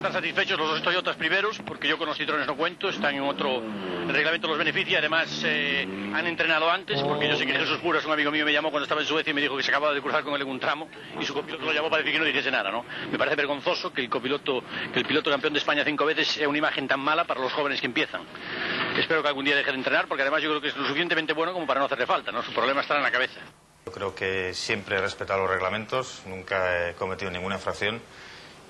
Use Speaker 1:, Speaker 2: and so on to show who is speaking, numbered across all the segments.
Speaker 1: Están satisfechos los dos Toyotas primeros, porque yo con los Citroënes no cuento, están en otro, el reglamento los beneficia, además han entrenado antes, porque yo sé que Jesús Puras, un amigo mío, me llamó cuando estaba en Suecia y me dijo que se acababa de cruzar con él en un tramo y su copiloto lo llamó para decir que no dijese nada, ¿no? Me parece vergonzoso que el piloto campeón de España 5 veces sea una imagen tan mala para los jóvenes que empiezan. Espero que algún día deje de entrenar, porque además yo creo que es lo suficientemente bueno como para no hacerle falta, ¿no? Su problema está en la cabeza.
Speaker 2: Yo creo que siempre he respetado los reglamentos, nunca he cometido ninguna infracción.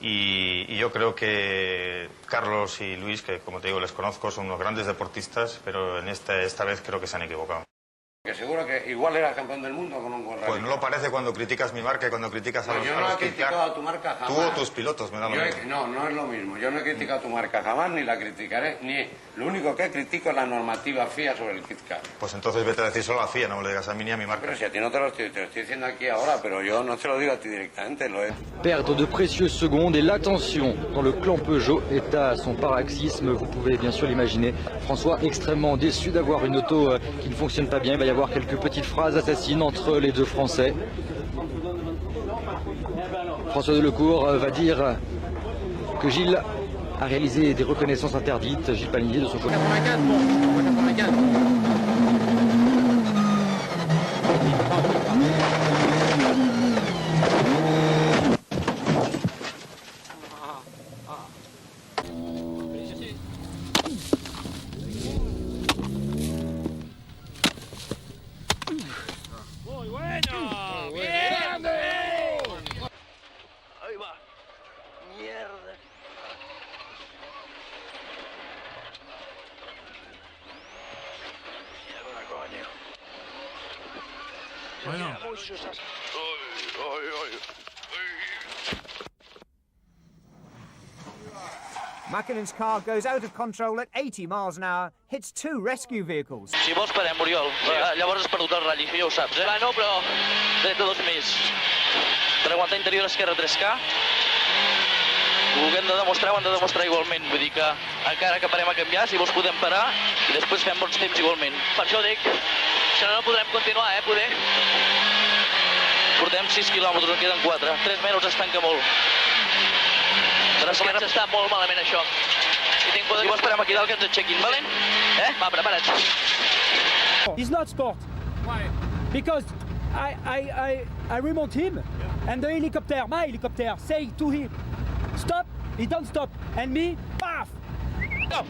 Speaker 2: Y yo creo que Carlos y Luis, que como te digo les conozco, son unos grandes deportistas, pero en esta vez creo que se han equivocado.
Speaker 3: Que seguro que igual era campeón del mundo con un buen rally.
Speaker 2: Pues no lo parece cuando criticas mi marca y cuando criticas a los
Speaker 3: Yo no he criticado a tu marca jamás.
Speaker 2: Tú o tus pilotos, me da lo mismo.
Speaker 3: No es lo mismo. Yo no he criticado a tu marca jamás, ni la criticaré, ni... Lo único que critico es la normativa FIA sobre el KitKat.
Speaker 2: Pues entonces vete a decir solo a FIA, no me lo digas a mí ni a mi marca.
Speaker 3: Pero si a ti no te lo estoy diciendo aquí ahora, pero yo no te lo digo a ti directamente, lo es.
Speaker 4: Perdre de précieuses secondes et l'attention dans le clan Peugeot est à son paroxysme, vous pouvez bien sûr l'imaginer. François extrêmement déçu d'avoir une auto qui ne fonctionne pas bien, il va y avoir quelques petites phrases assassines entre les deux Français. François Delecourt va dire que Gilles a réalisé des reconnaissances interdites. Gilles Palinier de son côté.
Speaker 1: Muy bueno, bien. Ahí va. Mierda. Mierda, coño.
Speaker 5: Bueno.
Speaker 6: Mackinnon's car goes out of control at 80 miles an hour, hits two rescue vehicles.
Speaker 7: Si vols parem, Oriol. Sí. Llavors has perdut el ratll, ja ho saps, eh? Bueno, però tret de dos més. Per aguantar interior esquerra 3K, ho hem de demostrar, ho hem de demostrar igualment. Vull dir que encara que parem a canviar, si vols podem parar i després fem bons temps igualment. Per això dic, si no, no podrem continuar, poder. Portem 6 quilòmetres, en queden 4. 3 metres es tanca molt. Per esquerra està molt malament, això. Si vols parem aquí dalt que ens aixequin, valent? Va, prepara't.
Speaker 8: He's not sport.
Speaker 5: Why?
Speaker 8: Because I remote him, and the helicopter, my helicopter, say to him, stop, he don't stop, and me, paf!
Speaker 1: No.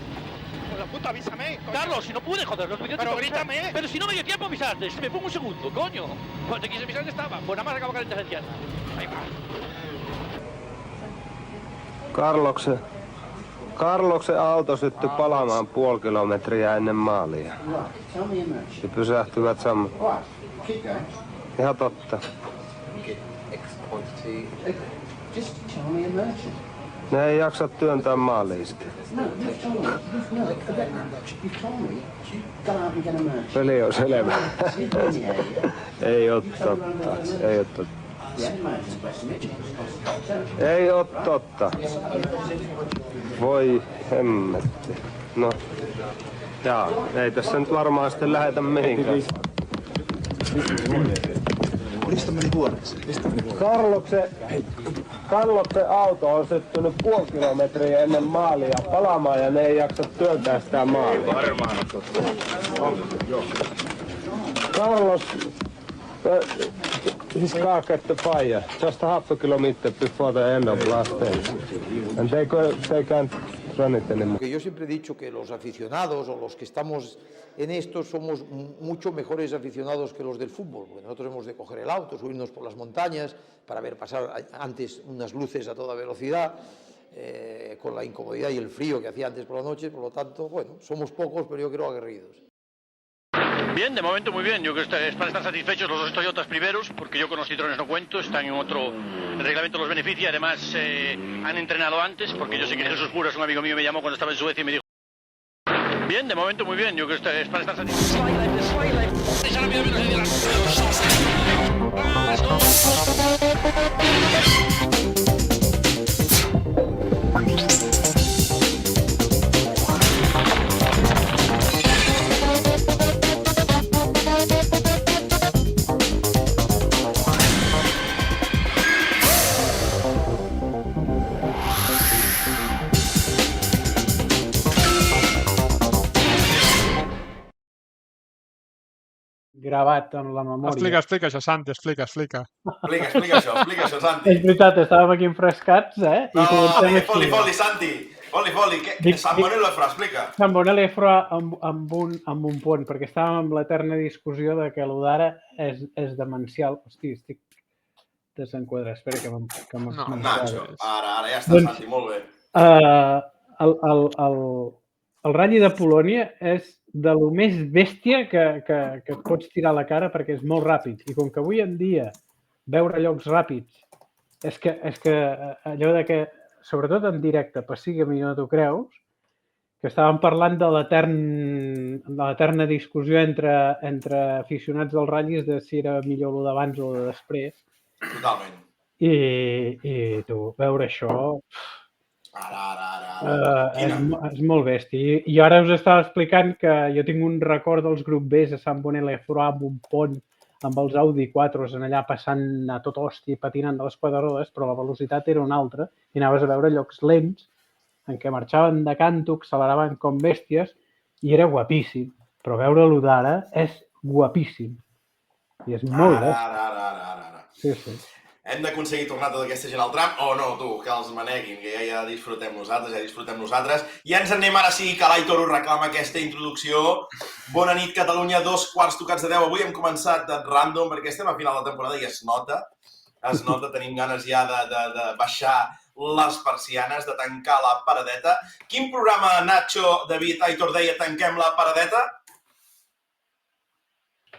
Speaker 1: La puta, avísame. Coño. Carlos, si no pude, joder, los minutos. Pero grítame. Pero si no me dio tiempo a avisarte, si me pongo un segundo, coño. Cuando te quise avisar que estaba, pues nada más acabo caliente de ahí va.
Speaker 9: Carloksen auto syttyi palaamaan puoli kilometriä ennen maalia. Ja pysähtyvät sammut. Ihan totta. Ne ei jaksa työntää maaliin sitä. Peli on selvä. Ei oo totta. Ei oo totta. Ei oo totta. Voi hemmetti. No, jaa, ei tässä nyt varmaan sitten lähetä mihinkään. Carloksen auto on syttynyt puoli kilometriä ennen maalia palaamaan ja ne ei jaksa työntää sitä maalia. Varmaan on totta. Carlos... His car got the fire just half a kilometer before the end of last day, and they can't run it anymore.
Speaker 10: Yo siempre he dicho que los aficionados o los que estamos en esto somos mucho mejores aficionados que los del fútbol, porque nosotros hemos de coger el auto, subirnos por las montañas para ver pasar antes unas luces a toda velocidad, con la incomodidad y el frío que hacía antes por la noche, por lo tanto, bueno, somos pocos, pero yo creo aguerridos.
Speaker 1: Bien, de momento muy bien. Yo creo que es para estar satisfechos los dos Toyotas primeros, porque yo con los Citroënes no cuento, están en otro, el reglamento los beneficia, además han entrenado antes, porque yo sé que Jesús Puras, un amigo mío, me llamó cuando estaba en Suecia y me dijo... Bien, de momento muy bien. Yo creo que es para estar satisfechos.
Speaker 5: gravat en la memòria.
Speaker 11: Explica això, Santi, explica.
Speaker 12: Explica això, Santi.
Speaker 5: És veritat, estàvem aquí enfrescats,
Speaker 12: No, foli, Santi. Foli, Sant Bonnet l'Efra, explica.
Speaker 5: Sant Bonnet l'Efra amb un pont, perquè estàvem amb l'eterna discussió de que allò d'ara és demencial. Hosti, estic desenquadrat, espera que m'ho...
Speaker 12: No, Nacho, ara ja està, Santi, molt bé.
Speaker 5: El Rally de Polònia és de lo més bèstia que et pots tirar a la cara perquè és molt ràpid. I com que avui en dia veure llocs ràpids és que allò de que, sobretot en directe, pessiga-m'hi no t'ho creus, que estàvem parlant de l'eterna discussió entre aficionats dels ratllis de si era millor el d'abans o el de després.
Speaker 12: Totalment.
Speaker 5: I tu, veure això... És molt bèstia. I ara us estava explicant que jo tinc un record dels grup Bs a Sant Bonnet l'Efra amb un pont amb els Audi 4s en allà passant a tot hòstia patinant de les quatre rodes, però la velocitat era una altra i anaves a veure llocs lents en què marxaven de canto, acceleraven com bèsties i era guapíssim. Però veure-lo d'ara és guapíssim. I és molt bèstia.
Speaker 12: Ara.
Speaker 5: Sí.
Speaker 12: Hem d'aconseguir tornar tota aquesta gent al tram, o no, tu, que els maneguin, que ja disfrutem nosaltres. I ens anem ara sí, que l'Aitor ho reclama aquesta introducció. Bona nit, Catalunya, 9:15. Avui hem començat random, perquè estem a final de temporada i es nota, tenim ganes ja de baixar les persianes, de tancar la paradeta. Quin programa, Nacho, David, Aitor deia, tanquem la paradeta?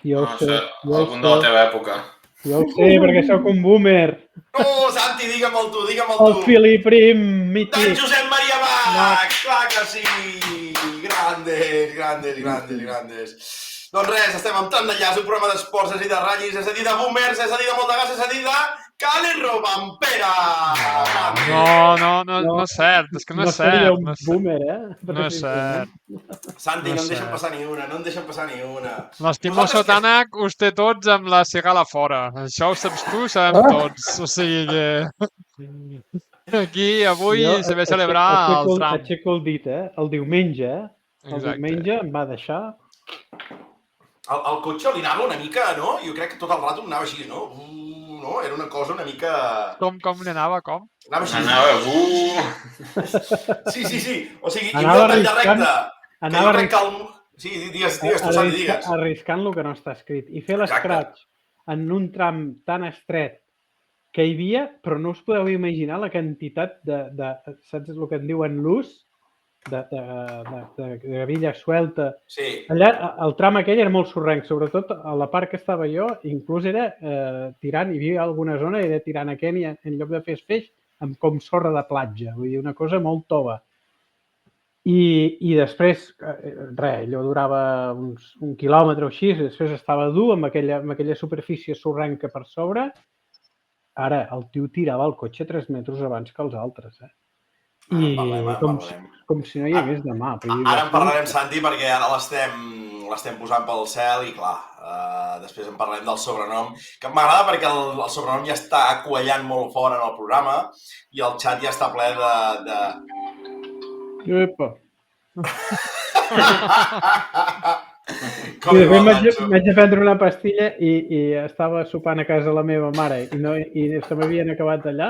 Speaker 5: Jo ho sé.
Speaker 13: Algun de la teva època.
Speaker 5: Jo ho sé, perquè sóc un boomer.
Speaker 12: No, Santi, digue'm-el tu.
Speaker 5: El Filip Prim, mític.
Speaker 12: D'en Josep Maria Bach, clar que sí. Grandes. Doncs res, estem amb Tram d'Enllaç, un programa d'esports, és a dir, de ratllis, és a dir, de boomers, és a dir, de molt de gas, és a dir, de Calero Vampera.
Speaker 11: No és cert, és que no és cert.
Speaker 5: No seria un boomer,
Speaker 11: No és cert.
Speaker 12: Santi, no en deixen passar ni una,
Speaker 11: L'Estimó Sotànec us té tots amb la cigala fora. Això ho saps tu, ho sabem tots. O sigui que... Aquí, avui, se ve celebrar el tram.
Speaker 5: Aixeco el dit, el diumenge, em va deixar...
Speaker 12: El cotxe li anava una mica, no? Jo crec que tot el rato anava així, no? No? Era una cosa una mica...
Speaker 11: Com li anava, com?
Speaker 12: Anava així. Sí. O sigui, hi
Speaker 5: havia
Speaker 12: un tall de recte.
Speaker 5: Anava
Speaker 12: Sí, digues tu, Santi, digues.
Speaker 5: Arriscant el que no està escrit. I fer l'escratx en un tram tan estret que hi havia, però no us podeu imaginar la quantitat de saps el que en diuen l'ús? De gavilla suelta.
Speaker 12: Sí.
Speaker 5: Allà, el tram aquell era molt sorrenc, sobretot a la part que estava jo, inclús era tirant, hi havia alguna zona, era tirant a Kènia en lloc de fer feix, amb com sorra de platja, vull dir, una cosa molt tova. I després, res, allò durava un quilòmetre o així, després estava dur amb aquella superfície sorrenca per sobre. Ara, el tio tirava el cotxe 3 metres abans que els altres, I com si no hi hagués demà.
Speaker 12: Ara en parlarem, Santi, perquè ara l'estem posant pel cel i, clar, després en parlarem del sobrenom, que m'agrada perquè el sobrenom ja està quallant molt fort en el programa i el xat ja està ple de...
Speaker 5: Epa! Vaig a prendre una pastilla i estava sopant a casa la meva mare i se m'havien acabat allà.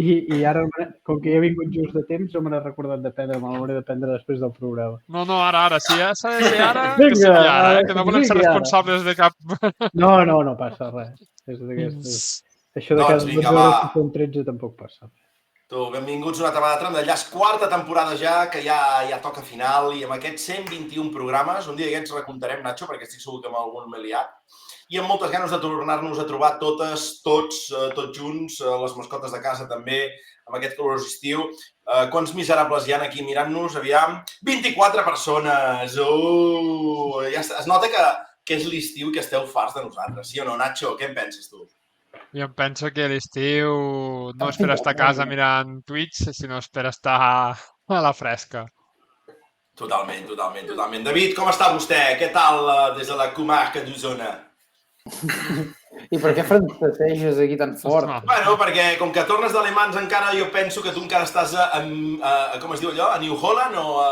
Speaker 5: I ara, com que he vingut just de temps, no me n'he recordat de prendre, me l'hauré de prendre després del programa.
Speaker 11: No, ara, si ja s'ha de ser ara, que sigui ara, que no volem ser responsables de cap...
Speaker 5: No passa res. Això de cada 2 hores que són 13 tampoc passa.
Speaker 12: Benvinguts una altra vegada a Tram d'Enllaç, 4ª temporada ja, que ja toca final, i amb aquests 121 programes, un dia aquests recomptarem, Nacho, perquè estic segur que amb algun m'he liat, i amb moltes ganes de tornar-nos a trobar tots junts, les mascotes de casa també, amb aquest calorós estiu. Quants miserables hi ha aquí mirant-nos? Aviam, 24 persones! Es nota que és l'estiu i que esteu farts de nosaltres, sí o no, Nacho? Què en penses tu?
Speaker 11: Jo em penso que l'estiu no és per estar a casa mirant Twitch, sinó és per estar a la fresca.
Speaker 12: Totalment. David, com està vostè? Què tal des de la comarca d'Osona?
Speaker 13: I per què franceseges aquí tan fort?
Speaker 12: Bueno, perquè com que tornes d'alemans encara, jo penso que tu encara estàs com es diu allò? A New Holland o a...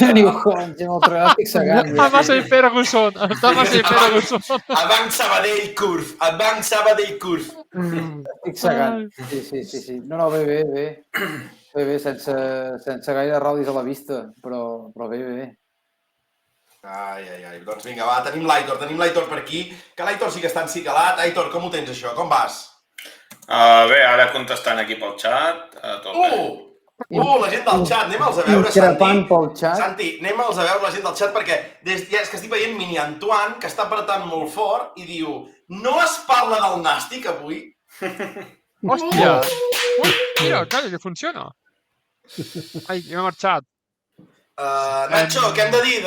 Speaker 13: A New Holland, ja m'ho trobava estic segant.
Speaker 11: A Massa i Ferguson. A Massa i Ferguson.
Speaker 12: A Banc Sabadell Curve. A Banc Sabadell Curve.
Speaker 13: Estic segant. Sí. No, bé. Bé, sense gaire ral·lis a la vista, però bé.
Speaker 12: Ai. Doncs vinga, va, tenim l'Aitor per aquí, que l'Aitor sí que està encicalat. Aitor, com ho tens, això? Com vas?
Speaker 14: Bé, ara contestant aquí pel xat.
Speaker 12: La gent del xat, anem-los a veure, Santi, anem-los a veure la gent del xat, perquè és que estic veient Mini Antoine, que està apretant molt fort, i diu, no es parla del nàstic avui?
Speaker 11: Hòstia! Mira, calla, que funciona. Ai, m'he marxat.
Speaker 12: Nacho, què hem de dir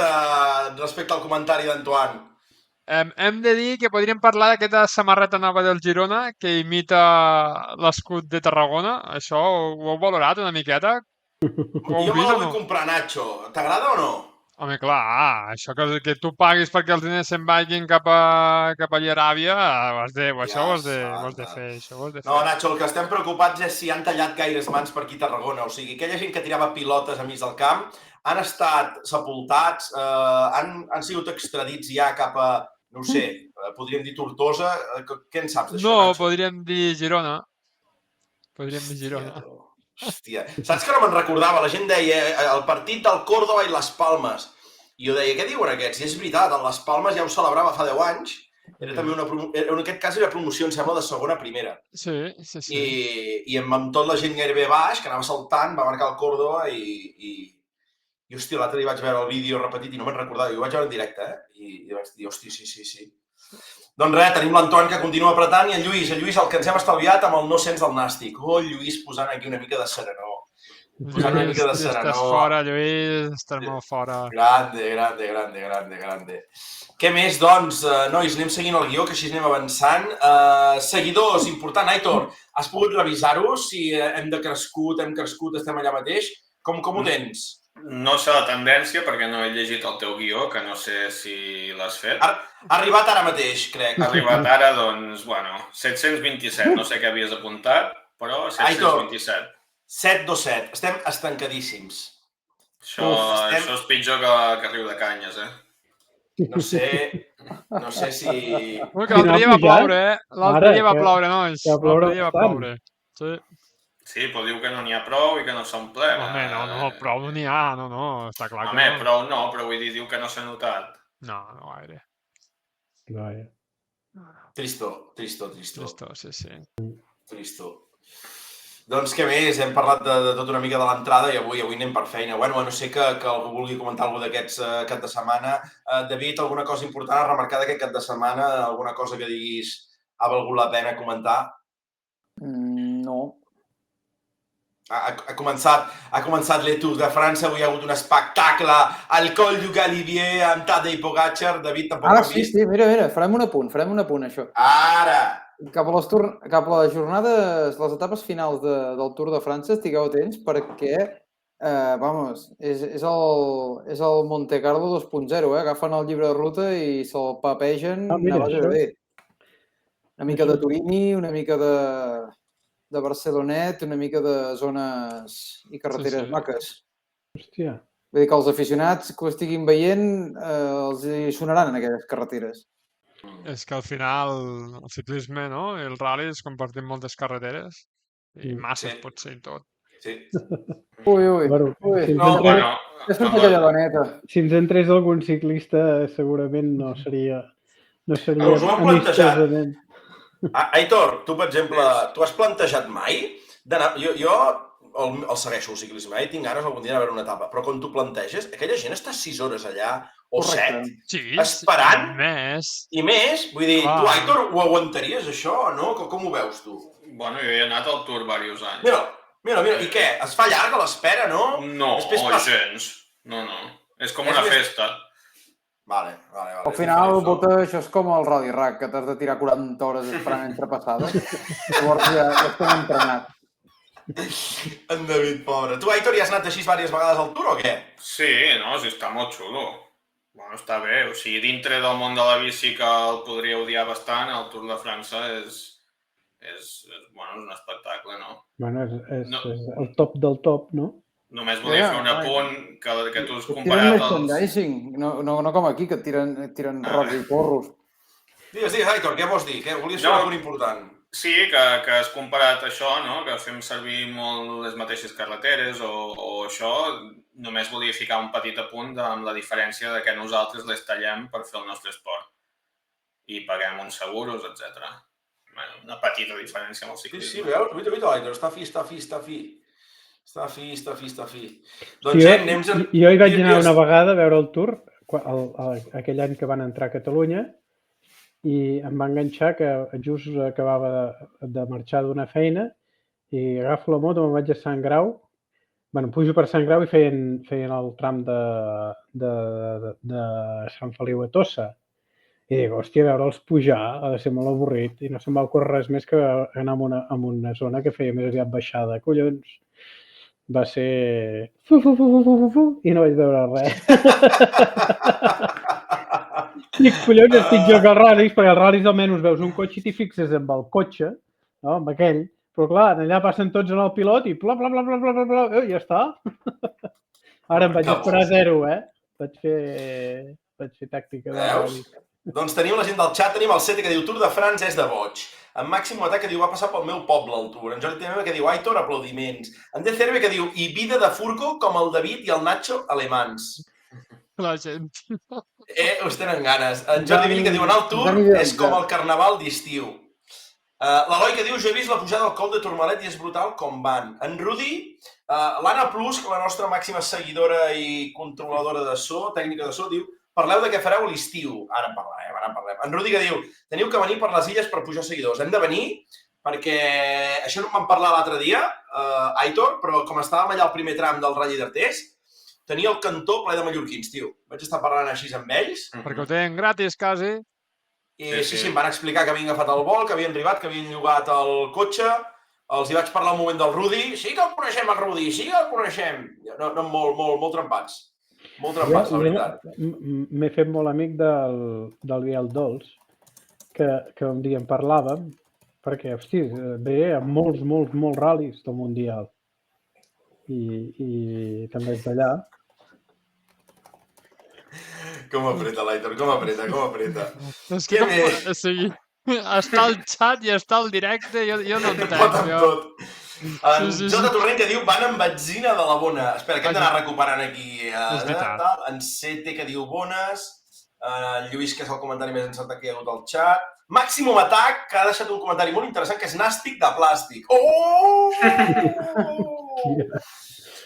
Speaker 12: respecte al comentari d'Antoine?
Speaker 11: Hem de dir que podríem parlar d'aquesta samarreta nova del Girona que imita l'escut de Tarragona. Això ho heu valorat una miqueta?
Speaker 12: Jo me la vull comprar, Nacho. T'agrada o no?
Speaker 11: Home, clar, això que tu paguis perquè els diners se'n vagin cap a Aràbia, això ho has de fer.
Speaker 12: No, Nacho, el que estem preocupats és si han tallat gaires mans per aquí a Tarragona. O sigui, aquella gent que tirava pilotes a mig del camp han estat sepultats, han sigut extradits ja cap a, no ho sé, podríem dir Tortosa. Què en saps d'això?
Speaker 11: No, podríem dir Girona.
Speaker 12: Hòstia, saps que no me'n recordava? La gent deia el partit del Córdoba i les Palmes. I jo deia, què diuen aquests? I és veritat, el Les Palmes ja ho celebrava fa 10 anys. Era també en aquest cas era promoció, em sembla, de segona a primera.
Speaker 11: Sí.
Speaker 12: I amb tot la gent gairebé baix, que anava saltant, va marcar el Córdoba i hòstia, l'altre dia vaig veure el vídeo repetit i no me'n recordava. Jo ho vaig veure en directe, i vaig dir, hòstia, sí. Doncs res, tenim l'Antoine que continua apretant i el Lluís el que ens hem estalviat amb el no sens del nàstic. Lluís posant aquí una mica de serenor.
Speaker 11: Estàs fora, Lluís, estàs molt fora.
Speaker 12: Grande. Què més, doncs, nois, anem seguint el guió, que així anem avançant. Seguidors, important, Aitor, has pogut revisar-ho? Si hem crescut, estem allà mateix? Com ho tens?
Speaker 14: No sé la tendència, perquè no he llegit el teu guió, que no sé si l'has fet.
Speaker 12: Ha arribat ara mateix, crec.
Speaker 14: Ha arribat ara, doncs, 727. No sé què havies apuntat, però 727.
Speaker 12: 727. Estem estancadíssims.
Speaker 14: Això és pitjor que Riu de Canyes,
Speaker 12: No sé si...
Speaker 11: Que l'altre dia va ploure, L'altre dia va ploure, nois. L'altre dia va ploure.
Speaker 14: Sí, però diu que no n'hi ha prou i que no s'ha omplert.
Speaker 11: Home, no, prou no n'hi ha, no, està clar que no.
Speaker 14: Home, prou no, però vull dir, diu que no s'ha notat.
Speaker 11: No gaire.
Speaker 12: Tristo.
Speaker 11: Sí.
Speaker 12: Tristo. Doncs què més? Hem parlat de tot una mica de l'entrada i avui anem per feina. Bueno, no sé que algú vulgui comentar alguna d'aquests cap de setmana. David, alguna cosa important a remarcar d'aquest cap de setmana? Alguna cosa que diguis ha valgut la pena comentar?
Speaker 13: No.
Speaker 12: Ha començat le Tour de França, avui hi ha hagut un espectacle al Col du Galibier amb Tadej Pogačar. David, tampoc ho has vist?
Speaker 13: Sí, mira, farem un apunt, això.
Speaker 12: Ara!
Speaker 13: Cap a les jornades, les etapes finals del Tour de França, estigueu atents perquè, és el Monte Carlo 2.0, agafen el llibre de ruta i se'l papegen a base de bé. Una mica de Turini, una mica de Barcelonet, una mica de zones i carreteres maques.
Speaker 5: Hòstia.
Speaker 13: Vull dir que els aficionats que ho estiguin veient els hi sonaran en aquelles carreteres.
Speaker 11: És que al final el ciclisme, no? El rally es compartim moltes carreteres i masses potser i tot.
Speaker 12: Sí.
Speaker 13: Ui.
Speaker 5: Si ens entrés algun ciclista segurament no seria
Speaker 12: Us ho han plantejat? Aitor, tu, per exemple, tu has plantejat mai d'anar... Jo el segueixo, el ciclisme, i tinc ganes algun dia de veure una etapa, però quan tu planteges, aquella gent està 6 hores allà, o 7, esperant, i més, vull dir, tu, Aitor, ho aguantaries, això, o no? Com ho veus, tu?
Speaker 14: Bueno, jo he anat al Tour diversos anys.
Speaker 12: Mira, i què? Es fa llarga l'espera, no?
Speaker 14: No, gens. No. És com una festa.
Speaker 12: Vale.
Speaker 13: Al final, això és com el Rally Rack, que t'has de tirar 40 hores esperant entrepassades. Llavors ja estem entrenats.
Speaker 12: En David, pobre. Tu, Aitor, hi has anat així diverses vegades al Tour o què?
Speaker 14: Sí, no, sí, està molt xulo. Bueno, està bé. O sigui, dintre del món de la bici que el podria odiar bastant, el Tour de França és un espectacle, no?
Speaker 5: Bueno, és el top del top, no?
Speaker 14: Només volia fer un apunt que tu has
Speaker 13: Tiren
Speaker 14: comparat
Speaker 13: merchandising, no com aquí, que tiren rots i porros.
Speaker 12: Digues, Aitor, què vols dir? Volies fer alguna important?
Speaker 14: Sí, que has comparat això, no? Que fem servir molt les mateixes carreteres o això. Només volia ficar un petit apunt amb la diferència de que nosaltres les tallem per fer el nostre esport. I paguem uns seguros, etc. Una petita diferència amb el ciclisme.
Speaker 12: Sí, veus? Mira, Aitor, està fi. Doncs, gent, anem...
Speaker 5: Jo hi vaig anar una vegada a veure el Tour, aquell any que van entrar a Catalunya, i em va enganxar que just acabava de marxar d'una feina i agafo la moto, me'n vaig a Sant Grau, pujo per Sant Grau i feien el tram de Sant Feliu a Tossa. I dic, hòstia, veure'ls pujar ha de ser molt avorrit i no se'm va ocórrer res més que anar a una zona que feia més aviat baixada. Collons, va ser... i no vaig veure res. Dic, collons, estic jo que als ral·lis, perquè als ral·lis almenys veus un cotxe i t'hi fixes amb el cotxe, no? Amb aquell, però clar, allà passen tots en el pilot i bla, bla, bla, bla, bla, bla, ja està. Ara em vaig esperar 0, Vaig fer tàctica de ral·lis.
Speaker 12: Doncs tenim la gent del xat, tenim el Sete que diu Tour de France és de boig. En Màxim Atac que diu va passar pel meu poble el Tour. En Jordi Tememe que diu Aitor, aplaudiments. En De Cerve que diu i vida de Furco com el David i el Nacho alemans.
Speaker 11: La gent.
Speaker 12: Us tenen ganes. En Jordi Vili que diu anar al Tour és com el carnaval d'estiu. L'Eloi que diu jo he vist la pujada al Col de Tourmalet i és brutal com van. En Rudi, l'Anna Plus, la nostra màxima seguidora i controladora de so, tècnica de so, diu parleu de què fareu a l'estiu. Ara en parlem. En Rudi que diu teniu que venir per les illes per pujar seguidors. Hem de venir perquè això no en vam parlar l'altre dia, Aitor, però com estàvem allà al primer tram del Rally d'Artés, tenia el cantó ple de mallorquins, tio. Vaig estar parlant així amb ells.
Speaker 11: Perquè ho tenen gratis, quasi.
Speaker 12: I sí, em van explicar que havien agafat el vol, que havien arribat, que havien llogat el cotxe. Els hi vaig parlar un moment del Rudi. Sí que el coneixem, el Rudi, sí que el coneixem. No, molt trempats. Molt trempats, la veritat.
Speaker 5: M'he fet molt amic del Biel Dols, que un dia en parlàvem, perquè, hosti, ve a molts ral·lis del Mundial. I també és d'allà.
Speaker 12: Com apreta, l'Aitor, com apreta.
Speaker 11: Què més? O sigui, està al xat i està al directe, jo no entenc.
Speaker 12: Pot amb tot. En Jota Torrent que diu van amb benzina de la bona. Espera, que hem d'anar recuperant aquí. En Sete que diu bones. En Lluís, que és el comentari més encertat que hi ha hagut al xat. Màximum Atac, que ha deixat un comentari molt interessant, que és nàstic de plàstic.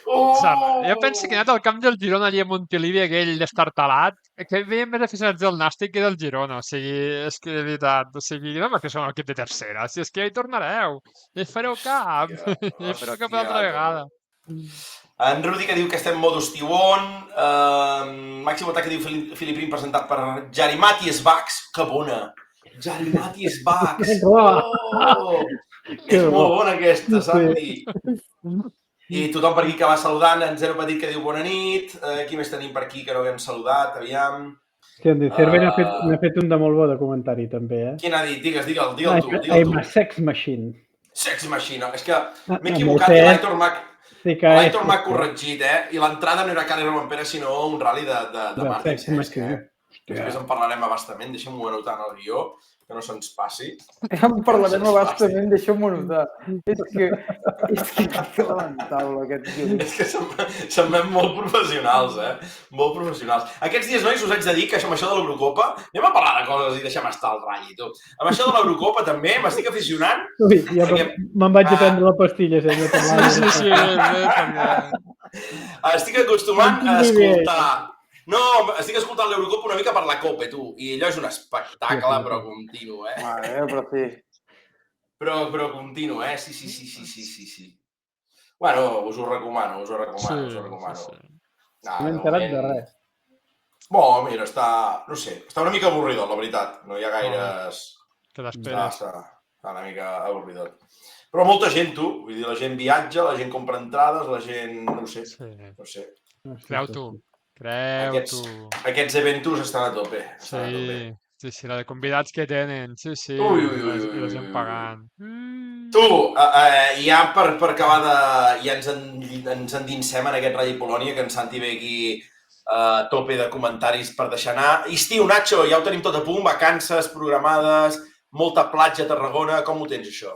Speaker 11: Jo penso que he anat al camp del Girona allà a Montilivi, aquell destartalat, que veiem més aficionats del Nàstic que del Girona, o sigui, és que de veritat, o sigui, no m'ha que som un equip de tercera, si és que ja hi tornareu, ja hi fareu cap, l'altra vegada.
Speaker 12: En Rudi que diu que estem en modo estiuon, Màxim Atac que diu Filipín presentat per Jarimatis Bax, que bona, Jarimatis Bax, és molt bona aquesta, Santi. I tothom per aquí que va saludant, en Zero Petit que diu bona nit, qui més tenim per aquí que no haguem saludat, aviam.
Speaker 5: Hòstia, en Cerve n'ha fet un de molt bo de comentari també,
Speaker 12: Qui n'ha dit? Digue'l tu.
Speaker 5: I'm a sex machine.
Speaker 12: Sex machine, és que m'he equivocat i l'Aitor m'ha corregit, I l'entrada no era Cali Romampera, sinó un rally de Martin. Després en parlarem abastament, deixem-ho anotar en el guió, que no se'ns passi.
Speaker 13: En parlarem abastament, deixeu-m'ho notar. És que lamentable aquest tio.
Speaker 12: És que se'n ven molt professionals, Molt professionals. Aquests dies, nois, us haig de dir que amb això de l'Eurocopa, anem a parlar de coses i deixem estar el ratll i tot. Amb això de l'Eurocopa també m'estic aficionant.
Speaker 5: Ui, ja me'n vaig a prendre la pastilla, senyor.
Speaker 11: Sí, també.
Speaker 12: Estic acostumant a escoltar... No, estic escoltant l'Eurocopa una mica per la Copa, tu. I allò és un espectacle, però continu,
Speaker 13: Però sí.
Speaker 12: Però continu, Sí. Bueno, us ho recomano.
Speaker 5: No m'he enterat de res.
Speaker 12: Mira, no sé, està una mica avorridot, la veritat. No hi ha gaires...
Speaker 11: Que l'esperes.
Speaker 12: Està una mica avorridot. Però molta gent, tu. Vull dir, la gent viatja, la gent compra entrades, la gent... No ho sé.
Speaker 11: Creu tu. Creu-t'ho.
Speaker 12: Aquests eventos estan a tope.
Speaker 11: Sí, la de convidats que tenen, sí,
Speaker 12: Ui,
Speaker 11: i la gent pagant.
Speaker 12: Tu, ja per acabar de... Ja ens endinsem en aquest Rally Polònia, que en Santi ve aquí a tope de comentaris per deixar anar. Estiu, Nacho, ja ho tenim tot a punt, vacances programades, molta platja a Tarragona, com ho tens, això?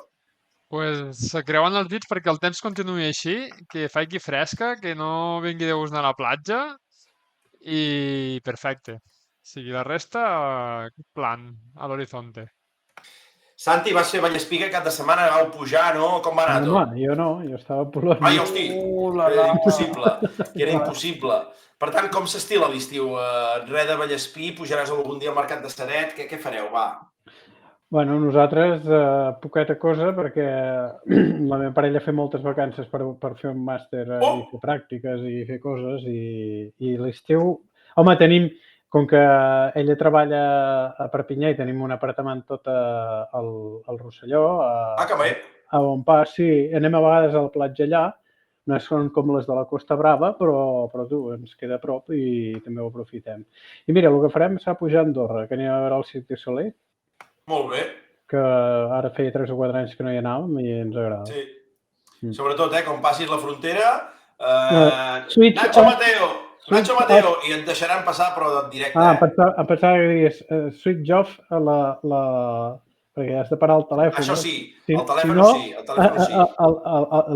Speaker 11: Pues se creuen els dits perquè el temps continuï així, que faci fresca, que no vingui de gust anar a la platja i perfecte. O sigui, la resta, plan, a l'horizonte.
Speaker 12: Santi, vas fer Vallespí cap de setmana, vau pujar, no? Com va anar tot?
Speaker 5: Home, jo no, jo estava a Polònia.
Speaker 12: Ai, hosti, era impossible, que era impossible. Per tant, com s'estila l'estiu? Res de Vallespí, pujaràs algun dia al Mercat de Ceret, què fareu, va?
Speaker 5: Bueno, nosaltres poqueta cosa perquè la meva parella fa moltes vacances per fer un màster i fer pràctiques i fer coses i l'estiu... Home, tenim, com que ella treballa a Perpinyà i tenim un apartament tot al Rosselló, a Bonpas, sí, anem a vegades a la platja allà, no són com les de la Costa Brava, però tu, ens queda a prop i també ho aprofitem. I mira, el que farem serà pujar a Andorra, que anem a veure el Cirque du Soleil.
Speaker 12: Molt bé.
Speaker 5: Que ara feia 3 o 4 anys que no hi anàvem i ens agrada.
Speaker 12: Sí. Sobretot, com passis la frontera, Nacho Mateo, i et deixaran passar, però en directe.
Speaker 5: Em pensava que digués switch off perquè has de parar el telèfon.
Speaker 12: Això sí, el telèfon sí.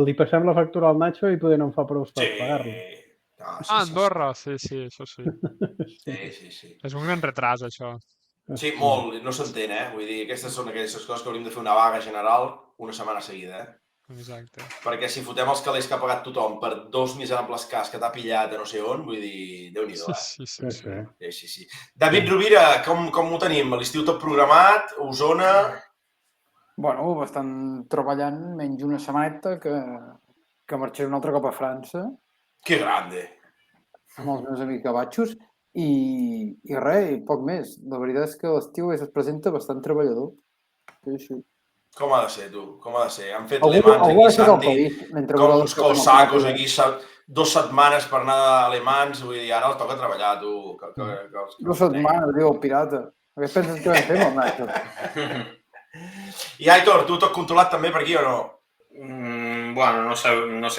Speaker 5: Li passem la factura al Nacho i poder no em fa prou per pagar-lo.
Speaker 11: Andorra, sí, això sí.
Speaker 12: Sí.
Speaker 11: És un gran retras, això.
Speaker 12: Sí, molt, no s'entén, Vull dir, aquestes són aquestes coses que hauríem de fer una vaga general una setmana seguida,
Speaker 11: Exacte.
Speaker 12: Perquè si fotem els calés que ha pagat tothom per 2 miserables cas que t'ha pillat a no sé on, vull dir, Déu-n'hi-do, Sí. David Rovira, com ho tenim? L'estiu tot programat? Osona?
Speaker 13: Bueno, bastant treballant, menys una setmaneta que marxaré un altre cop a França.
Speaker 12: Que grande!
Speaker 13: Amb els meus amics gavatxos. I res, poc més. La veritat és que l'estiu es presenta bastant treballador. Sí.
Speaker 12: Com ha de ser, tu? Com ha de ser? Han fet Le Mans aquí, Santi, com uns colsacos aquí, 2 setmanes per anar a Le Mans, vull dir, ara els toca treballar, tu.
Speaker 13: 2 setmanes, diu el pirata. Què penses que vam fer amb el Nacho?
Speaker 12: I Aitor, tu tot controlat també per aquí o no?
Speaker 14: Bueno, no sé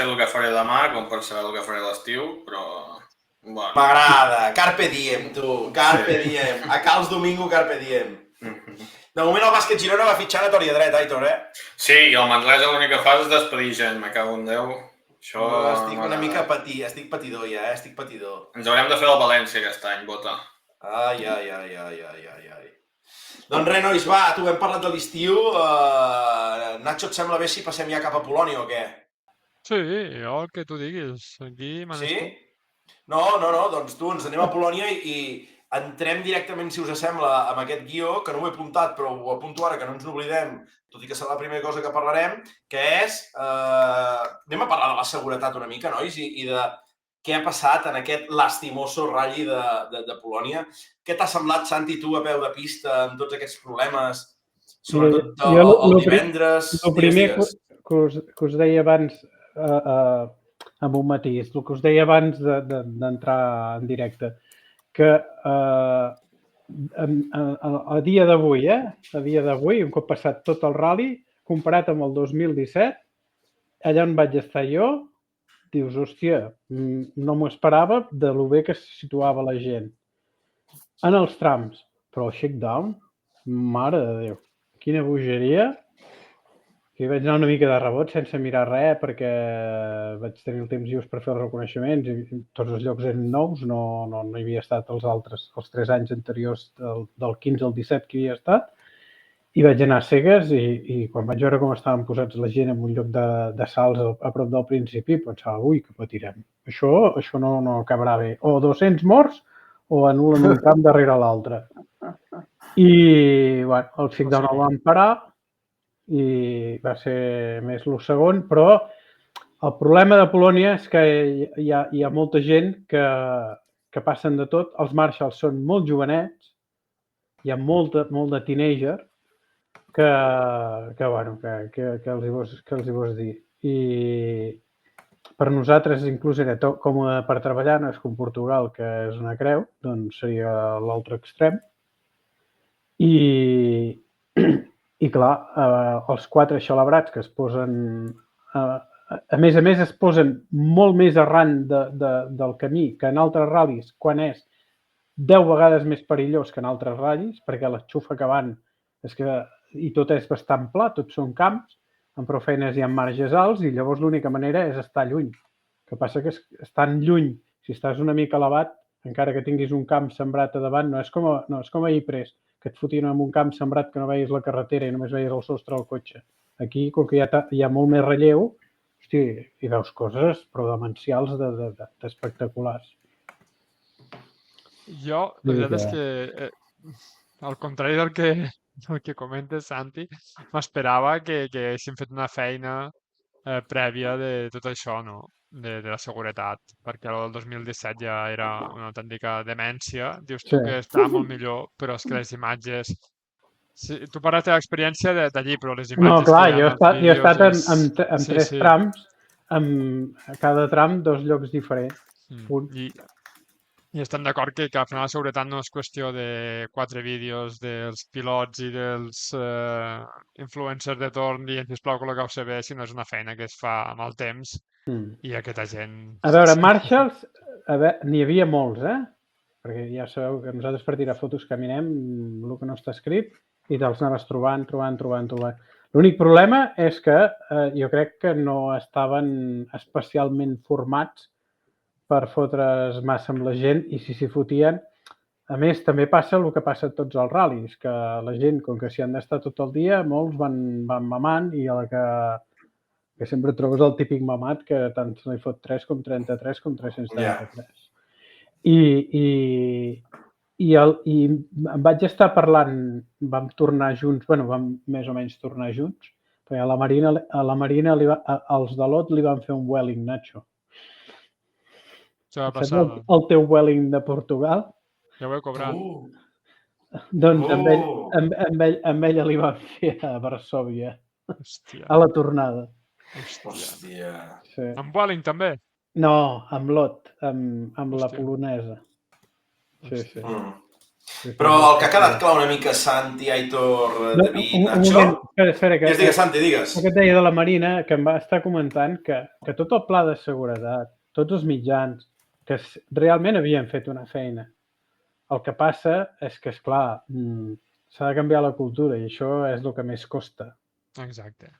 Speaker 14: el que faré demà, com per saber el que faré a l'estiu, però... Bueno.
Speaker 12: M'agrada, carpe diem, tu, carpe diem. A Cals Domingo, carpe diem. De moment el bàsquet Girona va fitxant a tor i a dret, Aitor,
Speaker 14: Sí, i el Manresa l'únic que fa és despedir gent, me cago en Déu. Això...
Speaker 12: Estic una mica estic patidor ja, estic patidor.
Speaker 14: Ens haurem de fer la València aquest any, Bota.
Speaker 12: Ai. Doncs res, nois, va, tu hem parlat de l'estiu. Nacho, et sembla bé si passem ja cap a Polònia o què?
Speaker 11: Sí, jo el que tu diguis. Aquí manes tu.
Speaker 12: No, doncs tu, ens anem a Polònia i entrem directament, si us sembla, amb aquest guió, que no ho he apuntat, però ho apunto ara, que no ens n'oblidem, tot i que serà la primera cosa que parlarem, que és... Anem a parlar de la seguretat una mica, nois, i de què ha passat en aquest lastimoso Rally de Polònia. Què t'ha semblat, Santi, tu, a peu de pista, amb tots aquests problemes, sobretot el divendres?
Speaker 5: El primer que us deia abans... amb un matís, el que us deia abans d'entrar en directe, que a dia d'avui, un cop passat tot el rally, comparat amb el 2017, allà on vaig estar jo, dius, hòstia, no m'ho esperava de lo bé que se situava la gent. En els trams, però el shakedown, mare de Déu, quina bogeria. Que vaig anar una mica de rebot sense mirar res perquè vaig tenir el temps just per fer els reconeixements i tots els llocs eren nous, no hi havia estat els 3 anys anteriors del 15 al 17 que hi havia estat i vaig anar a cegues i quan vaig veure com estaven posats la gent en un lloc de salts a prop del principi pensava, ui, que patirem. Això no acabarà bé. O 200 morts o anulen un camp darrere l'altre. I bueno, el shakedown el vam parar i va ser més el segon, però el problema de Polònia és que hi ha molta gent que passen de tot. Els marshals són molt jovenets, hi ha molt de teenager que els hi vols dir. per nosaltres inclús era còmode per treballar, no és com Portugal, que és una creu, doncs seria l'altre extrem. I clar, els 4 xalabrats que es posen, a més es posen molt més arran del camí que en altres ral·lis, quan és 10 vegades més perillós que en altres ral·lis, perquè la xufa que van i tot és bastant pla, tots són camps, amb prou feines i amb marges alts, i llavors l'única manera és estar lluny. El que passa que estant lluny, si estàs una mica elevat, encara que tinguis un camp sembrat a davant, no és com a Ypres, que et fotien en un camp sembrat que no veies la carretera i només veies el sostre del cotxe. Aquí, com que hi ha molt més relleu, hosti, hi veus coses però demencials d'espectaculars.
Speaker 11: Jo, la veritat és que, al contrari del que comentes, Santi, m'esperava que haguéssim fet una feina prèvia de tot això, no? De la seguretat, perquè el 2017 ja era una autèntica demència. Dius tu que estava molt millor, però és que les imatges... Sí, tu parles de l'experiència d'allí, però les imatges...
Speaker 5: No, clar,
Speaker 11: jo
Speaker 5: he estat en 3 trams, a cada tram 2 llocs diferents.
Speaker 11: I estem d'acord que al final la seguretat no és qüestió de 4 vídeos dels pilots i dels influencers de torn dient sisplau col·loqueu-se bé, sinó és una feina que es fa amb el temps i aquesta gent...
Speaker 5: A veure, Marshalls, n'hi havia molts, perquè ja sabeu que nosaltres per tirar fotos caminem el que no està escrit i te'ls anaves trobant. L'únic problema és que jo crec que no estaven especialment formats per fotre's massa amb la gent i si s'hi fotien... A més, també passa el que passa a tots els ral·lis, que la gent, com que s'hi han d'estar tot el dia, molts van mamant i a la que sempre trobes el típic mamat que tant se li fot 3 com 33 com 333. I em vaig estar parlant, vam tornar junts, vam més o menys tornar junts, perquè a la Marina els de l'Ot li van fer un Welling, Nacho.
Speaker 11: Saps
Speaker 5: el teu Welling de Portugal?
Speaker 11: Ja ho he cobrat.
Speaker 5: Doncs amb ella li van fer a Varsòvia, a la tornada.
Speaker 12: Hòstia.
Speaker 11: Amb Welling també?
Speaker 5: No, amb l'Ot, amb la polonesa. Sí.
Speaker 12: Però el que ha quedat clar una mica, Santi, Aitor, David, Nacho...
Speaker 5: Espera,
Speaker 12: digues, Santi, digues.
Speaker 5: El que et deia de la Marina, que em va estar comentant que tot el pla de seguretat, tots els mitjans, que realment havien fet una feina. El que passa és que, esclar, s'ha de canviar la cultura i això és el que més costa.
Speaker 11: Exacte.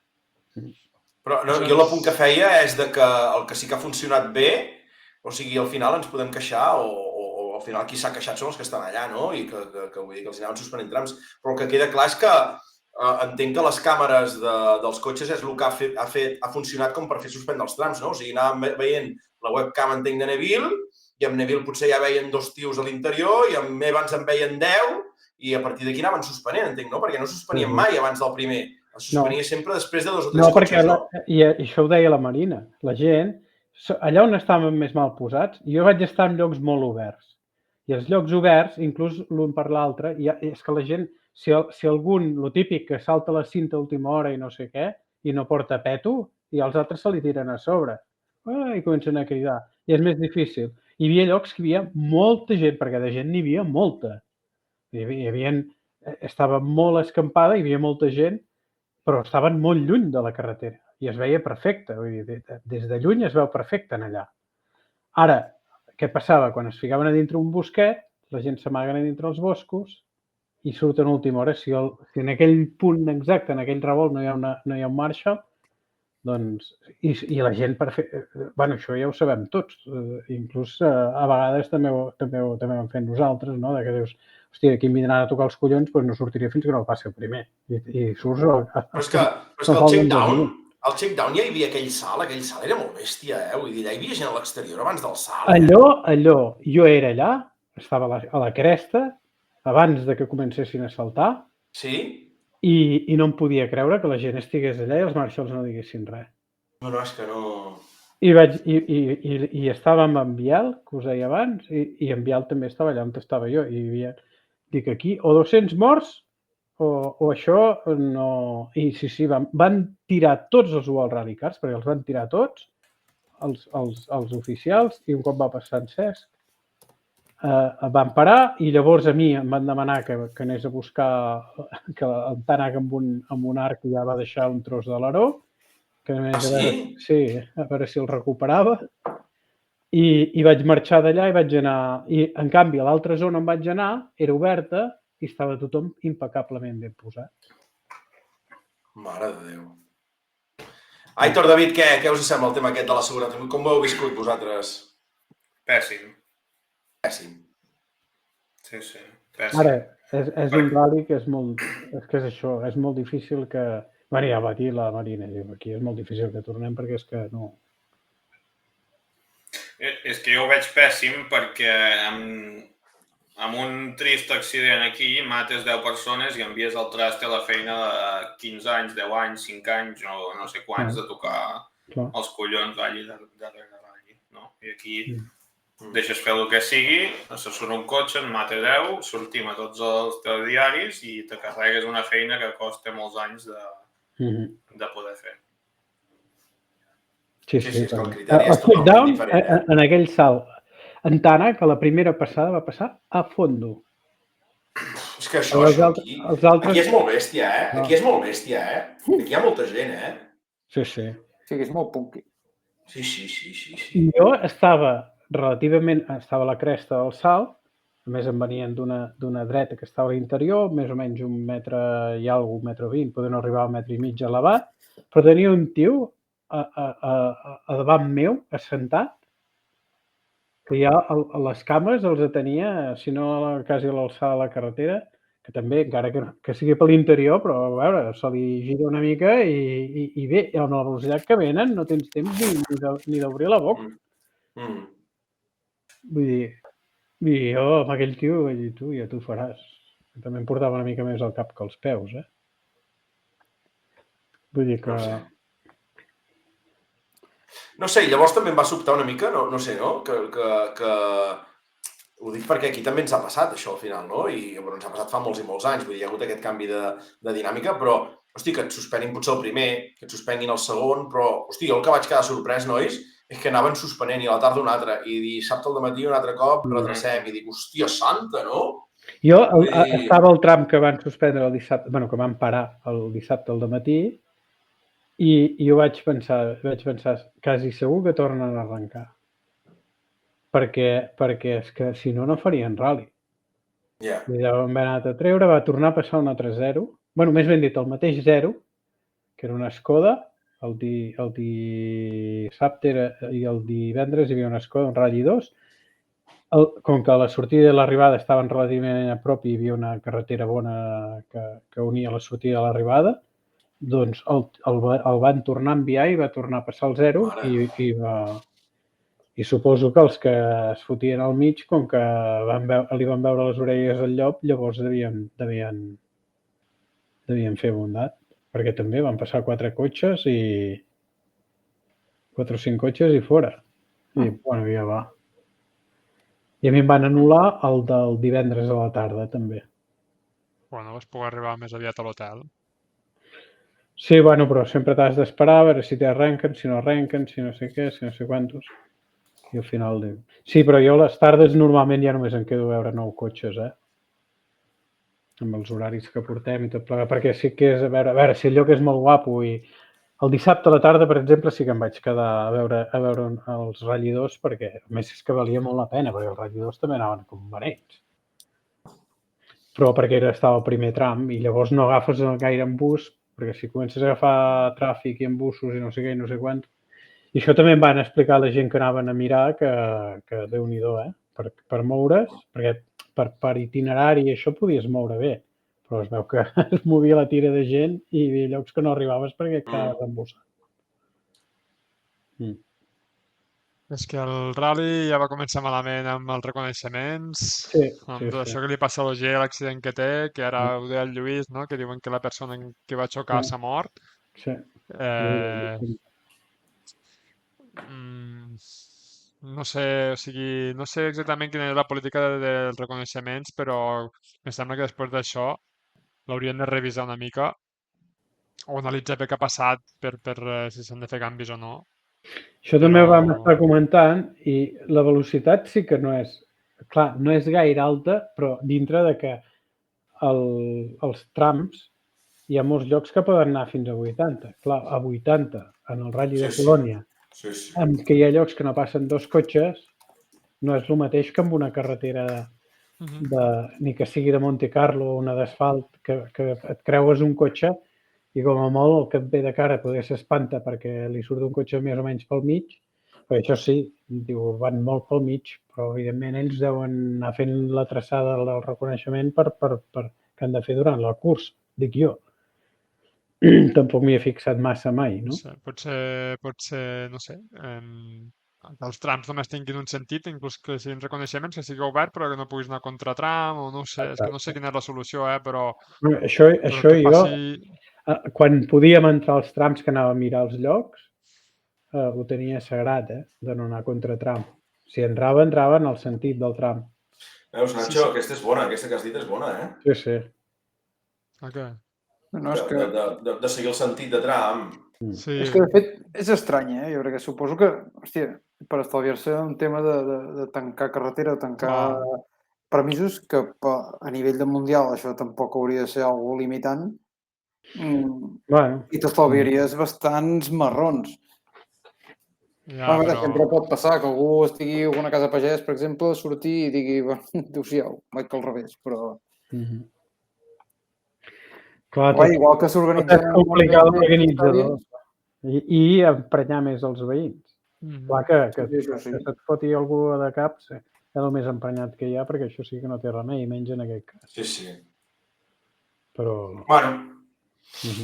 Speaker 12: Però jo l'apunt que feia és que el que sí que ha funcionat bé, o sigui, al final ens podem queixar o al final qui s'ha queixat són els que estan allà, no? I que vull dir que els anaven suspenent trams. Però el que queda clar és que entenc que les càmeres dels cotxes és el que ha funcionat com per fer suspendre els trams, no? O sigui, anàvem veient la webcam, entenc, de Neville, i amb Neville potser ja veien 2 tios a l'interior, i amb Evans en veien 10, i a partir d'aquí anaven suspenent, entenc, no? Perquè no suspenien mai abans del primer. Es suspenia sempre després de 2 o 3 cotxes, no?
Speaker 5: I això ho deia la Marina. La gent, allà on estàvem més mal posats, jo vaig estar en llocs molt oberts. I els llocs oberts, inclús l'un per l'altre, és que la gent, si algun, lo típic, que salta la cinta a última hora i no sé què, i no porta peto, i els altres se li tiren a sobre. I comencen a cridar. I és més difícil. Hi havia llocs que hi havia molta gent, perquè de gent n'hi havia molta. Estava molt escampada, hi havia molta gent, però estaven molt lluny de la carretera i es veia perfecte. Des de lluny es veu perfecte allà. Ara, què passava? Quan es ficaven a dintre un bosquet, la gent s'amaguen a dintre els boscos i surten a última hora. Si en aquell punt exacte, en aquell revolt, no hi ha un Marshall, doncs, i la gent per fer... Bueno, això ja ho sabem tots. Inclús a vegades també ho vam fer nosaltres, no? Que dius, hòstia, aquí em vindran a tocar els collons, doncs no sortiré fins que no el passi el primer. I surts...
Speaker 12: Però és que el check-down ja hi havia aquell salt era molt bèstia, Vull dir, ja hi havia gent a l'exterior abans del salt.
Speaker 5: Allò, jo era allà, estava a la cresta, abans de que comencessin a saltar.
Speaker 12: Sí?
Speaker 5: I no em podia creure que la gent estigués allà i els Marshalls no diguessin res.
Speaker 12: No, és que no...
Speaker 5: I estàvem amb Biel, que us deia abans, i en Biel també estava allà on estava jo. I hi havia, dic, aquí, o 200 morts, o això no... I sí, van tirar tots els World Rally Cars, perquè els van tirar tots, els oficials i un cop va passar en Cesc van parar i llavors a mi em van demanar que anés a buscar, que el Tànec amb un arc ja va deixar un tros de l'aró, que anés a veure si el recuperava, i vaig marxar d'allà i vaig anar, i en canvi a l'altra zona on vaig anar era oberta i estava tothom impecablement ben posat.
Speaker 12: Mare de Déu. Aitor, David, què us sembla el tema aquest de la seguretat? Com ho heu viscut vosaltres?
Speaker 14: Pèssim.
Speaker 12: Pèssim.
Speaker 14: Sí, pèssim.
Speaker 5: Ara, és un rally que és molt... És que és això, és molt difícil que... Bueno, ja va dir la Marina, aquí és molt difícil que tornem perquè és que no...
Speaker 14: És que jo ho veig pèssim perquè amb un trist accident aquí mates 10 persones i envies el traste a la feina de 15 anys, 10 anys, 5 anys o no sé quants de tocar els collons d'allí darrere d'allí, no? I aquí deixes fer el que sigui, se surt un cotxe, en mata 10, sortim a tots els telediaris i te carregues una feina que costa molts anys de poder fer.
Speaker 5: Sí. El sit-down, en aquell salt, en Tànec, a la primera passada va passar a fondo.
Speaker 12: És que això aquí és molt bèstia, eh? Aquí és molt bèstia, eh? Aquí hi ha molta gent, eh?
Speaker 5: Sí.
Speaker 13: Sí, que és molt punky.
Speaker 12: Sí.
Speaker 5: I jo estava a la cresta del salt, a més em venien d'una dreta que estava a l'interior, més o menys 1 metre i alguna, 1,20 metres, podent arribar a 1,5 metres elevat, però tenia un tio a davant meu, assentat, que ja les cames els tenia, si no quasi a l'alçada de la carretera, que també, encara que sigui per l'interior, però a veure, se li gira una mica i bé, amb la velocitat que venen no tens temps ni d'obrir la boca. Vull dir, jo amb aquell tio vaig dir, tu, ja t'ho faràs. També em portava una mica més al cap que els peus, eh? Vull dir que...
Speaker 12: No sé, llavors també em va sobtar una mica, no sé, no? Que... Ho dic perquè aquí també ens ha passat això al final, no? I ens ha passat fa molts i molts anys, vull dir, hi ha hagut aquest canvi de dinàmica, però, hosti, que et suspenin potser el primer, que et suspenguin el segon, però, hosti, jo el que vaig quedar sorprès, nois, és que anaven suspenent i a la tarda un altre, i dissabte al dematí un altre cop redrecem, i dic, hòstia santa, no?
Speaker 5: Jo estava al tram que van suspendre el dissabte, bueno, que van parar el dissabte al dematí, i jo vaig pensar, quasi segur que tornen a arrencar. Perquè és que si no farien rally. I llavors vam anar a treure, va tornar a passar un altre 0. Bueno, més ben dit, el mateix 0, que era una Skoda, el dissabte i el divendres hi havia una Skoda, un Rally 2. Com que la sortida i l'arribada estaven relativament a prop i hi havia una carretera bona que unia la sortida i l'arribada, doncs el van tornar a enviar i va tornar a passar el 0 i suposo que els que es fotien al mig, com que li van veure les orelles del llop, llavors devien fer bondat, perquè també van passar 4 cotxes i 4 o 5 cotxes i fora. I, bueno, ja va. I a mi em van anul·lar el del divendres a la tarda, també.
Speaker 11: Bueno, vas poder arribar més aviat a l'hotel.
Speaker 5: Sí, bueno, però sempre t'has d'esperar a veure si t'arrenquen, si no arrenquen, si no sé què, si no sé quantos. I al final... Sí, però jo a les tardes normalment ja només em quedo a veure 9 cotxes, amb els horaris que portem i tot plegat, perquè sí que és a veure si el lloc és molt guapo i el dissabte a la tarda, per exemple, sí que em vaig quedar a veure els ratllidors, perquè a més és que valia molt la pena, perquè els ratllidors també anaven com beneits. Però perquè estava al primer tram i llavors no agafes gaire en bus, perquè si comences a agafar tràfic i en busos i no sé què i no sé quant. I això també em van explicar la gent que anaven a mirar que Déu-n'hi-do, per moure's, perquè per itinerari això podies moure bé, però es veu que es movia la tira de gent i hi havia llocs que no arribaves perquè quedaves embossat.
Speaker 11: És que el rally ja va començar malament amb els reconeixements, amb tot això que li passa a l'Ogier, l'accident que té, que ara ho deia el Lluís, no? Que diuen que la persona que va xocar s'ha mort.
Speaker 5: Sí.
Speaker 11: No sé, o sigui, no sé exactament quina és la política dels reconeixements, però em sembla que després d'això l'haurien de revisar una mica o analitzar bé què ha passat per si s'han de fer canvis o no.
Speaker 5: Això també ho vam estar comentant i la velocitat sí que no és... Clar, no és gaire alta, però dintre de que els trams hi ha molts llocs que poden anar fins a 80. Clar, a 80 en el Rally de Polònia, en què hi ha llocs que no passen 2 cotxes, no és el mateix que amb una carretera ni que sigui de Monte Carlo o una d'asfalt, que et creues un cotxe i com a molt el que et ve de cara poder s'espanta perquè li surt un cotxe més o menys pel mig, però això sí, diu, van molt pel mig, però evidentment ells deuen anar fent la traçada del reconeixement que han de fer durant el curs, dic jo. Tampoc m'hi he fixat massa mai, no?
Speaker 11: Potser, no sé, que els trams només tinguin un sentit, inclús que siguin reconeixements, que sigui obert, però que no puguis anar contra tram, o no sé, és que no sé quina és la solució, però...
Speaker 5: Això jo, quan podíem entrar als trams que anava a mirar els llocs, ho tenia sagrat, de no anar contra tram. Si entrava en el sentit del tram.
Speaker 12: Veus, Nacho, aquesta és bona, aquesta que has dit és bona,
Speaker 5: Sí, sí.
Speaker 12: De seguir el sentit de tram.
Speaker 13: És que, de fet, és estrany, jo crec que suposo que, hòstia, per estalviar-se un tema de tancar carretera, de tancar permisos, que a nivell de mundial això tampoc hauria de ser algo limitant, i t'estalviaries bastants marrons. Sempre pot passar que algú estigui a una casa pagès, per exemple, surti i digui, adéu-siau, vaig al revés, però... Igual que s'organitzen...
Speaker 5: És complicat l'organitzador i emprenyar més els veïns. Clar que se't foti algú de cap, és el més emprenyat que hi ha, perquè això sí que no té remei, menys en aquest cas.
Speaker 12: Sí.
Speaker 5: Però...
Speaker 12: Bueno,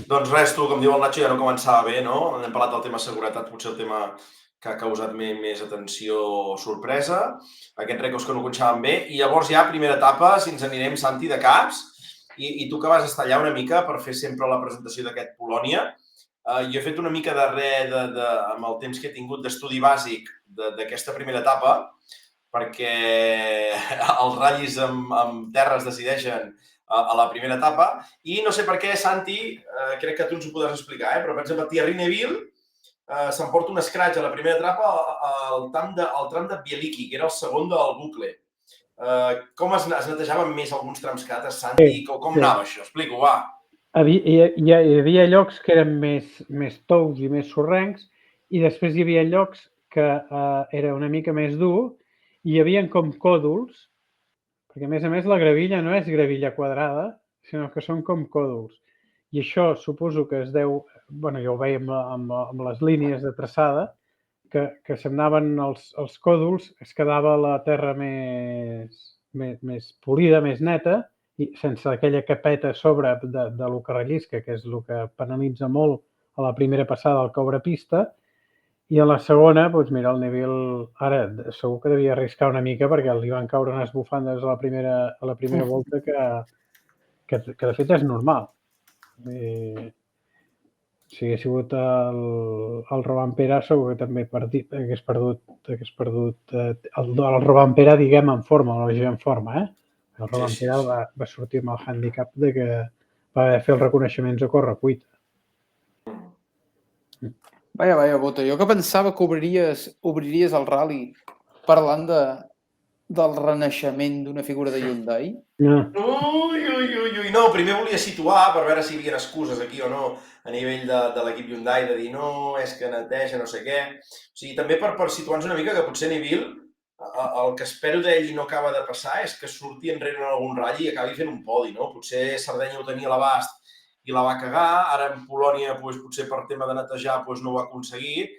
Speaker 12: doncs res, tu, com diu el Nacho, ja no començava bé, no? Hem parlat del tema seguretat, potser el tema que ha causat més atenció o sorpresa, aquests rècords que no coneixàvem bé, i llavors ja, primera etapa, si ens anirem, Santi, de caps, i tu que vas estar allà una mica per fer sempre la presentació d'aquest Polònia, jo he fet una mica amb el temps que he tingut d'estudi bàsic d'aquesta primera etapa, perquè els ratllis amb terra es decideixen a la primera etapa, i no sé per què, Santi, crec que tu ens ho podràs explicar, però per exemple, Thierry Neuville s'emporta un scratch a la primera etapa al tram de Bieliki, que era el segon del bucle. Com es netejaven més alguns trams que altres, Santi? Com anava això? Explico, va.
Speaker 5: Hi havia llocs que eren més tous i més sorrencs, i després hi havia llocs que era una mica més dur, i hi havia com còdols, perquè a més la gravilla no és gravilla quadrada, sinó que són com còdols. I això suposo que es deu, jo ho veia amb les línies de traçada, que se'm anaven els còdols, es quedava la terra més polida, més neta, i sense aquella capeta a sobre de lo que rellisca, que és el que penalitza molt a la primera passada al cobrepista, i a la segona, doncs mira, el Neville ara segur que devia arriscar una mica perquè li van caure unes bufandes a la primera volta que de fet és normal. Si hagués sigut el Rovanpera segur que també hagués perdut el Rovanpera, diguem, en forma, en forma, El Rovanpera va sortir amb el hàndicap de que va haver de fer els reconeixements a correcuita.
Speaker 13: Vaja, Bota, jo que pensava que obriries el rally parlant del renaixement d'una figura de Hyundai.
Speaker 12: No, primer volia situar per veure si hi havia excuses aquí o no a nivell de l'equip Hyundai, de dir no, és que neteja, no sé què. O sigui, també per situar-nos una mica que potser Neville, el que espero d'ell i no acaba de passar és que surti enrere en algun ratll i acabi fent un podi, no? Potser Sardenya ho tenia a l'abast i la va cagar, ara en Polònia potser per tema de netejar no ho ha aconseguit,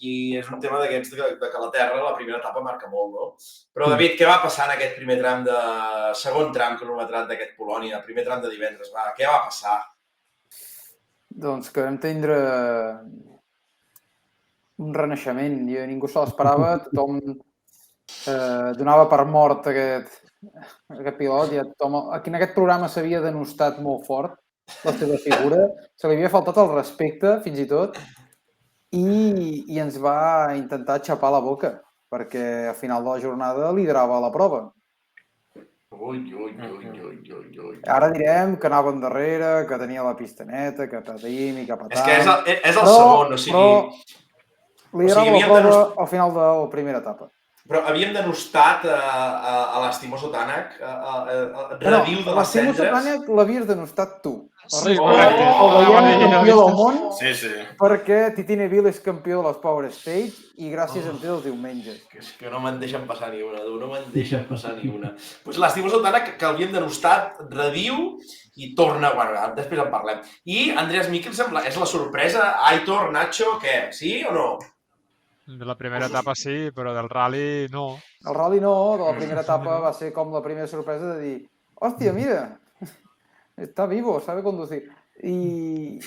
Speaker 12: i és un tema d'aquests que la terra, la primera etapa, marca molt, no? Però, David, què va passar en aquest primer tram segon tram cronometrat d'aquest Polònia, primer tram de divendres? Què va passar?
Speaker 13: Doncs que vam tindre un renaixement, ningú se l'esperava, tothom donava per mort aquest pilot, en aquest programa s'havia denostat molt fort la seva figura, se li havia faltat el respecte, fins i tot, i ens va intentar xapar la boca, perquè al final de la jornada liderava la prova. Ara direm que anava endarrere, que tenia la pista neta, que patim i que patam...
Speaker 12: És que és el segon, o sigui...
Speaker 13: Liderava la prova al final de la primera etapa.
Speaker 12: Però havíem denostat a l'estimoso Tànec, reviu de les
Speaker 13: L'estimoso
Speaker 12: cendres.
Speaker 13: Tànec l'havies denostat tu.
Speaker 11: Sí,
Speaker 13: correcte. El veiem campió del món
Speaker 14: Sí.
Speaker 13: perquè Titi Neville és campió de les Power Stage i gràcies a tu els diumenges.
Speaker 12: Que no me'n deixen passar ni una, no me'n deixen passar ni una. Doncs l'estimoso Tànec, que l'havíem denostat, reviu i torna... Bueno, després en parlem. I Andreas Mikkelsen és la sorpresa. Aitor, Nacho, què? Sí o no?
Speaker 11: De la primera etapa sí, però del rally no.
Speaker 13: El rally no, de la primera etapa va ser com la primera sorpresa de dir hòstia, mira, està vivo, sabe conducir. I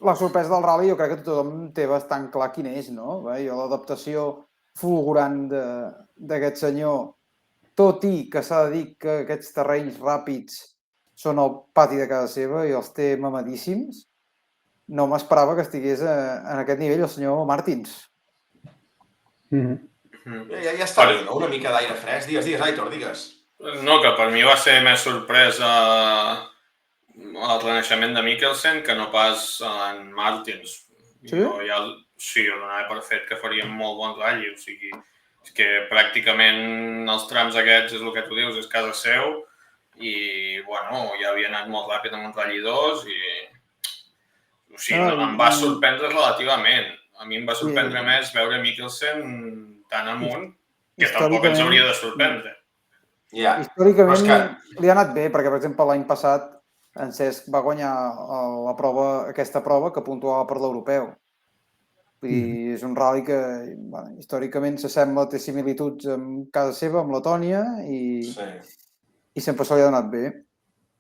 Speaker 13: la sorpresa del rally jo crec que tothom té bastant clar quin és, no? L'adaptació fulgurant d'aquest senyor, tot i que s'ha de dir que aquests terrenys ràpids són el pati de casa seva i els té mamadíssims, no m'esperava que estigués en aquest nivell el senyor Martins.
Speaker 12: Ja està bé, no? Una mica d'aire fresc. Digues, Aitor, digues.
Speaker 14: No, que per mi va ser més sorpresa el renaixement de Mikkelsen que no pas en Martins.
Speaker 13: Sí?
Speaker 14: Jo donava per fet que faria molt bon ratll. O sigui, és que pràcticament els trams aquests, és el que tu dius, és casa seu i, bueno, ja havia anat molt ràpid amb un ratll 2 i... O sigui, em va sorprendre relativament. A mi em va sorprendre més veure Mikkelsen tan amunt que tampoc ens hauria de sorprendre.
Speaker 13: Històricament li ha anat bé, perquè, per exemple, l'any passat en Cesc va guanyar aquesta prova que puntuava per l'europeu. I és un rally que històricament s'assembla, té similituds amb casa seva, amb Letònia, i sempre se li ha anat bé.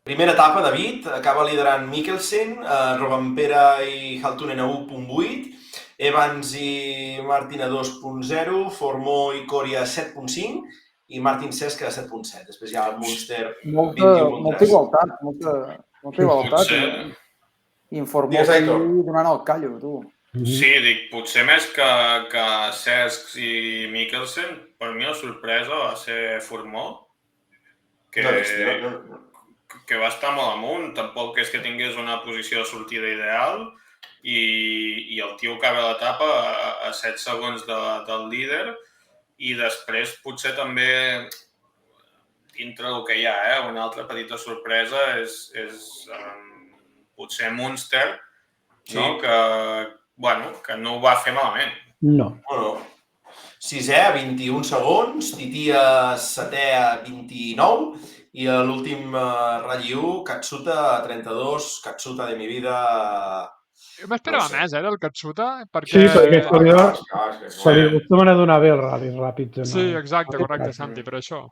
Speaker 12: Primera etapa, David, acaba liderant Mikkelsen, Rovanpera i Haltunen a 1.8, Evans i Martin a 2.0, Formó i Coria a 7.5 i Martin Cesc a 7.7. Després hi ha el Munster 21.3.
Speaker 13: Molta igualtat. I en Formó donant el callo, tu.
Speaker 14: Sí, dic, potser més que Cesc i Mikkelsen, per mi la sorpresa va ser Formó, que va estar molt amunt, tampoc és que tingués una posició de sortida ideal i el tio acaba l'etapa a 7 segons del líder i després potser també dintre del que hi ha, una altra petita sorpresa és potser Munster, que no ho va fer malament.
Speaker 5: No.
Speaker 12: Sisè a 21 segons, Titia setè a 29 i l'últim ratll 1, Katsuta a 32, Katsuta de mi vida...
Speaker 11: Jo m'esperava més, del Katsuta, perquè...
Speaker 5: Sí, perquè se li acostumen a donar bé els ral·lis ràpids.
Speaker 11: Sí, exacte, correcte, Santi, per això.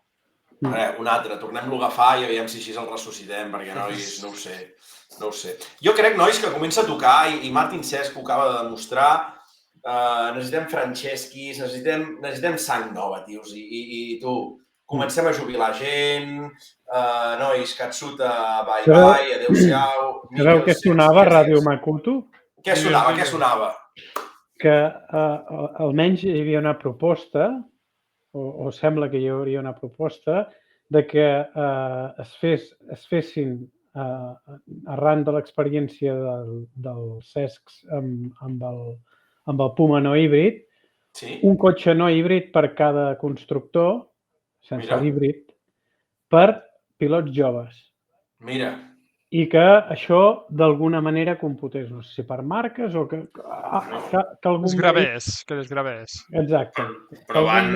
Speaker 12: Un altre, tornem-lo a agafar i aviam si així el ressuscitem, perquè, nois, no ho sé. Jo crec, nois, que comença a tocar, i Martin Cesc ho acaba de demostrar, necessitem Francesquis, necessitem sang nova, tios, i tu, comencem a jubilar gent, nois, Katsuta, bye-bye, adeu-siau...
Speaker 5: Sabeu què sonava a Ràdio Makuto?
Speaker 12: Què sonava?
Speaker 5: Que almenys hi havia una proposta, o sembla que hi hauria una proposta, de que es fessin, arran de l'experiència del Cesc amb el Puma no híbrid, un cotxe no híbrid per cada constructor, sense l'híbrid, per pilots joves.
Speaker 12: Mira.
Speaker 5: I que això d'alguna manera computés, no sé si per marques o que algun...
Speaker 11: Que desgravés.
Speaker 5: Exacte.
Speaker 14: Però van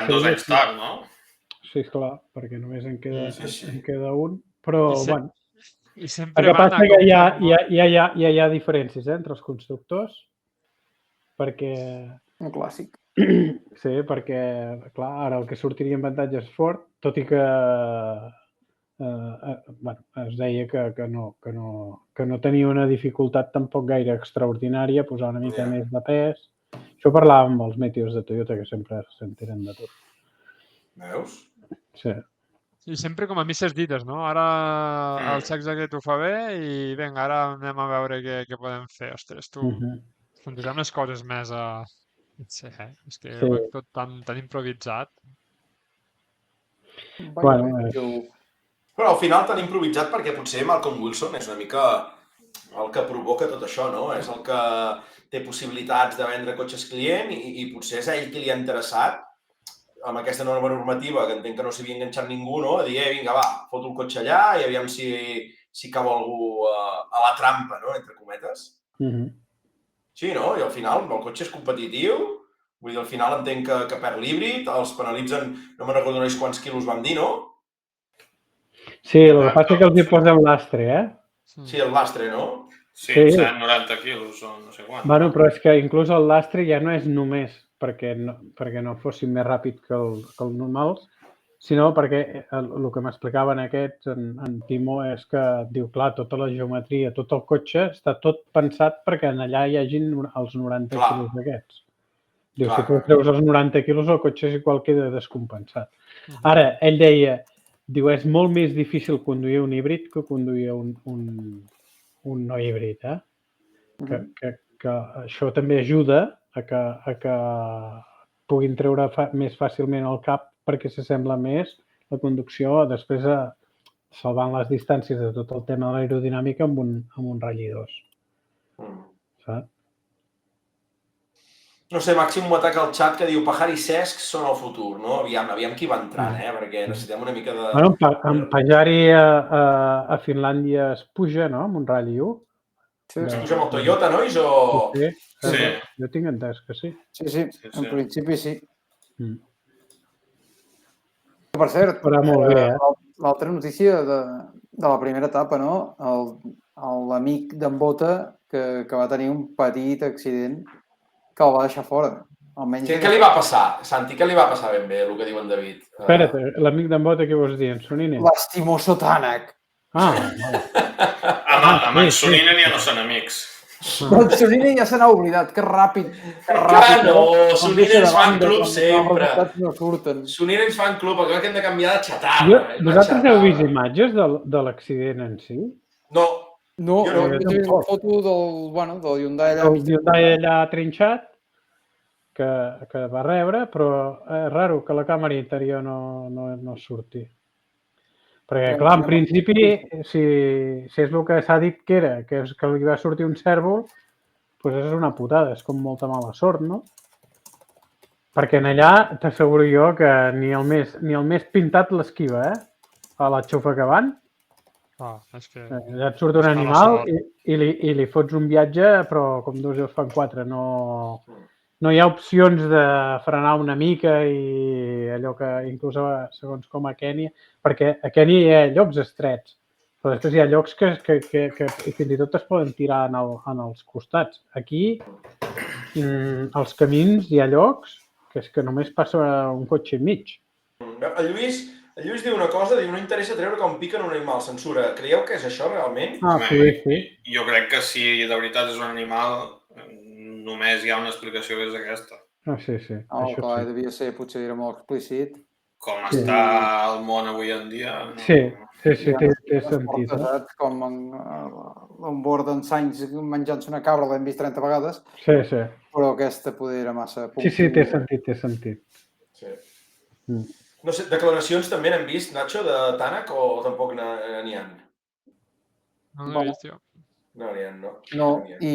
Speaker 14: 2 anys tard, no?
Speaker 5: Sí, esclar, perquè només en queda un, però, bueno...
Speaker 11: El
Speaker 5: que passa que ja hi ha diferències entre els constructors, perquè...
Speaker 13: Un clàssic.
Speaker 5: Sí, perquè, clar, ara el que sortiria en avantatge és Ford, tot i que es deia que no tenia una dificultat tampoc gaire extraordinària, posar una mica més de pes. Això parlàvem amb els meteors de Toyota, que sempre s'enteren de tot.
Speaker 12: Veus?
Speaker 5: Sí.
Speaker 11: I sempre com a misses dites, no? Ara el sexe aquest ho fa bé i vinga, ara anem a veure què podem fer. Ostres, tu, plantegem les coses més a... Sí, és que ho és tot tan improvisat.
Speaker 12: Però al final tan improvisat perquè potser Malcolm Wilson és una mica el que provoca tot això, no? És el que té possibilitats de vendre cotxes client i potser és a ell qui li ha interessat amb aquesta nova normativa, que entenc que no s'havia enganxat ningú, no? A dir, vinga, va, foto el cotxe allà i aviam si cau algú a la trampa, no? Entre cometes. Sí, no? I al final el cotxe és competitiu, vull dir, al final entenc que perd l'híbrid, els penalitzen, no me'n recordo quants quilos vam dir, no?
Speaker 5: Sí, el que passa és que els hi posen lastre,
Speaker 12: Sí, el lastre, no?
Speaker 14: Sí, 190 quilos o no sé quant.
Speaker 5: Bueno, però és que inclús el lastre ja no és només perquè no fossin més ràpid que els normals, sinó perquè el que m'explicaven aquests, en Timo, és que diu, clar, tota la geometria, tot el cotxe està tot pensat perquè allà hi hagin els 90 quilos aquests. Diu, si tu treus els 90 quilos, el cotxe és igual queda descompensat. Ara, ell deia, diu, és molt més difícil conduir un híbrid que conduir un no híbrid, que això també ajuda a que puguin treure més fàcilment el cap perquè s'assembla més la conducció després salvant les distàncies de tot el tema de l'aerodinàmica amb un Rally 2. Saps?
Speaker 12: No sé, Màxim m'ho ataca al xat que diu Pajar i Cesc són el futur, no? Aviam qui va entrant, perquè necessitem una mica de...
Speaker 5: Bueno, en Pajari a Finlàndia es puja, no?, amb un Rally 1.
Speaker 12: Es puja amb el Toyota, nois, o...?
Speaker 5: Sí. Jo tinc entès que sí.
Speaker 13: Sí, en principi sí. Per cert, l'altra notícia de la primera etapa, no? L'amic d'en Bota que va tenir un petit accident que el va deixar fora.
Speaker 12: Què li va passar, Santi? Què li va passar ben bé, el que diu en David?
Speaker 5: Espera't, l'amic d'en Bota, què vols dir? En Soninen?
Speaker 13: L'estimoso Tànec.
Speaker 14: Amb en Soninen ja no són amics.
Speaker 13: En Soninen ja se n'ha oblidat, que ràpid.
Speaker 12: No, Soninen fan club sempre.
Speaker 13: No surten.
Speaker 12: Soninen fan club, el que hem de canviar de xatarra.
Speaker 5: Vosaltres heu vist imatges de l'accident en si?
Speaker 12: No.
Speaker 13: No, he vist una foto del Hyundai allà.
Speaker 5: El Hyundai allà trinxat, que va rebre, però és raro que la càmera interior no surti. Perquè, clar, en principi, si és el que s'ha dit que era, que és que li va sortir un cèrvol, doncs és una putada, és com molta mala sort, no? Perquè en allà t'asseguro jo que ni el més pintat l'esquiva, a la xufa que van. Allà et surt un animal i li fots un viatge, però com dos els fan quatre. No hi ha opcions de frenar una mica i allò que inclús segons com a Kènia, perquè a Kènia hi ha llocs estrets, però després hi ha llocs que fins i tot es poden tirar en els costats. Aquí, als camins, hi ha llocs que és que només passa un cotxe enmig.
Speaker 12: El Lluís diu una cosa, diu no interessa treure com piquen un animal, censura. Creieu que és això realment?
Speaker 5: Sí.
Speaker 14: Jo crec que si de veritat és un animal, només hi ha una explicació que és aquesta.
Speaker 5: Sí.
Speaker 13: Clar, devia ser, potser era molt explícit.
Speaker 14: Com està el món avui en dia.
Speaker 5: Sí, té sentit.
Speaker 13: Com on bord en Sainz menjant-se una cabra l'hem vist 30 vegades.
Speaker 5: Sí.
Speaker 13: Però aquesta poder era massa...
Speaker 5: Sí, té sentit.
Speaker 12: Sí. No sé, declaracions també n'hem vist, Nacho, de Tànec, o tampoc n'hi ha?
Speaker 11: No n'he vist, jo.
Speaker 12: No n'hi ha, no?
Speaker 13: No, i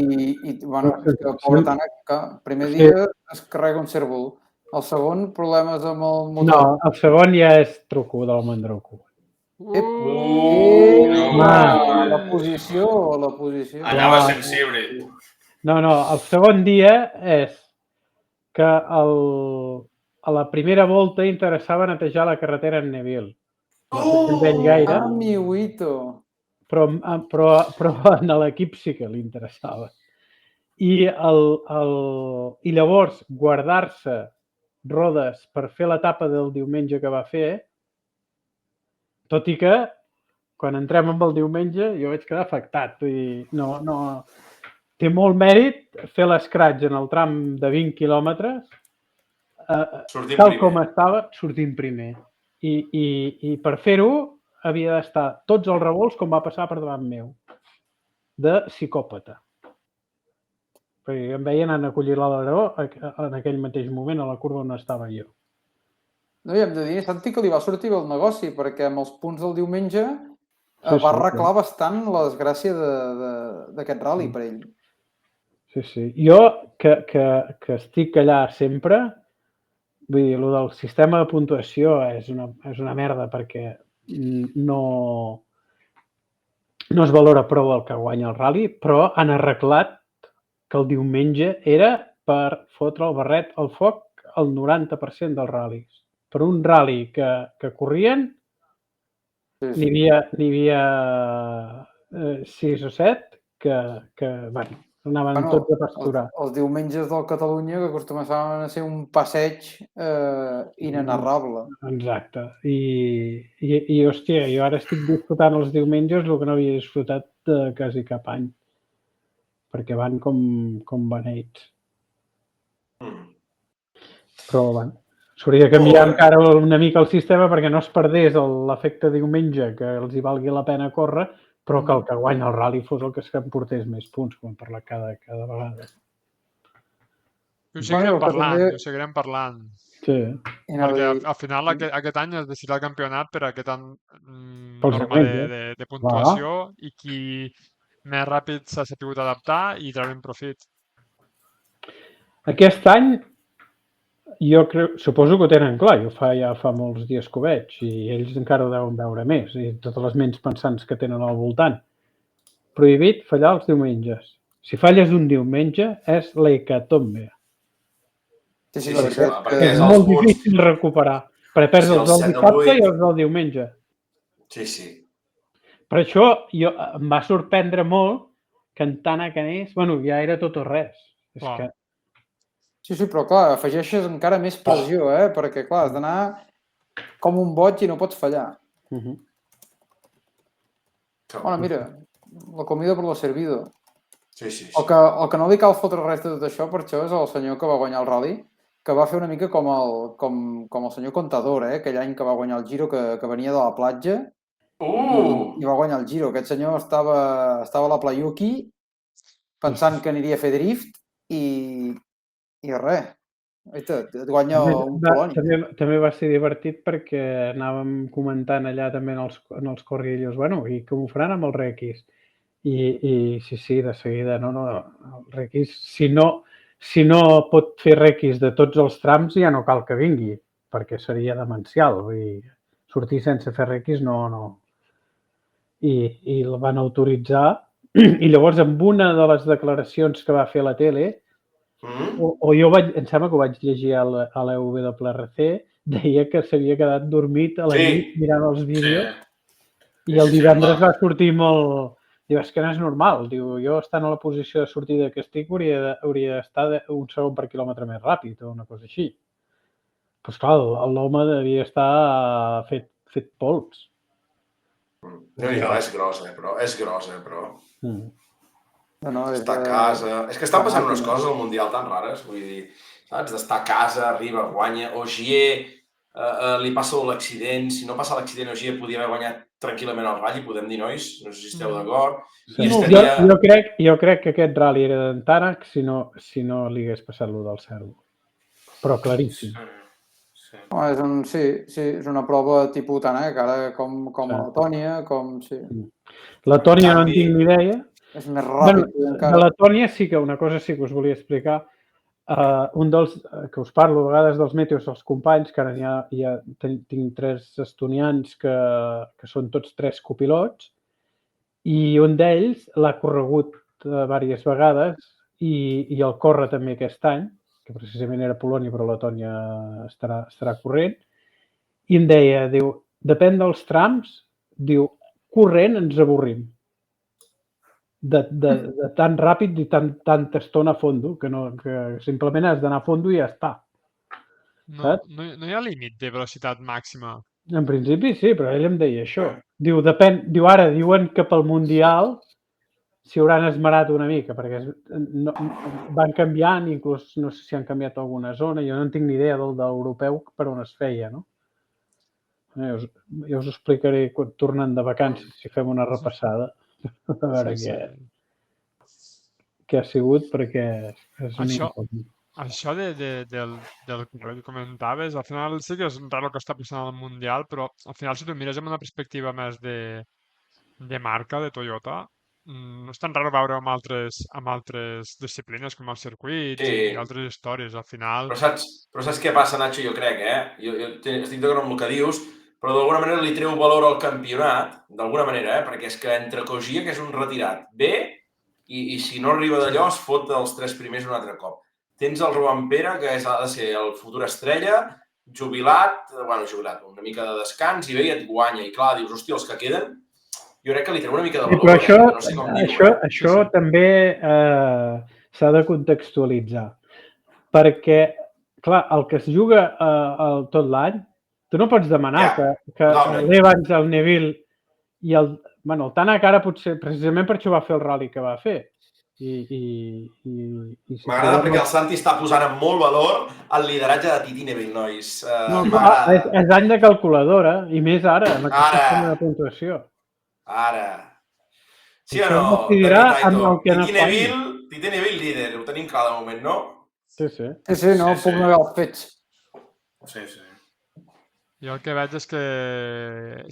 Speaker 13: bueno, és que el pobre Tànec, que el primer dia es carrega un cèrvol. El segon, problemes amb el motor.
Speaker 5: No, el segon ja és truco del Mandroco.
Speaker 13: La posició.
Speaker 14: Anava sense híbrid.
Speaker 5: No, el segon dia és que a la primera volta interessava netejar la carretera en Neville. No sé gaire.
Speaker 13: Amiguito.
Speaker 5: Però en l'equip sí que li interessava. I llavors guardar-se rodes per fer l'etapa del diumenge que va fer, tot i que quan entrem amb el diumenge jo vaig quedar afectat. Té molt mèrit fer l'escratx en el tram de 20 quilòmetres tal com estava, sortint primer. I per fer-ho havia d'estar tots els revolts com va passar per davant meu, de psicòpata. Perquè em veien anar a collir l'aleró en aquell mateix moment a la curva on estava jo.
Speaker 13: No, i hem de dir, Santi, que li va sortir bé el negoci, perquè amb els punts del diumenge va arreglar bastant la desgràcia d'aquest rally per ell.
Speaker 5: Sí. Jo, que estic allà sempre, vull dir, el del sistema de puntuació és una merda perquè no es valora prou el que guanya el rally, però han arreglat que el diumenge era per fotre el barret al foc el 90% dels ral·lis. Per un rally que corrien, n'hi havia 6 o 7 que anaven tots a pasturar.
Speaker 13: Els diumenges del Catalunya que acostumaven a ser un passeig inenarrable.
Speaker 5: Exacte. I hòstia, jo ara estic disfrutant els diumenges el que no havia disfrutat quasi cap any. Perquè van com beneits. Però, bueno, s'hauria de canviar encara una mica el sistema perquè no es perdés l'efecte diumenge, que els hi valgui la pena córrer, però que el que guanya el rally fos el que es portés més punts, com hem parlat cada vegada.
Speaker 11: Ho seguirem parlant.
Speaker 5: Sí.
Speaker 11: Perquè al final aquest any es decidirà el campionat per aquest norma de puntuació i qui més ràpid s'ha sabut adaptar i treure'n profit.
Speaker 5: Aquest any suposo que ho tenen clar, jo ja fa molts dies que ho veig i ells encara ho deuen veure més i totes les ments pensants que tenen al voltant. Prohibit fallar els diumenges. Si falles un diumenge és l'hecatombe.
Speaker 13: Sí,
Speaker 5: és molt difícil recuperar, perquè perds els del dissabte i els del diumenge.
Speaker 12: Sí.
Speaker 5: Per això em va sorprendre molt que en tant a Canés, ja era tot o res.
Speaker 13: Sí, però clar, afegeixes encara més pressió, perquè clar, has d'anar com un boig i no pots fallar. Bueno, mira, la comida per lo servido.
Speaker 12: Sí.
Speaker 13: El que no li cal fotre res de tot això, per això és el senyor que va guanyar el rally, que va fer una mica com el senyor Contador, aquell any que va guanyar el Giro, que venia de la platja i va guanyar el Giro. Aquest senyor estava a la Playuki pensant que aniria a fer drift i res. Et guanya un Polònia.
Speaker 5: També va ser divertit perquè anàvem comentant allà també en els corrillos, i com ho faran amb el Requis? I sí, de seguida, el Requis, si no pot fer Requis de tots els trams ja no cal que vingui, perquè seria demencial. Vull dir, sortir sense fer Requis no. I el van autoritzar i llavors amb una de les declaracions que va fer a la tele, o jo em sembla que ho vaig llegir a l'EWRC, deia que s'havia quedat dormit a la nit mirant els vídeos i el divendres va sortir molt... Diu, és que no és normal. Diu, jo estant a la posició de sortida que estic hauria d'estar un segon per quilòmetre més ràpid o una cosa així. Però clar, l'home devia estar fet pols.
Speaker 12: No, és grossa, però...
Speaker 13: Està
Speaker 12: a casa... És que estan passant unes coses al Mundial tan rares, vull dir, saps? D'estar a casa, arriba, guanya, Ogier li passa l'accident, si no passa l'accident Ogier podia haver guanyat tranquil·lament el rally, podem dir, nois, no sé si esteu d'acord.
Speaker 5: Jo crec que aquest rally era d'Antànec si no li hagués passat lo del Cervo. Però claríssim.
Speaker 13: És una prova tipus Tànec, ara com a Letònia,
Speaker 5: Letònia no en tinc ni idea.
Speaker 13: És més ràpid.
Speaker 5: De Letònia sí que una cosa sí que us volia explicar. Un dels que us parlo a vegades dels meteos als companys, que ara ja tinc 3 estonians que són tots 3 copilots i un d'ells l'ha corregut diverses vegades i el corre també aquest any, que precisament era Polònia però Letònia estarà corrent, i em deia, diu, depèn dels trams, diu, corrent ens avorrim. De tan ràpid i tanta estona a fondo, que simplement has d'anar a fondo i ja està.
Speaker 11: No hi ha límit de velocitat màxima.
Speaker 5: En principi sí, però ell em deia això. Diu, ara diuen que pel Mundial s'hi hauran esmerat una mica, perquè van canviant, inclús no sé si han canviat alguna zona, jo no en tinc ni idea del d'europeu per on es feia, no? Jo us ho explicaré tornant de vacances, si fem una repassada. A veure què ha sigut, perquè és un incògnit.
Speaker 11: Això del que comentaves, al final sí que és raro el que està passant al Mundial, però al final si tu mires amb una perspectiva més de de marca, de Toyota, no és tan raro veure amb altres disciplines com els circuits i altres històries. Al final...
Speaker 12: Però saps què passa, Nacho? Jo crec, Jo estic d'acord amb el que dius, però d'alguna manera li treu valor al campionat, d'alguna manera, perquè és que entre Kojia, que és un retirat, ve i si no arriba d'allò es fot els 3 primers un altre cop. Tens el Rovanpera, que ha de ser el futur estrella, jubilat, una mica de descans, i ve i et guanya. I clar, dius, hòstia, els que queden, jo crec que li treu una mica de valor.
Speaker 5: Però
Speaker 12: no sé com dir-ho.
Speaker 5: això també s'ha de contextualitzar. Perquè, clar, el que es juga tot l'any, tu no pots demanar que l'Evans, el Neville i el Tanak ara potser, precisament per això va fer el rally que va fer.
Speaker 12: M'agrada perquè el Santi està posant en molt valor el lideratge de Titi Neville, nois.
Speaker 5: És any de calculadora, i més ara, amb aquesta forma de puntuació.
Speaker 12: Ara. Sí o no? Titi Neville líder, ho tenim clar de moment, no?
Speaker 5: Sí,
Speaker 13: no puc negar els fets.
Speaker 12: Sí.
Speaker 11: Jo el que veig és que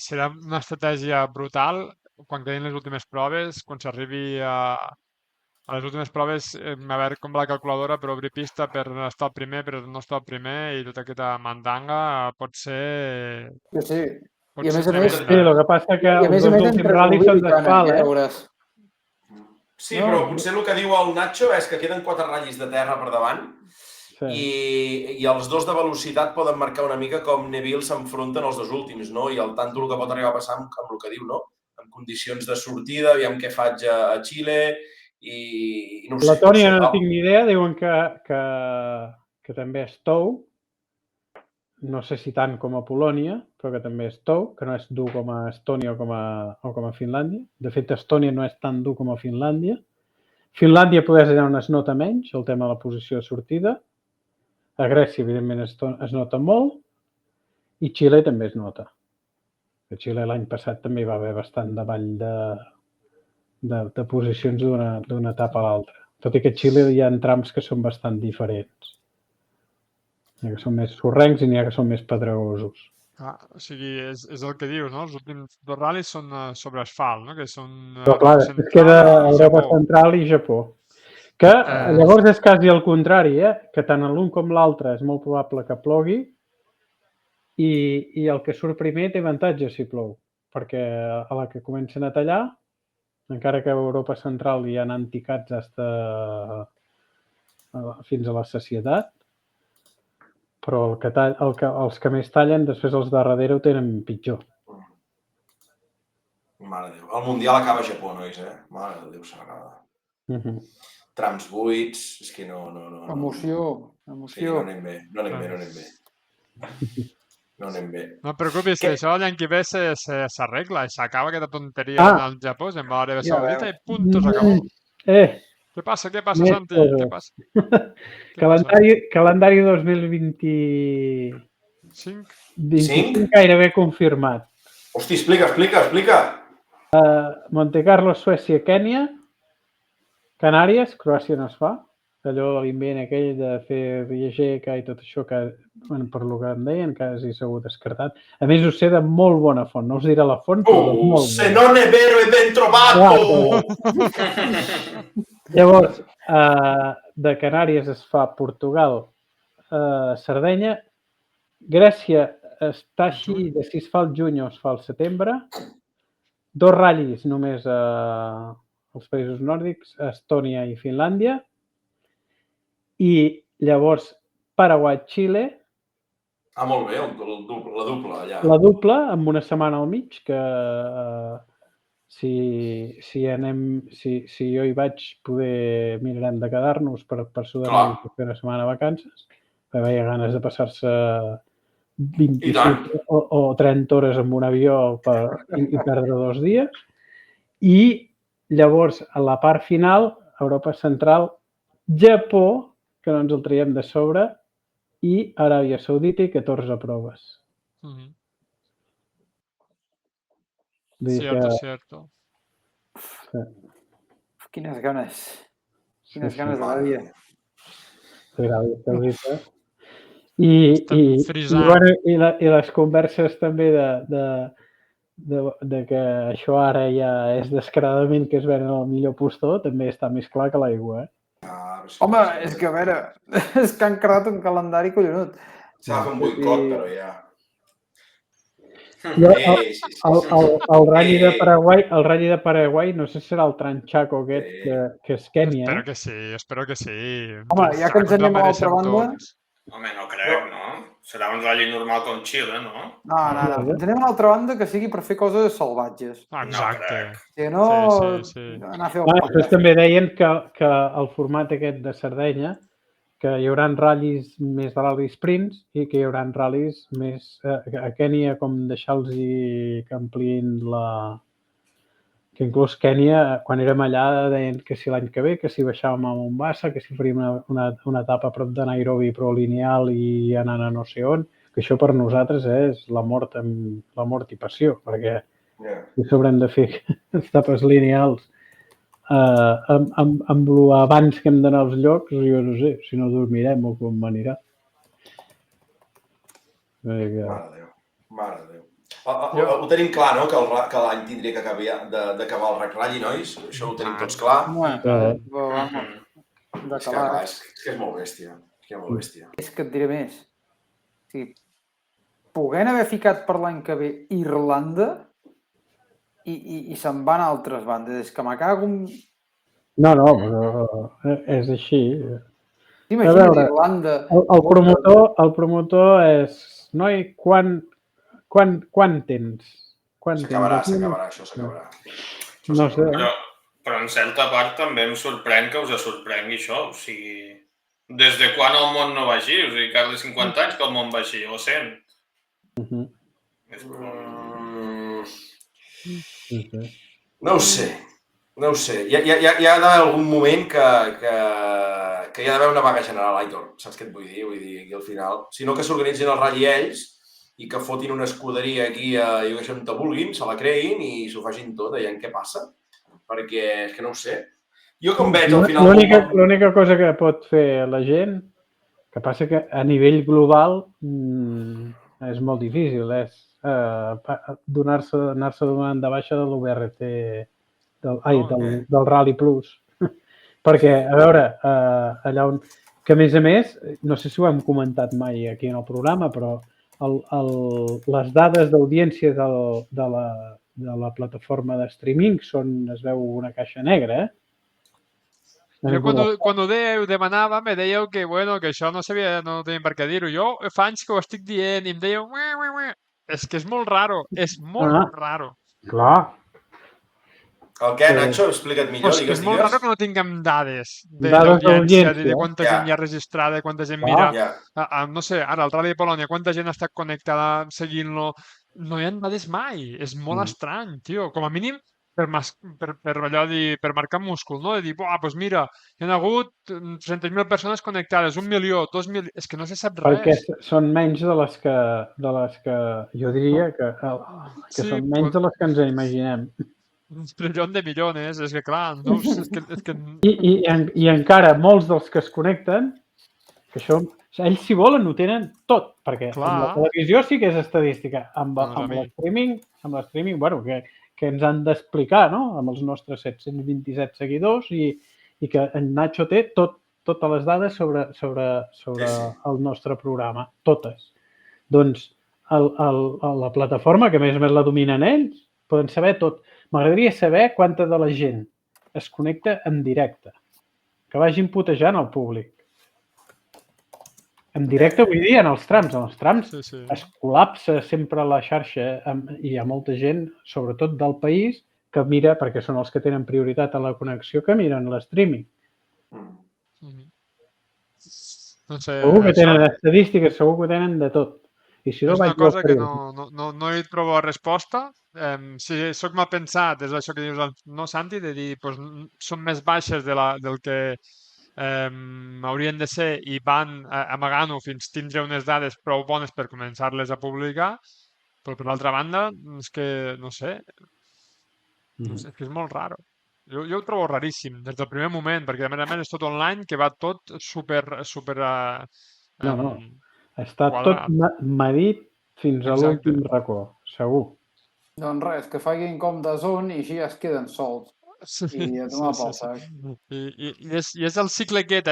Speaker 11: serà una estratègia brutal quan quedin les últimes proves, quan s'arribi a les últimes proves, a veure com va la calculadora per obrir pista, per estar el primer, per no estar el primer, i tota aquesta mandanga pot ser...
Speaker 13: Sí.
Speaker 5: I a més a més... Sí, el que passa que els dos últims ral·lis són d'asfalt,
Speaker 12: Sí, però potser el que diu el Nacho és que queden 4 ratllis de terra per davant i els dos de velocitat poden marcar una mica com Neville s'enfronten els dos últims, no? I el tanto el que pot arribar a passar amb el que diu, no? En condicions de sortida, aviam què faig a Xile i no ho sé.
Speaker 5: Letònia no tinc ni idea, diuen que també és tou, no sé si tant com a Polònia, però que també és tou, que no és dur com a Estònia o com a Finlàndia. De fet, Estònia no és tan dur com a Finlàndia. Finlàndia poder ser on es nota menys, el tema de la posició de sortida. A Grècia, evidentment, es nota molt. I Xile també es nota. A Xile l'any passat també hi va haver bastant davall de posicions d'una etapa a l'altra. Tot i que a Xile hi ha trams que són bastant diferents. N'hi ha que són més sorrencs i n'hi ha que són més pedregosos.
Speaker 11: O sigui, és el que dius, no? Els últims 2 ral·lis són sobre asfalt, no? Que són...
Speaker 5: Però clar, es queda Europa Central i Japó. Que llavors és quasi el contrari, que tant l'un com l'altre és molt probable que plogui i el que surt primer té avantatge si plou, perquè a la que comencen a tallar, encara que a Europa Central hi ha anticats fins a la sacietat, però els que més tallen, després els de darrere ho tenen pitjor.
Speaker 12: Mare de Déu. El Mundial acaba a Japó, nois, Mare de Déu sagrada. Trams buits, és que no...
Speaker 13: Emoció.
Speaker 12: Sí, no anem bé.
Speaker 11: No et preocupis, que això l'any que ve s'arregla i s'acaba aquesta tonteria al Japó, se'n va a l'Aràbia Saudita i punto, s'acabó. Què passa, Santi? Què passa?
Speaker 5: Calendari 2025 gairebé confirmat.
Speaker 12: Hosti, explica.
Speaker 5: Montecarlo, Suècia, Kènia, Canàries, Croàcia no es fa. Allò l'invent aquell de fer Rijeka i tot això, que per lo que em deien, quasi segur descartat. A més, ho sé de molt bona font. No us diré la font, però de molt
Speaker 12: se non è vero, è ben trovato!
Speaker 5: Llavors, de Canàries es fa Portugal, Sardenya. Grècia està així de si es fa el juny o es fa el setembre. 2 ratllis només als països nòrdics, Estònia i Finlàndia. I llavors Paraguai, Xile.
Speaker 12: Molt bé, la dupla allà.
Speaker 5: La dupla, amb una setmana al mig, que si jo hi vaig, poder mirarem de quedar-nos per Sud-amèrica i fer una setmana de vacances. Perquè hi ha ganes de passar-se 25 o 30 hores en un avió i perdre 2 dies. I llavors, a la part final, Europa Central, Japó, que no ens el traiem de sobre, i Aràbia Saudita i 14 proves.
Speaker 11: Cierto.
Speaker 13: Quines ganes. Quines ganes de la vida.
Speaker 5: Aràbia Saudita. I les converses també de que això ara ja és descaradament que es ven el millor postó, també està més clar que l'aigua,
Speaker 13: Home, és que a veure, és que han creat un calendari collonut.
Speaker 12: S'ha de fer un boicot, però ja.
Speaker 5: Jo, el Rally de Paraguai, no sé si serà el Tranchaco aquest, que és Kènia.
Speaker 11: Espero que sí.
Speaker 13: Home, ja que ens anem a l'altra banda...
Speaker 14: Home, no crec, no? Serà un rally normal com Xile, no?
Speaker 13: No. Ens anem a l'altra banda que sigui per fer coses salvatges.
Speaker 11: Exacte.
Speaker 13: Si no, anar a fer el
Speaker 5: Després també deien que el format aquest de Sardenya, que hi haurà ratllis més de rally sprints i que hi haurà ratllis més a Kènia, com deixar-los que ampliïn que inclús Kènia, quan érem allà, deien que si l'any que ve, que si baixàvem a Mombasa, que si faríem una etapa a prop de Nairobi però lineal i anant a no sé on, que això per nosaltres és la mort i passió, perquè si s'haurem de fer etapes lineals amb abans que hem d'anar als llocs, jo no sé, si no dormirem o com anirà.
Speaker 12: Mare de Déu. Ho tenim clar, no?, que l'any tindria que d'acabar el Rack Rally, nois? Això ho tenim tots clar. És que és molt bèstia.
Speaker 13: És que et diré més. Poguent haver ficat per l'any que ve Irlanda i se'n van a altres bandes. És que me cago en...
Speaker 5: No, però és així.
Speaker 13: Imagina't Irlanda...
Speaker 5: El promotor és... Noi, quan tens?
Speaker 12: S'acabarà, això s'acabarà.
Speaker 5: No sé.
Speaker 14: Però en certa part també em sorprèn que us sorprengui això. O sigui, des de quan el món no va així? O sigui, cada 50 anys que el món va així, o 100.
Speaker 12: No ho sé. Hi ha d'haver algun moment que hi ha d'haver una vaga general, Aitor. Saps què et vull dir? Vull dir, aquí al final... Si no, que s'organitzin el ratll ells i que fotin una escuderia aquí a on te vulguin, se la creïn i s'ho facin tot, allà en què passa. Perquè és que no ho sé. Jo com veig al final...
Speaker 5: L'única cosa que pot fer la gent, que passa que a nivell global és molt difícil, és anar-se donant de baixa de l'UBRT, del Rally Plus. Perquè, a veure, allà on... Que a més, no sé si ho hem comentat mai aquí en el programa, però les dades d'audiència de la plataforma de streaming es veu una caixa negra,
Speaker 11: Jo quan ho demanava, me dèieu que això no teníem per què dir-ho. Jo fa anys que ho estic dient i em dèieu... És que és molt raro, és molt raro.
Speaker 5: Clar.
Speaker 12: El què, Nacho? Explica't millor, digues.
Speaker 11: És molt raro que no tinguem dades d'audiència, de quanta gent hi ha registrada, quanta gent mira. No sé, ara, el Rally de Polònia, quanta gent ha estat connectada seguint-lo. No hi ha dades mai. És molt estrany, tio. Com a mínim, per marcar múscul, no? De dir, doncs mira, hi ha hagut 300.000 persones connectades, 1 milió, 2 milions... És que no se sap res.
Speaker 5: Perquè són menys de les que jo diria que són menys de les que ens imaginem.
Speaker 11: Un trilló de milions, és que clar,
Speaker 5: I encara molts dels que es connecten, que això, ells si volen ho tenen tot, perquè amb la televisió sí que és estadística, amb l'streaming, bueno, que ens han d'explicar, no?, amb els nostres 727 seguidors i que en Nacho té totes les dades sobre el nostre programa, totes. Doncs la plataforma, que a més la dominen ells, poden saber tot. M'agradaria saber quanta de la gent es connecta en directe, que vagin putejant al públic. En directe vull dir en els trams. En els trams es col·lapsa sempre la xarxa i hi ha molta gent, sobretot del país, que mira, perquè són els que tenen prioritat a la connexió, que miren l'streaming. Segur que tenen estadístiques, segur que tenen de tot.
Speaker 11: És una cosa que no hi trobo resposta. Si soc mal pensat, és això que dius, no, Santi, de dir, són més baixes del que haurien de ser i van amagant-ho fins tindre unes dades prou bones per començar-les a publicar, però per l'altra banda, és que, no sé, és que és molt raro. Jo ho trobo raríssim, des del primer moment, perquè a més és tot online, que va tot super...
Speaker 5: Està tot medit fins a l'últim racó, segur.
Speaker 13: Doncs res, que facin com DAZN i així ja es queden sols. I a tomar pel sac.
Speaker 11: I és el cicle aquest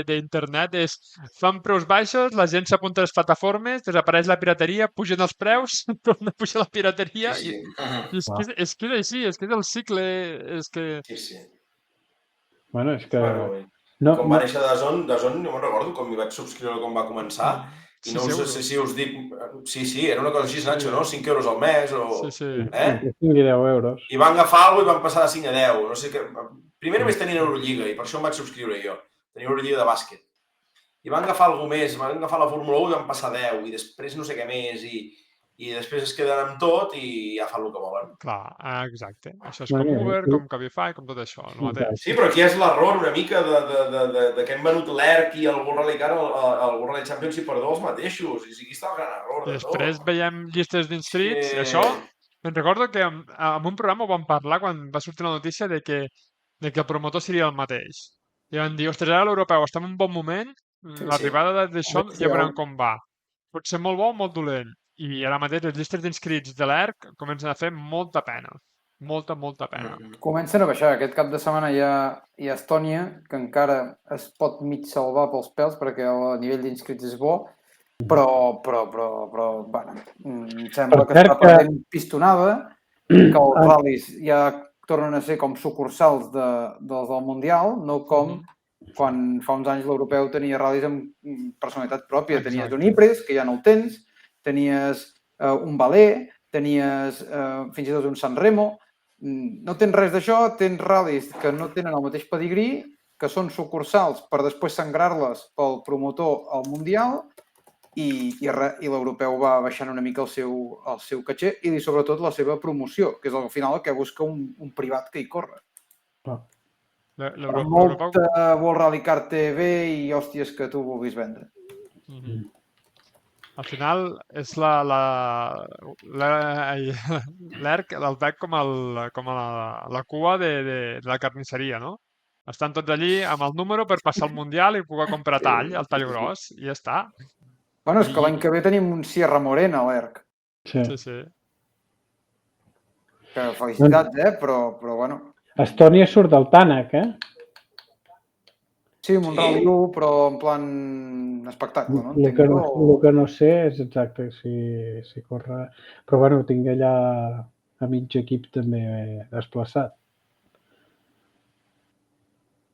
Speaker 11: d'internet, fan preus baixos, la gent s'apunta a les plataformes, desapareix la pirateria, pugen els preus, torna a pujar la pirateria,
Speaker 12: Sí, sí.
Speaker 11: i és que és així, és que és el cicle, és que...
Speaker 12: Sí.
Speaker 5: Bueno, és que...
Speaker 12: Quan va néixer DAZN, no me'n recordo com m'hi vaig subscriure quan va començar, i no sé si us dic... Sí, era una cosa així, Nacho, no? 5 euros al mes o...
Speaker 5: Entre 5 i 10 euros.
Speaker 12: I van agafar alguna cosa i van passar de 5 a 10. No sé què... Primer només tenien Eurolliga i per això em vaig subscriure jo. Tenia Eurolliga de bàsquet. I van agafar alguna cosa més, van agafar la Fórmula 1 i van passar a 10. I després no sé què més. I després es queden amb tot i ja fan el que volen.
Speaker 11: Clar, exacte. Això és com Uber, com Cabify, com tot això.
Speaker 12: Sí, però aquí és l'error una mica de que hem venut l'ERC i el World Rally Car, el World Rally Championship per dos mateixos. I aquí està el gran error
Speaker 11: I
Speaker 12: de tot.
Speaker 11: després veiem llistes d'inscrits, i això... Me'n recordo que en un programa ho vam parlar quan va sortir la notícia de que el promotor seria el mateix. I van dir, ostres, ara l'europeu està en un bon moment, l'arribada d'això ja veurem com va. Pot ser molt bo o molt dolent. I ara mateix les llistes d'inscrits de l'ERC comencen a fer molta pena. Molta pena.
Speaker 13: Comencen a baixar. Aquest cap de setmana hi ha Estònia, que encara es pot mig salvar pels pèls perquè el nivell d'inscrits és bo, però bueno, em sembla que està perdent pistonada, que els ral·lis ja tornen a ser com sucursals dels del Mundial, no com quan fa uns anys l'europeu tenia ral·lis amb personalitat pròpia. Tenies un Ypres, que ja no el tens, tenies un Valais, tenies fins i tot un San Remo. No tens res d'això, tens ral·lis que no tenen el mateix pedigrí, que són sucursals per després sangrar-les pel promotor al Mundial i l'europeu va baixant una mica el seu caché i sobretot la seva promoció, que és al final el que busca un privat que hi corre. Molt World Rally Car TV i hòsties que tu vulguis vendre.
Speaker 11: Al final és l'ERC el veig com la cua de la carnisseria, no? Estan tots allí amb el número per passar al Mundial i poder comprar tall, el tall gros, i ja està.
Speaker 13: Bueno, és que l'any que ve tenim un Sierra Morena a l'ERC.
Speaker 11: Sí.
Speaker 13: Que felicitats, però bueno.
Speaker 5: Estònia surt del Tànec,
Speaker 13: Sí, un Rally 1, però en plan espectacle, no?
Speaker 5: El que no sé és exacte si corre... Però bueno, tinc allà a mig equip també desplaçat.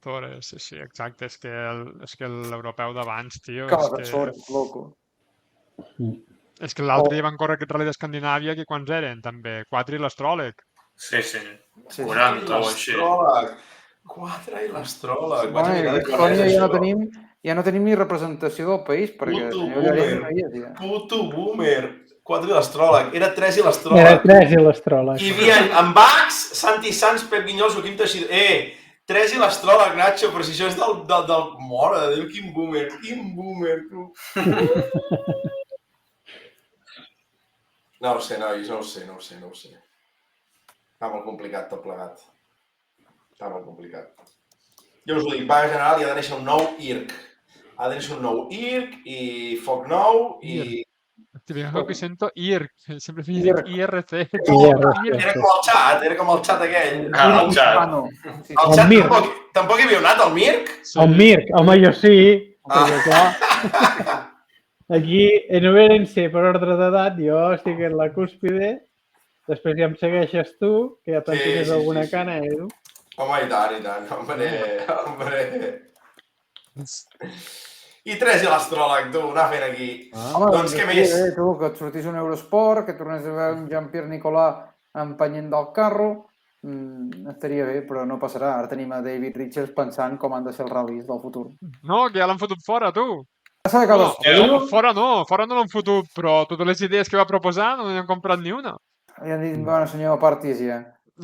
Speaker 11: Torres, sí, exacte. És que l'europeu d'abans, tio...
Speaker 13: loco.
Speaker 11: És que l'altre dia van córrer aquest rally d'Escandinàvia, que quants eren, també? 4 i l'Astròleg.
Speaker 14: Sí. 40 o així.
Speaker 12: 4 i l'Astròleg.
Speaker 13: Ja no tenim ni representació del país, perquè...
Speaker 12: Puto boomer. 4 i l'Astròleg. Era 3 i l'Astròleg.
Speaker 5: Era 3 i l'Astròleg.
Speaker 12: Hi havia en Bax, Santi Sanz, Pep Guinyol, Joaquim Teixidor. 3 i l'Astròleg, Nacho, però si això és del... Mora de Déu, quin boomer, tu. No ho sé, nois, no ho sé. Està molt complicat tot plegat. Està molt complicat. Jo us ho dic, vaga general i ha de néixer un nou IRC. Ha de néixer un nou IRC i foc nou i...
Speaker 11: Actividad que sento IRC. Sempre he dit IRC.
Speaker 12: Era com el xat aquell.
Speaker 14: El xat.
Speaker 12: El xat tampoc hi havia anat, el Mirc?
Speaker 5: El Mirc, home, jo sí. Perquè, clar, aquí en Oberense, per ordre d'edat, jo estic en la cúspide, després ja em segueixes tu, que ja t'entines alguna cana, Edu.
Speaker 12: Home, i tant, hombre. I 3 i l'Astròleg, tu, anar fent aquí. Doncs què més?
Speaker 13: Tu, que et sortís un Eurosport, que tornés a veure un Jean-Pierre Nicolas empenyent del carro, estaria bé, però no passarà. Ara tenim a David Richards pensant com han de ser els ral·lis del futur.
Speaker 11: No, que ja l'han fotut fora, tu.
Speaker 13: Fora
Speaker 11: no l'han fotut, però totes les idees que va proposar no n'hi han comprat ni una.
Speaker 13: Ja han dit, bueno, senyor, apartis ja.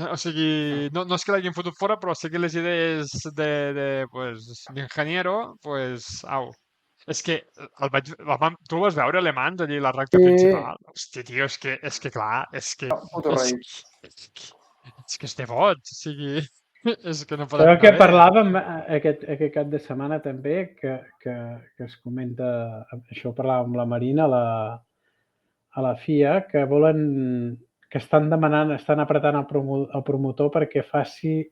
Speaker 11: O sigui, no és que l'hagin fotut fora, però sí que les idees d'ingeniero, au. És que tu el vas veure alemans allí a la recta principal. Hòstia, tio, és que clar, és que és de boig, o sigui, és que no podem...
Speaker 5: Però que parlàvem aquest cap de setmana també, que es comenta, això parlàvem amb la Marina a la FIA, que volen que estan demanant, estan apretant el promotor perquè faci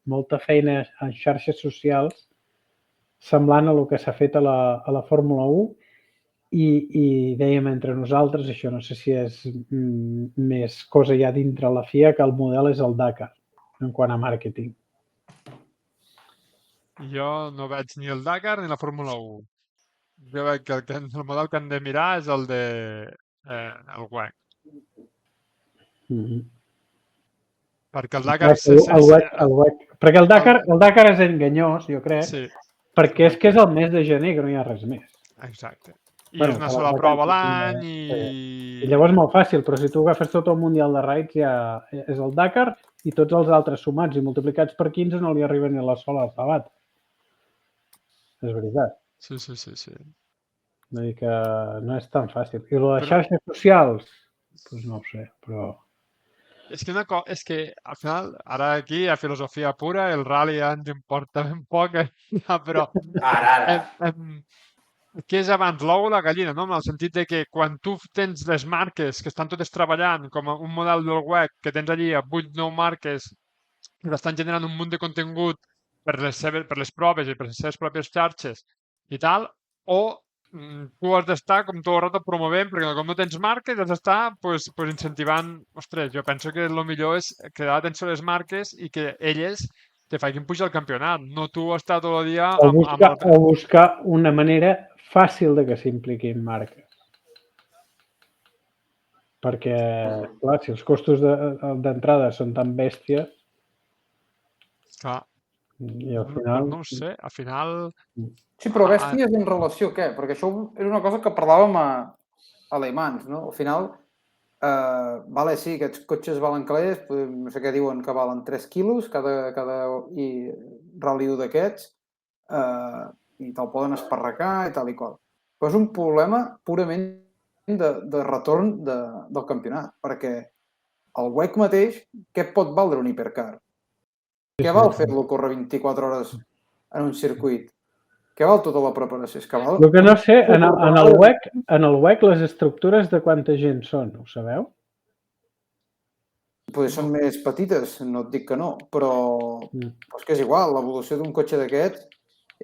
Speaker 5: molta feina en xarxes socials semblant a el que s'ha fet a la Fórmula 1 i dèiem entre nosaltres, això no sé si és més cosa ja dintre la FIA, que el model és el Dakar en quant a màrqueting.
Speaker 11: Jo no veig ni el Dakar ni la Fórmula 1. Jo veig que el model que han de mirar és el de el WEC. Perquè el Dakar...
Speaker 5: Perquè el Dakar és enganyós, jo crec, perquè és que és el mes de gener, que no hi ha res més.
Speaker 11: Exacte. I és una sola prova a l'any
Speaker 5: i llavors és molt fàcil, però si tu agafes tot el Mundial de Raids ja és el Dakar i tots els altres sumats i multiplicats per 15 no li arriba ni la sola al sabat. És veritat.
Speaker 11: Sí.
Speaker 5: Vull dir que no és tan fàcil. I les xarxes socials, doncs no ho sé, però...
Speaker 11: És que al final, ara aquí hi ha filosofia pura, el rally ja ens importa ben poc, però... Què és abans l'ou o la gallina, no? En el sentit de que quan tu tens les marques que estan totes treballant com un model del web, que tens allí a 8-9 marques que estan generant un munt de contingut per les proves i per les seves pròpies xarxes i tal, o tu has d'estar com tot el rato promovent, perquè com no tens marques has d'estar incentivant. Ostres, jo penso que el millor és cridar l'atenció a les marques i que elles te facin pujar al campionat, no tu estar tot el dia...
Speaker 5: O buscar una manera fàcil de que s'impliquin marques. Perquè, clar, si els costos d'entrada són tan bèsties...
Speaker 11: Clar.
Speaker 5: I al final...
Speaker 11: No ho sé, al final...
Speaker 13: Sí, però bèsties en relació a què? Perquè això era una cosa que parlàvem a alemans, no? Al final, vale, sí, aquests cotxes valen calés, no sé què diuen que valen 3 quilos cada Rally 1 d'aquests, i te'l poden esparracar i tal i qual. Però és un problema purament de retorn del campionat, perquè el WEC mateix, què pot valdre un hipercar? Què val fer-lo córrer 24 hores en un circuit? Què val tota la preparació?
Speaker 5: El que no sé, en el WEC les estructures de quanta gent són, ho sabeu?
Speaker 13: Potser són més petites, no et dic que no, però és que és igual, l'evolució d'un cotxe d'aquests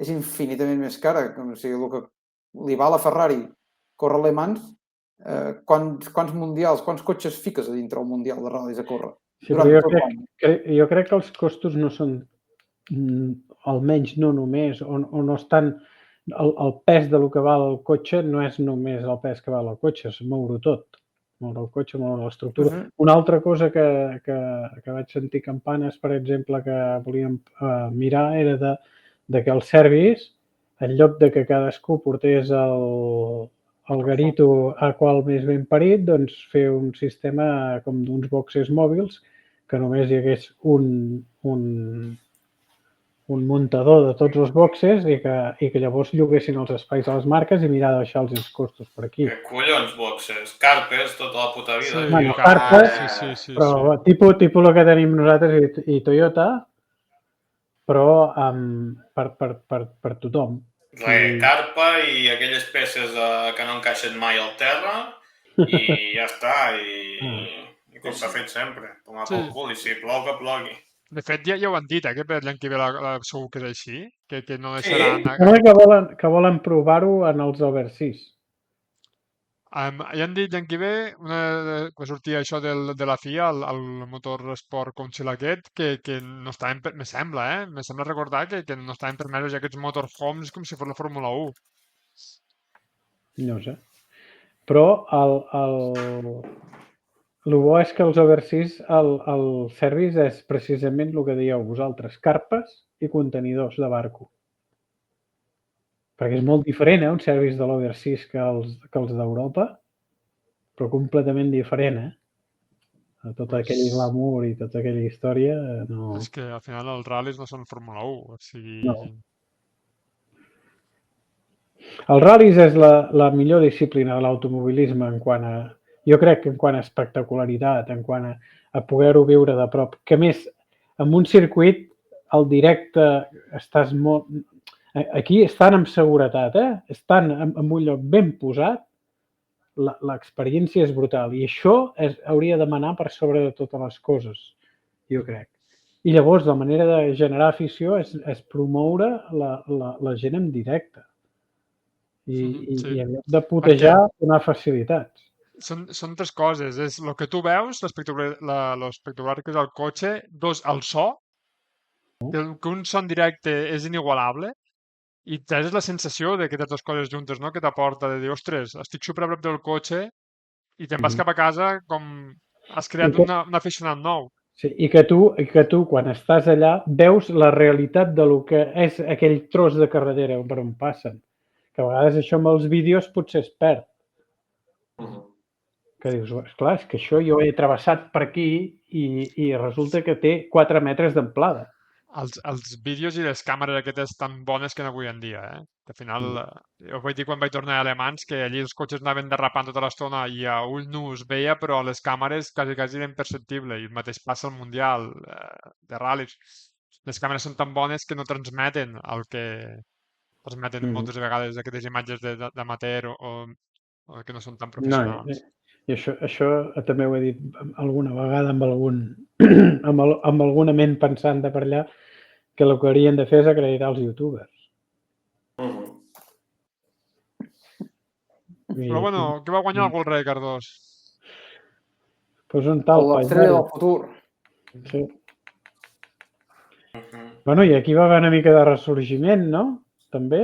Speaker 13: és infinitament més cara. O sigui, el que li val a Ferrari córrer a Le Mans, quants mundials, quants cotxes fiques a dintre el Mundial de Ral·lis a córrer?
Speaker 5: Sí, jo crec que els costos no són, almenys no només, o no estan... El pes del que val el cotxe no és només el pes que val el cotxe, és moure tot. Moure el cotxe, moure l'estructura. Una altra cosa que vaig sentir campanes, per exemple, que volíem mirar era de que el service, en lloc de que cadascú portés el garito a qual més ben parit, doncs fer un sistema com d'uns boxes mòbils que només hi hagués un muntador de tots els boxes i que llavors lloguessin els espais a les marques i mirar de baixar els costos per aquí.
Speaker 14: Que collons boxes? Carpes tota la puta vida.
Speaker 5: Bueno, carpes, però tipus el que tenim nosaltres i Toyota, però per tothom.
Speaker 14: Carpa i aquelles peces que no encaixen mai al terra i ja està, i com s'ha fet sempre, tomar pel cul, i si plou que plogui.
Speaker 11: De fet, ja ho han dit, que per l'any que ve segur que és així, que no deixaran...
Speaker 5: Que volen provar-ho en els overseas.
Speaker 11: Ja han dit l'any que ve, que sortia això de la FIA, el motor esport Council aquest, que no estaven, me sembla recordar que no estaven permesos aquests motorhomes com si fos la Fórmula 1.
Speaker 5: No sé. Però el bo és que els overseas, el service és precisament el que dieu vosaltres, carpes i contenidors de barco. Perquè és molt diferent, un service de l'overseas que els d'Europa, però completament diferent, Tot aquell glamour i tota aquella història, no...
Speaker 11: És que al final els ral·lis no són Fórmula 1, o sigui...
Speaker 5: No. El ral·lis és la millor disciplina de l'automobilisme en quant a... Jo crec que en quant a espectacularitat, en quant a poder-ho viure de prop. Que més, en un circuit, al directe, estàs molt... Aquí estan amb seguretat, estan en un lloc ben posat, l'experiència és brutal. I això hauria de manar per sobre de totes les coses, jo crec. I llavors la manera de generar afició és promoure la gent en directe. I en lloc de putejar, donar facilitats.
Speaker 11: Són tres coses. És el que tu veus, l'espectacular que és el cotxe. Dos, el so, que un so en directe és inigualable. I tres, és la sensació de que tens les coses juntes, no? Que t'aporta de dir, ostres, estic super a prop del cotxe i te'n vas cap a casa com has creat un aficionat nou.
Speaker 5: Sí, i que tu, quan estàs allà, veus la realitat de lo que és aquell tros de carretera per on passen. Que a vegades això amb els vídeos potser es perd. Que dius, esclar, és que això jo he travessat per aquí i resulta que té 4 metres d'amplada.
Speaker 11: Els vídeos i les càmeres aquestes tan bones que avui en dia, eh? Que al final, jo vaig dir quan vaig tornar a Alemans que allí els cotxes anaven derrapant tota l'estona i a ull nu es veia, però les càmeres quasi era imperceptible. I el mateix passa al Mundial de ral·lis. Les càmeres són tan bones que no transmeten el que transmeten moltes vegades aquestes imatges d'amateur o que no són tan professionals.
Speaker 5: I això també ho he dit alguna vegada amb alguna ment pensant de per allà, que el que haurien de fer és acreditar els youtubers.
Speaker 11: Però bueno, què va guanyar el Gol Rei, Cardós?
Speaker 5: Pues un tal
Speaker 13: l'estrella del futur.
Speaker 5: Sí. Bueno, i aquí va haver una mica de ressorgiment, no? També?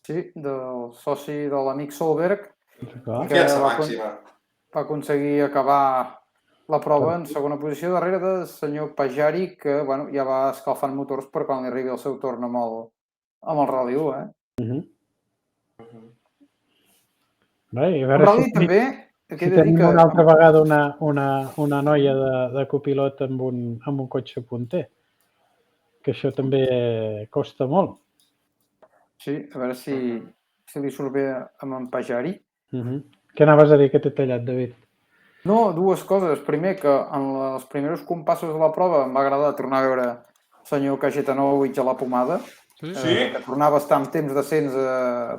Speaker 13: Sí, del soci de l'amic Solberg,
Speaker 12: que
Speaker 13: va aconseguir acabar la prova en segona posició darrere del senyor Pajari, que ja va escalfant motors per quan li arribi el seu torn amb el Rally 1.
Speaker 5: A veure si tenim una altra vegada una noia de copilot amb un cotxe punter, que això també costa molt.
Speaker 13: Sí, a veure si li surt bé amb en Pajari.
Speaker 5: Què anaves a dir que t'he tallat, David?
Speaker 13: No, dues coses. Primer, que en els primers compassos de la prova em va agradar tornar a veure el senyor Kajetanovic a la pomada, que tornava a estar en temps decents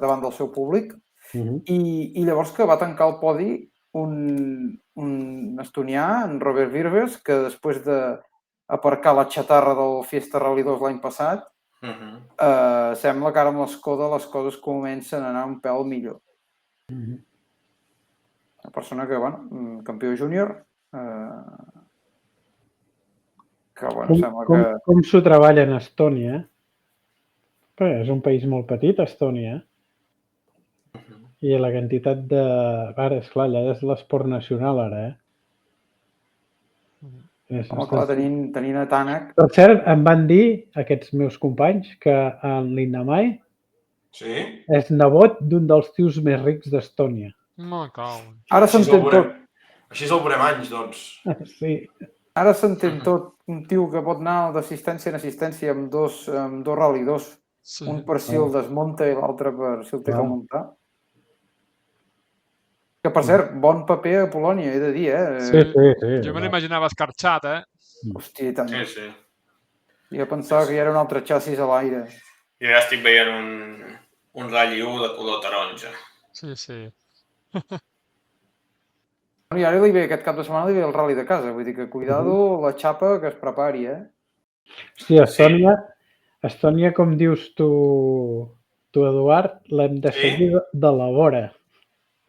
Speaker 13: davant del seu públic, i llavors que va tancar el podi un estonià, en Robert Virbers, que després d'aparcar la xatarra del Fiesta Rally 2 l'any passat, sembla que ara amb l'Skoda les coses comencen a anar un pèl millor. Una persona que, campió júnior, que, sembla que...
Speaker 5: Com s'ho treballa en Estònia, eh? És un país molt petit, Estònia, i la quantitat de... Ara, esclar, allà és l'esport nacional, ara, eh?
Speaker 13: Home, clar, tenint a Tanak...
Speaker 5: Per cert, em van dir, aquests meus companys, que en Linnamai és nebot d'un dels tios més rics d'Estònia.
Speaker 13: Ara s'entén tot.
Speaker 12: Així el veurem anys, doncs.
Speaker 5: Sí.
Speaker 13: Ara s'entén tot. Un tio que pot anar d'assistència en assistència amb dos Rally 2. Un per si el desmunta i l'altre per si el té que muntar. Que, per cert, bon paper a Polònia, he de dir, eh?
Speaker 5: Sí.
Speaker 11: Jo me l'imaginava escarxat, eh?
Speaker 13: Hòstia, tant.
Speaker 14: Sí.
Speaker 13: Jo pensava que hi era un altre xassis a l'aire.
Speaker 14: Jo ja estic veient un Rally 1 de color taronja.
Speaker 11: Sí.
Speaker 13: I ara aquest cap de setmana li ve el Rally de casa, vull dir que cuidado la xapa que es prepari, eh?
Speaker 5: Sí, Estònia, com dius tu, Eduard, l'hem de seguir de la vora.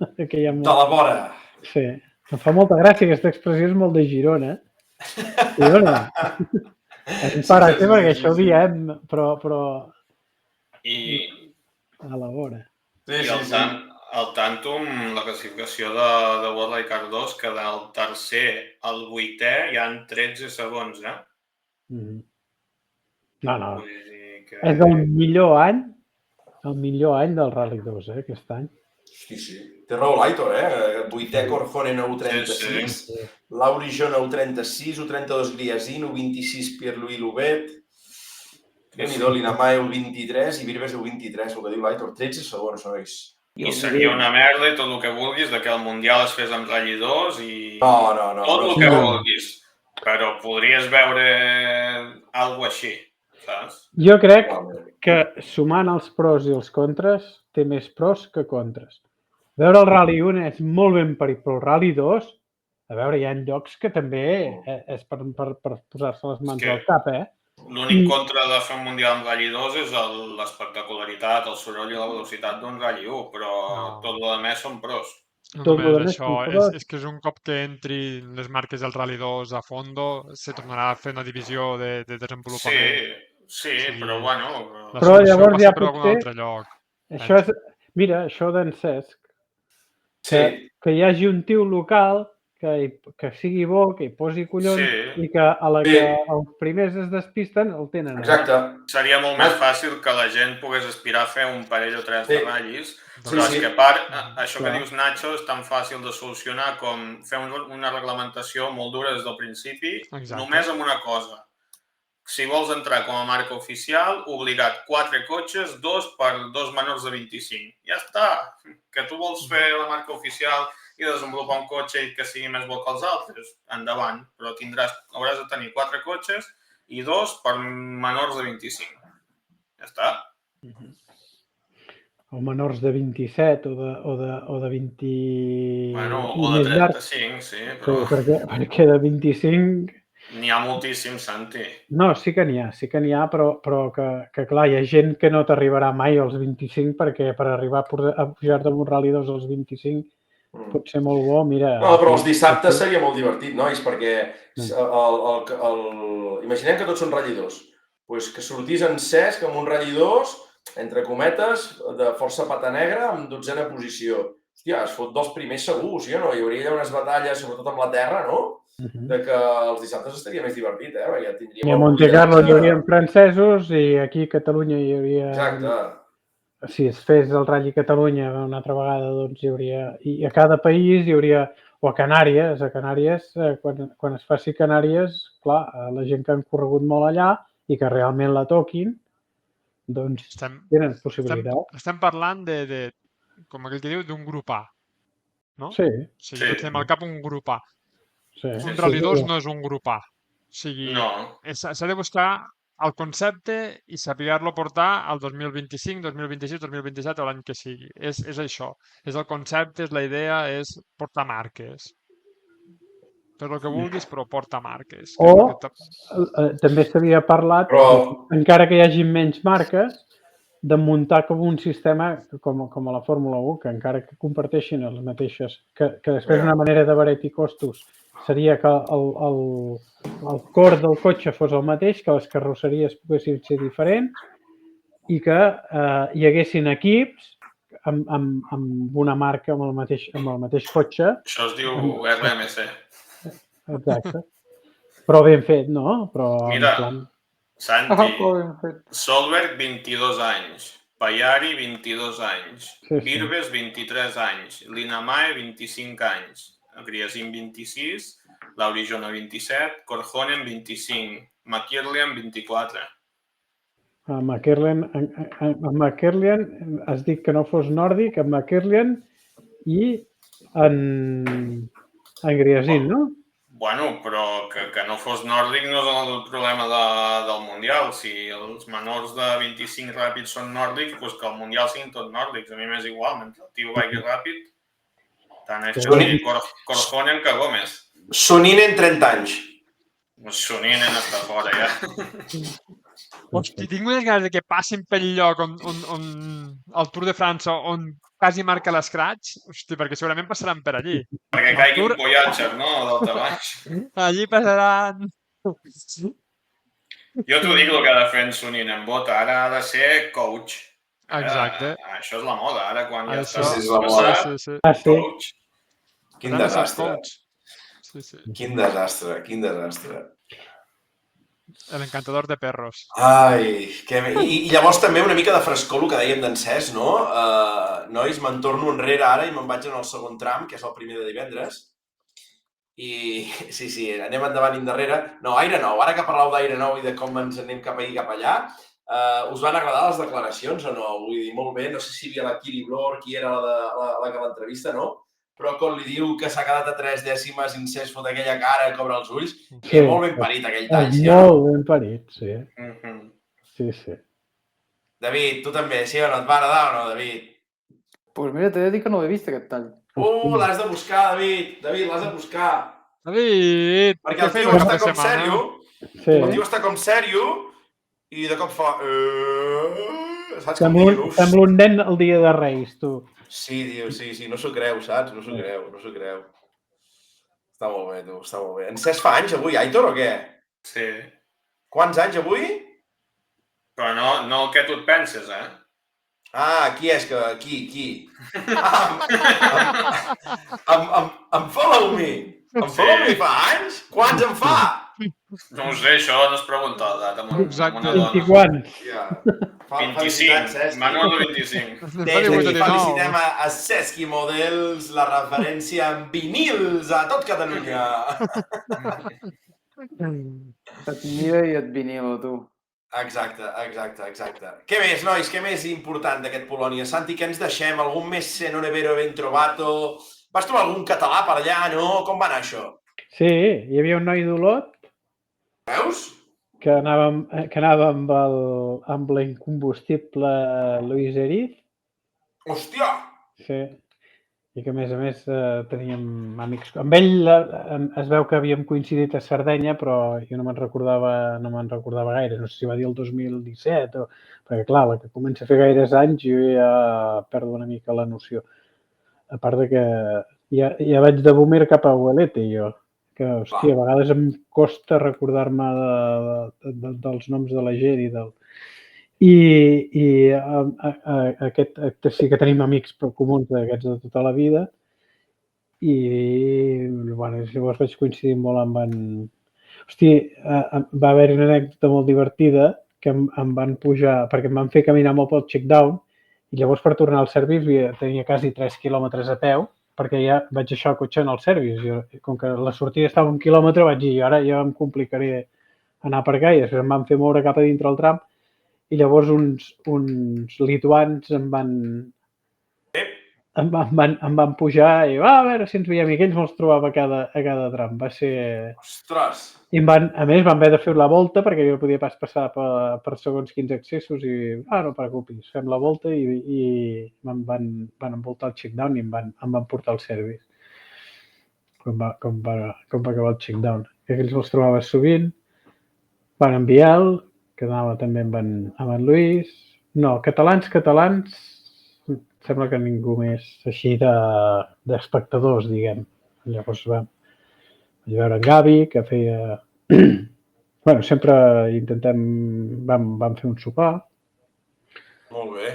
Speaker 12: De la vora.
Speaker 5: Sí. Em fa molta gràcia, aquesta expressió és molt de Girona. Girona. Em parece perquè això ho diem, però... A la vora.
Speaker 14: I el Tantum, la classificació de World Rally Car 2, que del tercer al 8è hi ha 13 segons, eh?
Speaker 5: No. És el millor any del Rally 2, aquest any.
Speaker 12: Sí. Té raó l'Aitor, eh? 8è Corjone 9.36, Lauri Jo 9.36, 32 Griasin, 26 Pierre-Louis Loubet, Déu-n'hi-do, Linnamai 23 i Virbes 23, el que diu l'Aitor, 13 segons, nois.
Speaker 14: I seria una merda i tot el que vulguis de que el Mundial es fes amb Rally 2 i...
Speaker 12: No.
Speaker 14: Tot el que vulguis. Però podries veure alguna així, saps?
Speaker 5: Jo crec que sumant els pros i els contres té més pros que contres. A veure, el Rally 1 és molt ben parit, però el Rally 2, a veure, hi ha llocs que també és per posar-se les mans al cap,
Speaker 14: L'únic contra de fer un Mundial amb Rally 2 és l'espectacularitat, el soroll i la velocitat d'un Rally 1, però tot el que més són pros.
Speaker 11: Només això, és que és un cop que entri les marques del Rally 2 a fondo, se tornarà a fer una divisió de desenvolupament.
Speaker 14: Sí, però bueno...
Speaker 5: Però llavors ja
Speaker 11: per algun altre
Speaker 5: potser...
Speaker 11: lloc.
Speaker 5: Això és... Mira, això d'en Cesc, que hi hagi un tio local que sigui bo, que hi posi collons i que a la que els primers es despisten el tenen.
Speaker 12: Exacte.
Speaker 14: Seria molt més fàcil que la gent pogués aspirar a fer un parell o tres de ratllis, però és que a part, això que dius, Nacho, és tan fàcil de solucionar com fer una reglamentació molt dura des del principi, només amb una cosa. Si vols entrar com a marca oficial, obligat 4 cotxes, 2 per 2 menors de 25. Ja està. Que tu vols fer la marca oficial i desenvolupar un cotxe que sigui més bo que els altres, endavant. Però hauràs de tenir 4 cotxes i 2 per menors de 25. Ja està.
Speaker 5: O menors de 27 o de 20...
Speaker 14: Bueno, o de 35, sí. Però...
Speaker 5: Perquè de 25...
Speaker 14: N'hi ha moltíssim, Santi.
Speaker 5: No, sí que n'hi ha, però que clar, hi ha gent que no t'arribarà mai als 25 perquè per arribar a pujar-te amb un Rally 2 als 25 pot ser molt bo, mira...
Speaker 12: No, però els dissabtes seria molt divertit, nois, perquè imaginem que tots són Rally 2. Pues que sortís en Cesc amb un Rally 2, entre cometes, de força pata negra, amb 12a posició. Hòstia, es fot dels primers segur, sí o no? Hi hauria unes batalles, sobretot amb la terra, no? De que els dissabtes estaria més divertit, ja tindríem...
Speaker 5: I a Monte Carlo hi haurien francesos i aquí a Catalunya hi hauria...
Speaker 12: Exacte.
Speaker 5: Si es fes el Rally Catalunya una altra vegada, doncs hi hauria... I a cada país hi hauria... O a Canàries, quan es faci Canàries, clar, la gent que han corregut molt allà i que realment la toquin, doncs tenen possibilitat.
Speaker 11: Estem parlant de com aquell que diu, d'un grup A, no?
Speaker 5: Sí.
Speaker 11: O sigui, tots tenim al cap un grup A. Un Rally 2 no és un grup A. O sigui, s'ha de buscar el concepte i saber-lo portar al 2025, 2026, 2027 o l'any que sigui. És això. És el concepte, és la idea, és portar marques. Tot el que vulguis, però porta marques.
Speaker 5: O també s'havia parlat, encara que hi hagi menys marques, de muntar com un sistema com a la Fórmula 1, que encara que comparteixin les mateixes, que després una manera d'abaratir costos seria que el cor del cotxe fos el mateix, que les carrosseries poguessin ser diferents i que hi haguessin equips amb una marca, amb el mateix cotxe.
Speaker 14: Això es diu RMC.
Speaker 5: Exacte. Però ben fet, no?
Speaker 14: Mira, Santi, Solberg, 22 anys. Payari, 22 anys. Virbes, 23 anys. Linamae, 25 anys. Griasin, 26. Laurijona, 27. Korhonen, 25. McKirlian, 24.
Speaker 5: A McKirlian has dit que no fos nòrdic, a McKirlian i en Griasin, no?
Speaker 14: Bueno, però que no fos nòrdic no és el problema del Mundial. Si els menors de 25 ràpids són nòrdics, doncs que el Mundial siguin tots nòrdics. A mi m'és igual, mentre el tio vagi ràpid, tant és que Korhonen que Gómez.
Speaker 12: Soninen, 30 anys.
Speaker 14: Soninen està fora, ja.
Speaker 11: Hosti, tinc unes ganes que passin pel lloc on el Tour de França, on quasi marca l'escratx, hosti, perquè segurament passaran per allí.
Speaker 14: Perquè caiguin Pogačar, no? D'alta baix.
Speaker 11: Allí passaran...
Speaker 14: Jo t'ho dic el que ha de fer en Soninen Bota. Ara ha de ser coach.
Speaker 11: Exacte.
Speaker 14: Això és la moda, ara quan ja està
Speaker 12: passat, coach. Quin desastre.
Speaker 14: Quin desastre, quin desastre.
Speaker 11: L'encantador de perros.
Speaker 12: Ai, i llavors també una mica de frescor el que dèiem d'en Cesc, no? Nois, me'n torno enrere ara i me'n vaig en el segon tram, que és el primer de divendres. I sí, anem endavant i endarrere. No, Aire Nou, ara que parleu d'Aire Nou i de com ens anem cap aquí cap allà, us van agradar les declaracions o no? Vull dir, molt bé, no sé si hi havia la Kiri Blor, qui era la que l'entrevista, no? Però quan li diu que s'ha quedat a 3 dècimes, Incés fot aquella cara i cobra els ulls, és molt ben parit aquell tall.
Speaker 5: Molt ben parit, sí. Sí.
Speaker 12: David, tu també, sí o no? Et va agradar o no, David?
Speaker 13: Pues mira, t'he de dir que no l'he vist, aquest tall.
Speaker 12: L'has de buscar, David. David, l'has de buscar.
Speaker 11: David,
Speaker 12: perquè el
Speaker 11: què
Speaker 12: tio
Speaker 11: fem
Speaker 12: està
Speaker 11: aquesta
Speaker 12: com
Speaker 11: setmana?
Speaker 12: sèrio.
Speaker 5: Sí.
Speaker 12: El tio està com sèrio i de cop fa... Saps com
Speaker 5: Sembla
Speaker 12: dius?
Speaker 5: sembla un nen el dia de Reis, tu.
Speaker 12: Sí, tio, sí, no s'ho creu, saps? No s'ho creu. Està molt bé, tu, està molt bé. En Cesc fa anys avui, Aitor, o què?
Speaker 14: Sí.
Speaker 12: Quants anys avui?
Speaker 14: Però no el que tu et penses, eh?
Speaker 12: Ah, qui és que... Qui? Em Follow Me. Em Follow Me fa anys? Quants en fa?
Speaker 14: No ho sé, això no es pregunta la data amb una dona.
Speaker 5: 20 quants.
Speaker 12: Ja.
Speaker 14: 25, Manuel 25.
Speaker 12: Des d'aquí felicitem a Cesc i Models, la referència en vinils a tot Catalunya.
Speaker 13: Et mira i et vinilo, tu.
Speaker 12: Exacte. Què més, nois? Què més important d'aquest Polònia? Santi, què ens deixem? Algun messe non è vero ben trovato? Vas trobar algun català per allà, no? Com va anar això?
Speaker 5: Sí, hi havia un noi d'Olot.
Speaker 12: Veus?
Speaker 5: Que anava amb l'incombustible Luis Eriz.
Speaker 12: Hòstia!
Speaker 5: Sí. I que, a més, teníem amics... Amb ell es veu que havíem coincidit a Sardenya, però jo no me'n recordava gaire. No sé si va dir el 2017 o... Perquè, clar, la que comença a fer gaires anys jo ja perdo una mica la noció. A part de que ja vaig de boomer cap a Huelete, jo. Que, hòstia, a vegades em costa recordar-me dels noms de la gent i del... I sí que tenim amics comuns d'aquests de tota la vida i llavors vaig coincidir molt amb en... Hòstia, va haver-hi una anècdota molt divertida que em van pujar, perquè em van fer caminar molt pel check-down i llavors per tornar al service tenia quasi 3 quilòmetres a peu perquè ja vaig deixar el cotxe en el service. Com que la sortida estava a 1 quilòmetre vaig dir, ara ja em complicaré anar per allà i després em van fer moure cap a dintre el tram. I llavors uns lituans em van pujar i a veure si ens veiem. I aquells me'ls trobava a cada tram. Va ser...
Speaker 12: Ostres!
Speaker 5: I a més van haver de fer la volta perquè jo no podia pas passar per segons quins accessos i no preocupis, fem la volta i em van envoltar el check-down i em van portar al service. Com va acabar el check-down. Aquells me'ls trobava sovint. Van enviar que anava també amb en Lluís. No, catalans, sembla que ningú més així d'espectadors, diguem. Llavors vaig veure en Gavi, que feia... Bueno, sempre intentem... Vam fer un sopar.
Speaker 12: Molt bé.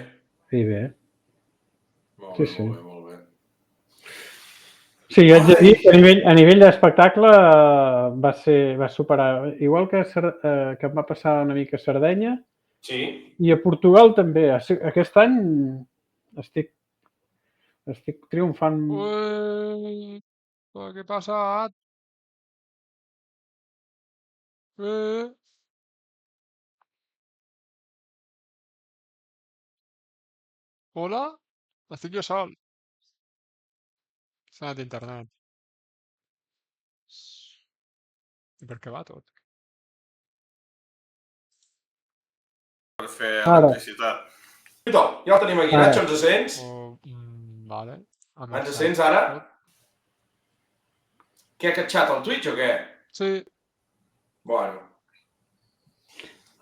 Speaker 5: I bé. Sí.
Speaker 12: Molt bé.
Speaker 5: Sí, jo haig de dir que a nivell d'espectacle va superar, igual que em va passar una mica a Sardenya,
Speaker 12: sí.
Speaker 5: I a Portugal també. Aquest any estic triomfant.
Speaker 11: Ui, què ha passat? Hola? Estic jo sol. S'ha anat d'internet. I per què va tot?
Speaker 14: Per fer electricitat.
Speaker 12: Ja el tenim aquí, Nacho, ens sents?
Speaker 11: Vale.
Speaker 12: Ens sents ara? Què ha catxat, el Twitch o què?
Speaker 11: Sí.
Speaker 12: Bueno.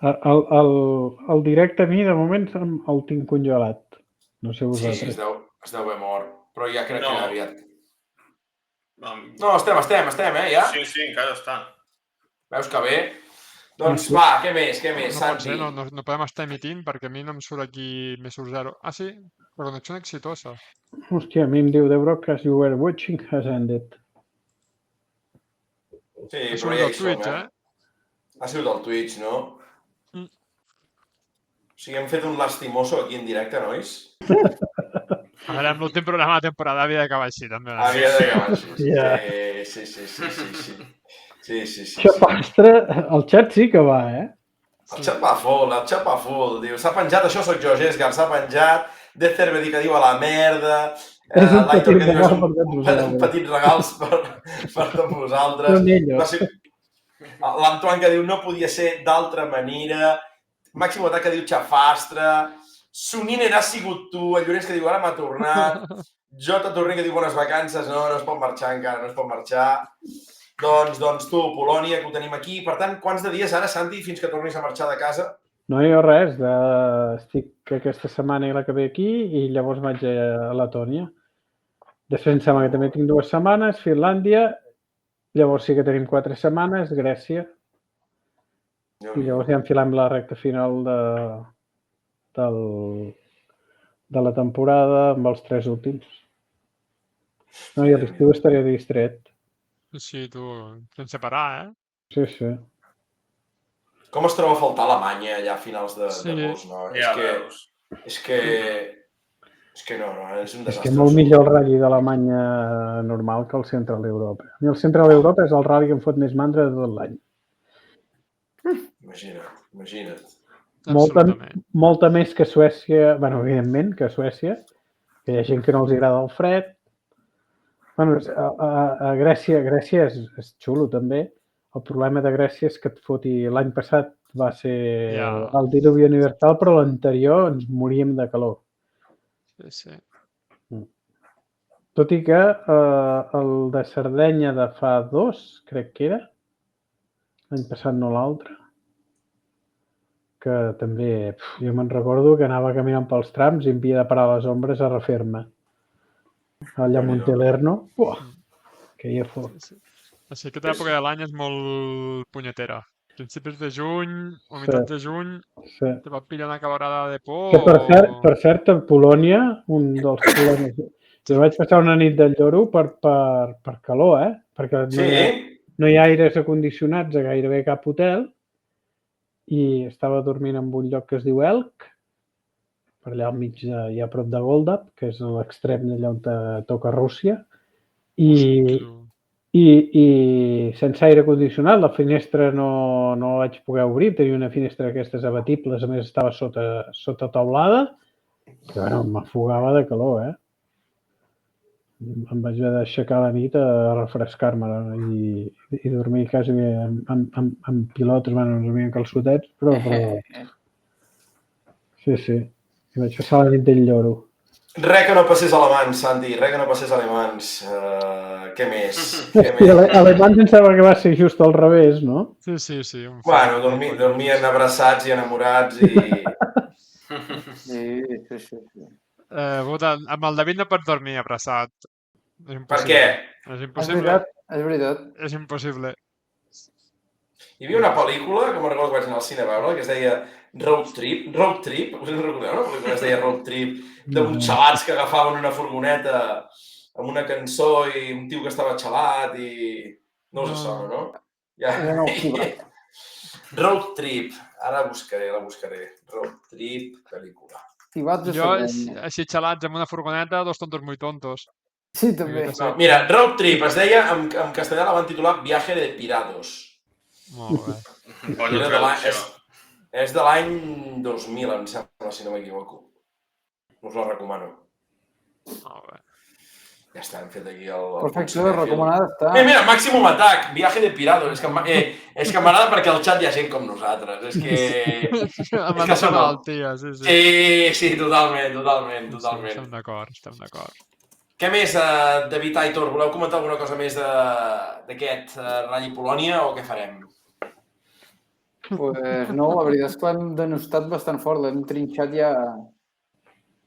Speaker 5: El directe a mi, de moment, el tinc congelat. No sé vosaltres.
Speaker 12: Sí, es deu haver mort. Però ja crec que aviat. No, estem, ja?
Speaker 14: Sí, encara està.
Speaker 12: Veus que bé? Doncs va, què més, Santi?
Speaker 11: No podem estar emitint perquè a mi no em surt aquí, me surt 0. Ah, sí? La connexió exitosa.
Speaker 5: Hòstia, a mi em diu, the broadcast you were watching has ended.
Speaker 12: Sí, però ja hi som, Ha sigut el Twitch, no? O sigui, hem fet un lastimoso aquí en directe, nois?
Speaker 11: A veure, amb l'últim programa de temporada havia d'acabar així, també.
Speaker 12: Havia d'acabar així, sí.
Speaker 5: Xapastre, el xat sí que va,
Speaker 12: El xat va full, diu. S'ha penjat, això soc jo, Gesgar, s'ha penjat. Death Cervedi que diu a la merda.
Speaker 5: És un petit regal per tots vosaltres.
Speaker 12: Petits regals per tots vosaltres. L'Antoine que diu no podia ser d'altra manera. Màximo Atac que diu xafastre. Soninen ha sigut tu, el Llorenç que diu ara m'ha tornat, Jota Torrent que diu bones vacances, no es pot marxar encara, no es pot marxar. Doncs tu, Polònia, que ho tenim aquí. Per tant, quants de dies ara, Santi, fins que tornis a marxar de casa?
Speaker 5: No hi ha res, estic aquesta setmana i la que ve aquí i llavors vaig a Letònia. Després em sembla que també tinc 2 setmanes, Finlàndia, llavors sí que tenim 4 setmanes, Grècia, i llavors ja enfilem la recta final de la temporada amb els 3 últims. No, i a l'estiu estaré distret.
Speaker 11: Sí, tu, sense parar,
Speaker 5: Sí, sí.
Speaker 12: Com es troba a faltar Alemanya allà a finals d'agost, no?
Speaker 14: Ja veus.
Speaker 12: És que no, és un
Speaker 5: És
Speaker 12: desastre.
Speaker 5: que molt millor el rally d'Alemanya normal que el Central Europa. A mi el Central Europa és el rally que em fot més mandra de tot l'any.
Speaker 12: Imagina't.
Speaker 5: Molta més que Suècia, bueno, evidentment, que Suècia, que hi ha gent que no els agrada el fred. Bueno, a Grècia és xulo també. El problema de Grècia és que et foti... L'any passat va ser el diluvi universal, però l'anterior ens moríem de calor.
Speaker 11: Sí.
Speaker 5: Tot i que el de Sardenya de fa 2, crec que era, l'any passat no l'altre, que també, jo me'n recordo que anava caminant pels trams i em havia de parar a les ombres a refer-me. Allà a Montelerno, que hi ha foc.
Speaker 11: Així que aquesta època de l'any és molt punyetera. Principis de juny, o meitat de juny, te va pillar una cabarada de por.
Speaker 5: Que per cert, a Polònia, un dels problemes... Jo vaig passar una nit del lloro per calor, perquè no hi ha aires acondicionats a gairebé cap hotel i estava dormint en un lloc que es diu Elk, per allà al mig, ja a prop de Goldap, que és a l'extrem d'allà on toca Rússia, i sense aire condicionat, la finestra no la vaig poder obrir, tenia una finestra d'aquestes abatibles, a més estava sota teulada, que bueno, m'afogava de calor, Em vaig haver d'aixecar a la nit a refrescar-me i dormir quasi amb pilotes, bueno, no dormia en calçotets, però... Sí, i vaig passar la nit del lloro.
Speaker 12: Res que no passés alemans, Santi, res que no passés alemans. Què més?
Speaker 5: Alemans em sembla que va ser just al revés, no?
Speaker 11: Sí.
Speaker 12: Bueno, dormien abraçats i enamorats i...
Speaker 13: Sí.
Speaker 11: Amb el David no pots dormir abraçat.
Speaker 12: Per què?
Speaker 11: És impossible.
Speaker 13: És veritat.
Speaker 11: És impossible.
Speaker 12: Hi havia una pel·lícula, que me'n recordo que vaig anar al cine a veure, que es deia Road Trip. Us en recordeu, no? Una pel·lícula que es deia Road Trip, d'uns xalats que agafaven una furgoneta amb una cançó i un tio que estava xalat i... No us sona, no? Road Trip. Ara la buscaré. Road Trip, pel·lícula.
Speaker 11: Jo, així xalats amb una furgoneta, dos tontos muy tontos.
Speaker 13: Sí, també.
Speaker 12: Mira, Road Trip es deia, en castellà la van titular Viaje de Pirados.
Speaker 11: Molt bé.
Speaker 14: Bona traducció.
Speaker 12: És de l'any 2000, em sembla, si no m'equivoco. Us la recomano.
Speaker 11: Molt bé.
Speaker 12: Ja està, hem fet aquí el...
Speaker 13: Perfecte, recomanada està.
Speaker 12: Mira, Maximum Attack, Viaje de Pirados. És que m'agrada perquè al xat hi ha gent com nosaltres. És que...
Speaker 11: Amenaçant el tio, sí.
Speaker 12: Sí, totalment.
Speaker 11: Estem d'acord.
Speaker 12: Què més, David Aitor? Voleu comentar alguna cosa més d'aquest Rally Polònia o què farem?
Speaker 13: Pues no, la veritat és que l'hem denostat bastant fort, l'hem trinxat ja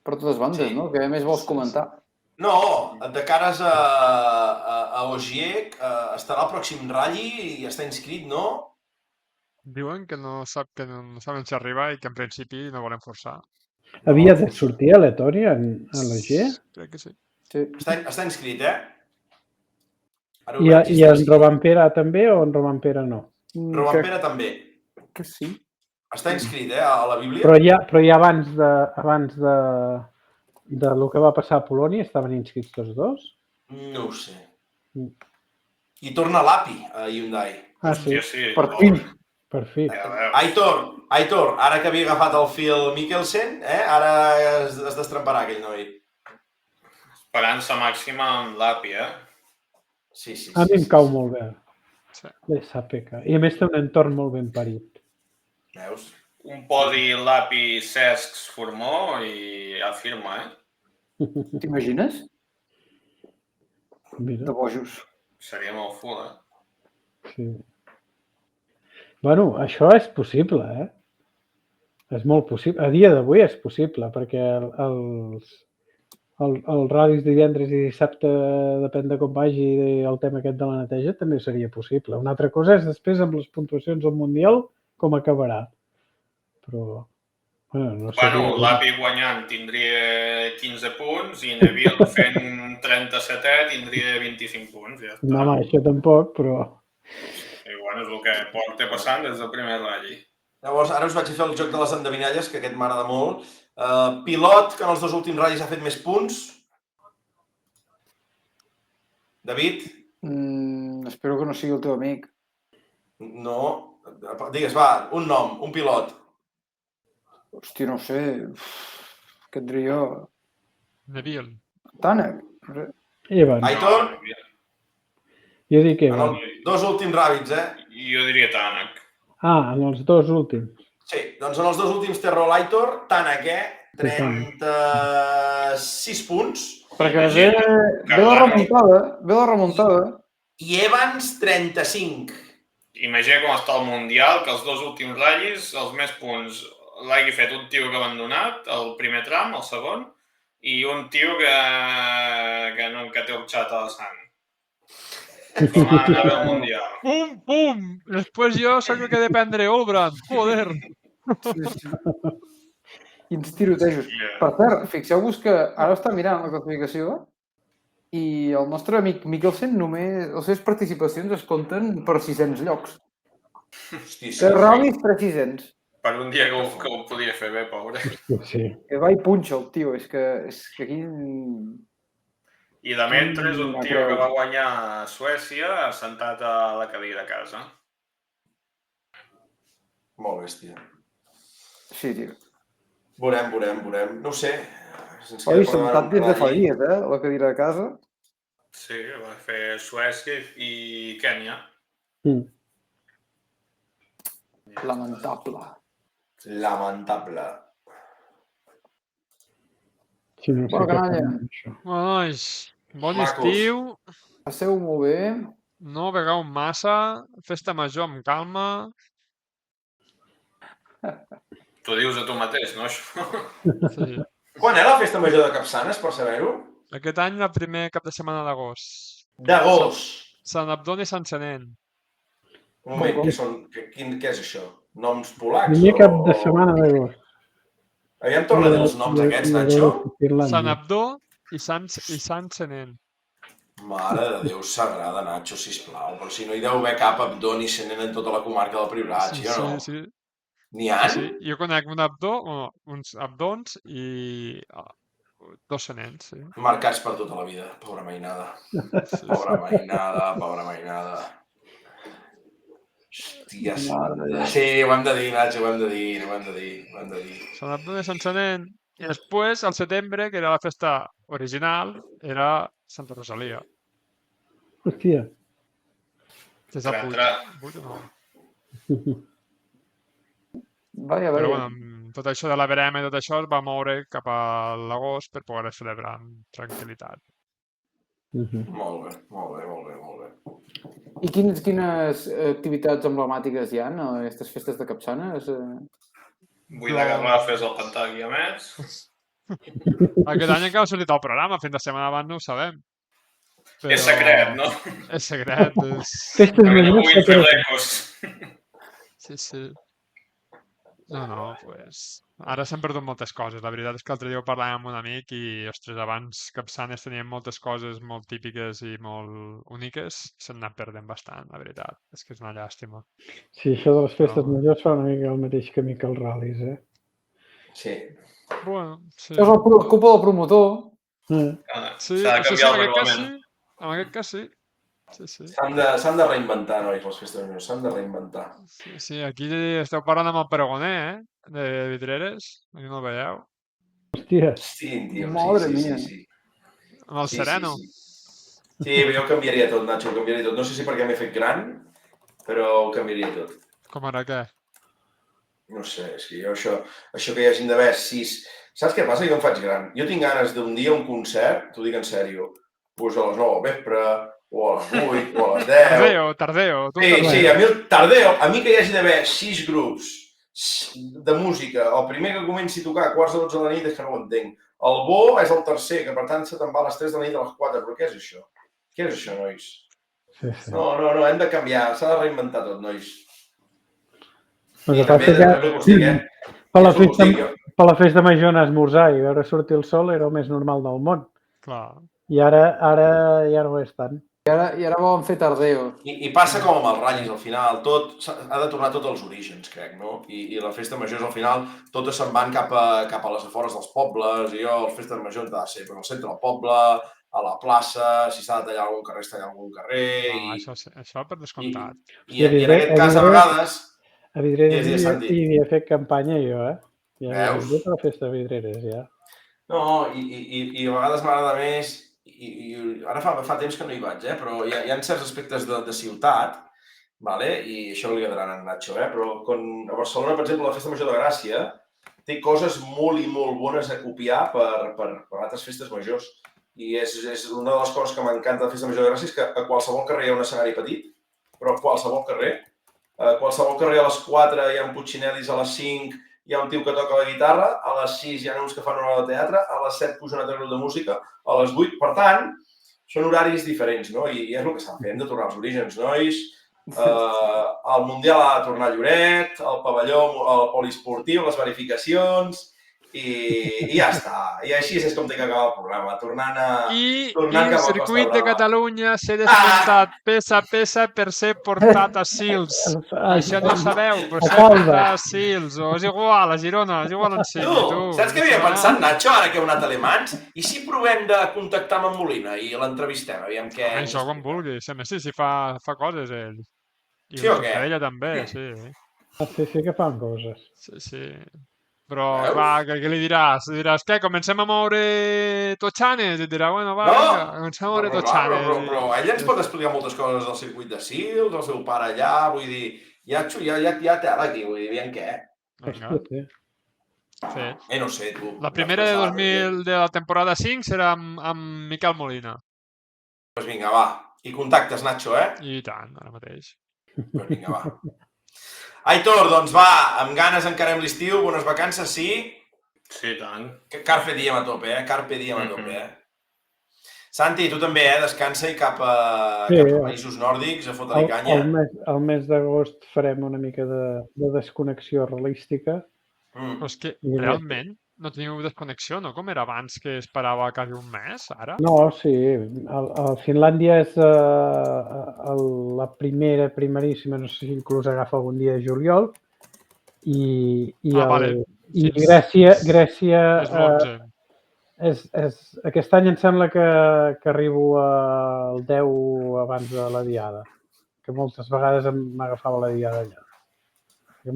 Speaker 13: per totes bandes, no? Què més vols comentar?
Speaker 12: No, de cares a Ogier, estarà al pròxim Rally i està inscrit, no?
Speaker 11: Diuen que no saben si arriba i que en principi no volen forçar.
Speaker 5: Havia de sortir a Letònia, a l'Ogier?
Speaker 11: Crec que sí.
Speaker 12: Està inscrit,
Speaker 5: I en Robampera també o en Robampera no?
Speaker 12: Robampera també.
Speaker 13: Que sí.
Speaker 12: Està inscrit, a la Bíblia.
Speaker 5: Però ja abans de lo que va passar a Polònia estaven inscrits tots dos?
Speaker 12: No ho sé. I torna l'API a Hyundai.
Speaker 5: Ah, sí? Per fi.
Speaker 12: Aitor, ara que havia agafat el Phil Mikkelsen, ara es destremparà aquell noi.
Speaker 14: Esperança màxima amb l'API,
Speaker 12: Sí.
Speaker 5: A mi em cau molt bé. I a més té un entorn molt ben parit.
Speaker 12: Veus?
Speaker 14: un podi Lapi, Cesc, Formó i ja firma,
Speaker 13: T'imagines?
Speaker 5: Mira.
Speaker 13: De bojos.
Speaker 14: Seria molt full,
Speaker 5: Sí. Bueno, això és possible, És molt possible. A dia d'avui és possible, perquè els ral·lis divendres i dissabte, depèn de com vagi el tema aquest de la neteja, també seria possible. Una altra cosa és després amb les puntuacions al Mundial com acabarà. Però, bueno, no sé.
Speaker 14: Bueno, l'Api guanyant tindria 15 punts i Neville fent 37è tindria 25 punts. Ja està.
Speaker 5: No, home, això tampoc, però...
Speaker 14: I bueno, és el que porta passant des del primer ratll.
Speaker 12: Llavors, ara us vaig a fer el joc de les endevinalles, que aquest m'agrada molt. Pilot, que en els 2 últims ratllis ha fet més punts. David?
Speaker 13: Espero que no sigui el teu amic.
Speaker 12: No. Digues, va, un nom, un pilot.
Speaker 13: Hòstia, no ho sé. Què et diria jo?
Speaker 11: Neville.
Speaker 13: Tànec.
Speaker 5: Evans.
Speaker 12: Aitor?
Speaker 5: Jo dic
Speaker 12: En
Speaker 5: Evans.
Speaker 12: els 2 últims ràbits,
Speaker 14: Jo diria Tànec.
Speaker 5: Ah, en els 2 últims.
Speaker 12: Sí, doncs en els 2 últims té raó l'Aitor. Tànec, 36 punts.
Speaker 13: Perquè ve la remuntada. Ve la remuntada.
Speaker 12: I Evans, 35.
Speaker 14: Imagina com està el Mundial, que els 2 últims ratllis, els més punts, l'hagi fet un tio que ha abandonat, el primer tram, el segon, i un tio que té orxat a la sang. Com ha anat al Mundial.
Speaker 11: Pum, pum! Després jo soc el que he de prendre Olbran. Joder!
Speaker 13: Quins tirotejos. Per cert, fixeu-vos que ara està mirant la classificació i el nostre amic Mikkelsen només les seves participacions es compten per 600 llocs.
Speaker 12: Hosti,
Speaker 13: De ral·lis 300.
Speaker 14: Per un dia que ho podia fer bé, pobre.
Speaker 5: Sí.
Speaker 13: Que va i punxa el tio, és que aquí...
Speaker 14: I de mentre és un tio que va guanyar a Suècia sentat a la cadira a casa.
Speaker 12: Molt bèstia.
Speaker 13: Sí, tio.
Speaker 12: Veurem. No ho sé.
Speaker 13: Oi, sentat des de fa dies, la cadira de casa.
Speaker 14: Sí, va fer Suècia i Kènia.
Speaker 13: Lamentable.
Speaker 12: Lamentable.
Speaker 5: Sí, no sé
Speaker 13: Bueno,
Speaker 5: què
Speaker 13: canalla.
Speaker 5: fan amb això.
Speaker 11: Bueno, nois, bon
Speaker 12: Macos.
Speaker 11: estiu.
Speaker 13: Passeu molt bé.
Speaker 11: No begueu massa. Festa major amb calma.
Speaker 14: T'ho dius a tu mateix, no, això?
Speaker 11: Sí.
Speaker 12: Quan és la festa major de Capçanes, per saber-ho?
Speaker 11: Aquest any, el primer cap de setmana d'agost.
Speaker 12: D'agost.
Speaker 11: Sant Abdon i Sant Senent.
Speaker 12: Un moment, què és això? Noms polacs?
Speaker 5: Primer cap de setmana d'agost.
Speaker 12: Aviam, torna a dir els noms aquests, Nacho.
Speaker 11: Sant Abdó i Sant Senent.
Speaker 12: Mare de Déu sagrada, Nacho, sisplau. Però si no hi deu haver cap Abdó ni Senent en tota la comarca del Priorat, sí o no?
Speaker 11: Sí.
Speaker 12: N'hi ha?
Speaker 11: Sí, jo conec un Abdó, uns Abdons i 2 Senents, sí.
Speaker 12: Marcats per tota la vida. Pobra mainada. Pobra mainada. Hòstia, sí, ho hem de dir, Nacho, ho hem de dir.
Speaker 11: Sant Abdó i Sant Senent. I després, al setembre, que era la festa original, era Santa Rosalia.
Speaker 5: Hòstia.
Speaker 11: Que és a Puig o no?
Speaker 13: Vaja.
Speaker 11: Però bueno, tot això de la verema i tot això es va moure cap a l'agost per poder celebrar amb tranquil·litat.
Speaker 12: Molt bé.
Speaker 13: I quines activitats emblemàtiques hi ha a aquestes festes de Capçanes?
Speaker 14: Vull de garrafes al pantà de Guiamets.
Speaker 11: Aquest any encara ha sortit el programa, fins la setmana abans no ho sabem. Però...
Speaker 14: És secret, no?
Speaker 11: És secret.
Speaker 5: Festes
Speaker 14: no
Speaker 5: majors
Speaker 14: vull fer
Speaker 5: secretes.
Speaker 14: recos.
Speaker 11: Sí. No, pues... Ara s'han perdut moltes coses. La veritat és que l'altre dia ho parlàvem amb un amic i, ostres, abans Capçanes tenien moltes coses molt típiques i molt úniques. S'han anat perdent bastant, la veritat. És que és una llàstima.
Speaker 5: Sí, això de les festes majors fa una mica el mateix camí que els ral·lis,
Speaker 12: Sí.
Speaker 11: Bueno, sí.
Speaker 13: Això és la culpa del promotor.
Speaker 11: Sí,
Speaker 14: S'ha de canviar el reglament.
Speaker 11: En aquest cas sí. Sí.
Speaker 12: S'han de reinventar, nois, les festes majors. S'han de reinventar.
Speaker 11: Sí, aquí esteu parlant amb el Peregoner, de Vidreres. Aquí no el veieu.
Speaker 5: Hòstia.
Speaker 12: Sí, tio.
Speaker 13: Madre mía.
Speaker 12: Sí.
Speaker 11: Amb el Sereno.
Speaker 12: Sí, jo ho canviaria tot, Nacho, ho canviaria tot. No sé si perquè m'he fet gran, però ho canviaria tot.
Speaker 11: Com ara què?
Speaker 12: No sé, és que jo això que hi hagin d'haver 6... Saps què passa? Jo em faig gran. Jo tinc ganes d'un dia un concert, t'ho dic en sèrio, doncs a les 9 al vespre, o a les 8, o a les 10...
Speaker 11: Tardeo.
Speaker 12: Sí, a mi el tardeo, a mi que hi hagi d'haver 6 grups de música, el primer que comenci a tocar a quarts de 12 de la nit és que no ho entenc. El bo és el tercer, que per tant se te'n va a les 3 de la nit a les 4, però què és això? Què és això, nois?
Speaker 5: Sí.
Speaker 12: No, hem de canviar, s'ha de reinventar tot, nois.
Speaker 5: El que passa que per la festa major anar a esmorzar i veure sortir el sol era el més normal del món.
Speaker 11: Clar.
Speaker 5: I ara ja no ho és tant.
Speaker 13: I ara volen fer tardeo.
Speaker 12: I passa com amb els ratllis, al final, tot ha de tornar tot als orígens, crec, no? I les festes majors, al final, totes se'n van cap a les afores dels pobles, i les festes majors han de ser al centre del poble, a la plaça, si s'ha de tallar algun carrer, es talla algun carrer...
Speaker 11: Això per descomptat.
Speaker 12: I en aquest cas, a vegades...
Speaker 5: A Vidreres hi havia fet campanya jo, Ja havia vingut a la festa de Vidreres, ja.
Speaker 12: No, i a vegades m'agrada més... I ara fa temps que no hi vaig, però hi ha certs aspectes de ciutat, i això li agradaran a en Nacho, però a Barcelona, per exemple, la Festa Major de Gràcia té coses molt i molt bones a copiar per altres festes majors. I és una de les coses que m'encanta de la Festa Major de Gràcia és que a qualsevol carrer hi ha un escenari petit, però a qualsevol carrer a les 4 hi ha un Puccinellis, a les 5 hi ha un tio que toca la guitarra, a les 6 hi ha uns que fan una hora de teatre, a les 7 puja un altre grup de música, a les 8, per tant, són horaris diferents, no? I és el que s'ha de fer, hem de tornar als orígens, nois. El Mundial ha de tornar a Lloret, el pavelló, el poliesportiu, les verificacions, i ja està. I així és com té que acabar el programa, tornant
Speaker 11: el circuit de Catalunya s'ha desmuntat peça a peça per ser portat a Sils. Això no ho sabeu, però s'ha portat a Sils. És igual, a Girona, és igual en Sils.
Speaker 12: Saps què havia pensat, Nacho, ara que heu anat alemans? I si provem de contactar amb en Molina i l'entrevistem, aviam què...
Speaker 11: Això com vulguis, a més si fa coses ell.
Speaker 12: Sí o què?
Speaker 11: I ella també, sí.
Speaker 5: Sí que fan coses.
Speaker 11: Sí. Però, clar, què li diràs? Diràs, què, comencem a moure totxanes? I et dirà, bueno, va, comencem a moure totxanes.
Speaker 12: Però ella ens pot explicar moltes coses del circuit de Sils, del seu pare allà, vull dir, ja tela aquí, vull dir, aviam què.
Speaker 11: Sí.
Speaker 12: No sé, tu.
Speaker 11: La primera de la temporada 5 serà amb Miquel Molina.
Speaker 12: Doncs vinga, va. I contactes, Nacho,
Speaker 11: I tant, ara mateix.
Speaker 12: Doncs vinga, va. Aitor, doncs va, amb ganes encarem l'estiu, bones vacances, sí?
Speaker 14: Sí, tant.
Speaker 12: Carpe diem a tope, Carpe diem a tope, Santi, tu també, descansa i cap a països nòrdics a fotre-li canya.
Speaker 5: El mes d'agost farem una mica de desconnexió realística.
Speaker 11: Però és que realment no teniu desconnexió, no? Com era abans que esperava quasi un mes, ara?
Speaker 5: No, sí. Finlàndia és la primeríssima, no sé si inclús agafa algun dia de juliol, i Grècia aquest any em sembla que arribo al 10 abans de la diada, que moltes vegades m'agafava la diada allà.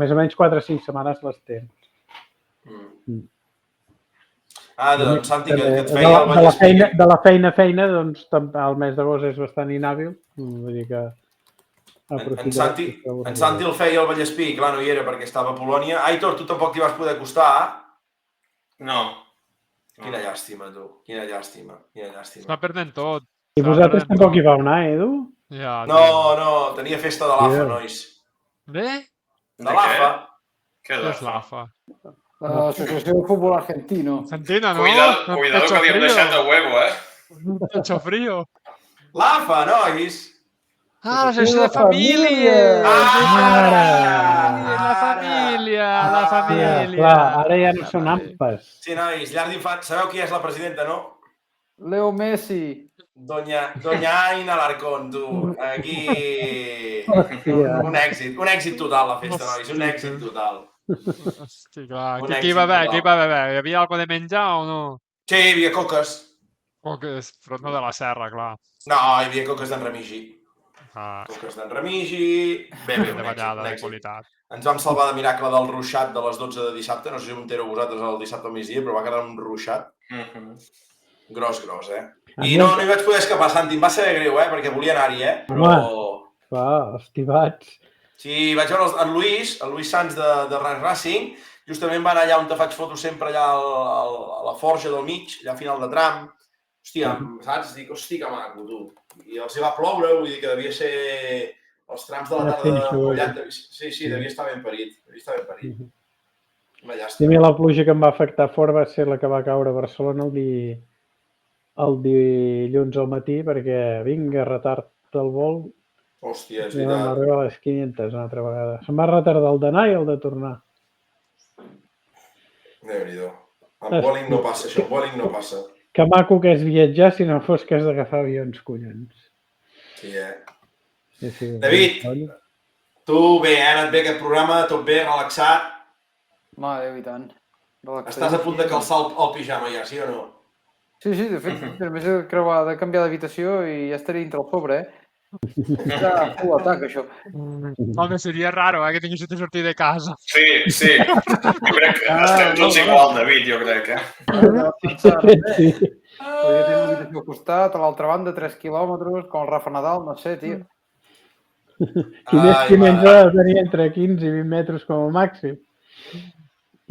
Speaker 5: Més o menys 4 o 5 setmanes les tens.
Speaker 12: Doncs Santi, que et feia el Vallespí.
Speaker 5: De la feina, doncs el mes d'agost és bastant inhàbil, vull dir que...
Speaker 12: En Santi el feia el Vallespí, clar, no hi era perquè estava a Polònia. Aitor, tu tampoc t'hi vas poder acostar?
Speaker 14: No.
Speaker 12: Quina llàstima, tu, quina llàstima.
Speaker 11: Està perdent tot.
Speaker 5: I vosaltres tampoc hi vau anar, Edu?
Speaker 12: No, tenia festa de l'AFA, nois.
Speaker 11: De
Speaker 12: l'AFA.
Speaker 14: Què és l'AFA?
Speaker 13: L'Associació de Futbol Argentino.
Speaker 11: Argentina, ¿no?
Speaker 14: Cuidado que habían deixat de huevo,
Speaker 11: Pecho frío.
Speaker 12: L'AFA, nois.
Speaker 11: L'associació de família! La família!
Speaker 5: Clar, ara ja no són ampes.
Speaker 12: Sí, nois, llar d'infant. Sabeu qui és la presidenta, no?
Speaker 13: Leo Messi.
Speaker 12: Doña Aina Alarcón, tu. Aquí... Un èxit total, la festa, nois. Un èxit total.
Speaker 11: Hosti, clar. Què hi va haver? Hi havia alguna de menjar o no?
Speaker 12: Sí, hi havia coques.
Speaker 11: Coques, però no de la serra, clar.
Speaker 12: No, hi havia coques d'en Remigi. Coques d'en Remigi... Bé,
Speaker 11: de ballada, de qualitat.
Speaker 12: Ens vam salvar de miracle del ruixat de les 12 de dissabte. No sé si m'entero vosaltres el dissabte al migdia, però va quedar un ruixat. Gros, I no hi vaig poder escapar, Santi. Em va saber greu, perquè volia anar-hi, però...
Speaker 5: Clar, estivats.
Speaker 12: Sí, vaig veure en Luis Sanz de Red Racing, justament va anar allà on te faig fotos sempre, allà a la forja del mig, allà a final de tram. Hòstia, saps? Dic, hosti, que maco, tu. I els hi va ploure, vull dir que devia ser els trams de la tarda mullat. Sí, devia estar ben parit. Una llàstima.
Speaker 5: A mi la pluja que em va afectar fort va ser la que va caure a Barcelona el dilluns al matí, perquè vinga, retard del vol.
Speaker 12: Hòstia, és
Speaker 5: Vam
Speaker 12: veritat.
Speaker 5: arribar a les 500 una altra vegada. Se'm va retardar el d'anar i el de tornar.
Speaker 12: Déu-n'hi-do. Amb Vueling no passa això, amb Vueling no passa.
Speaker 5: Que maco que és viatjar si no fos que has d'agafar avions, collons.
Speaker 12: Sí,
Speaker 5: Sí.
Speaker 12: David, tu bé, ha anat bé aquest programa, tot bé, relaxat?
Speaker 13: Mare Déu, i tant.
Speaker 12: Estàs a punt de calçar el pijama ja, sí o no?
Speaker 13: Sí, de fet, només he de canviar d'habitació i ja estaré dintre el sobre, Ja, full atac, això.
Speaker 11: Home, seria raro, que tinguessis de sortir de casa.
Speaker 14: Sí. Jo crec que estem tots igual, David, jo crec,
Speaker 5: Sí.
Speaker 13: Podria tenir una habitació al costat, a l'altra banda, 3 quilòmetres, com el Rafa Nadal, no sé, tio.
Speaker 5: Qui menys ha de tenir entre 15 i 20 metres com a màxim.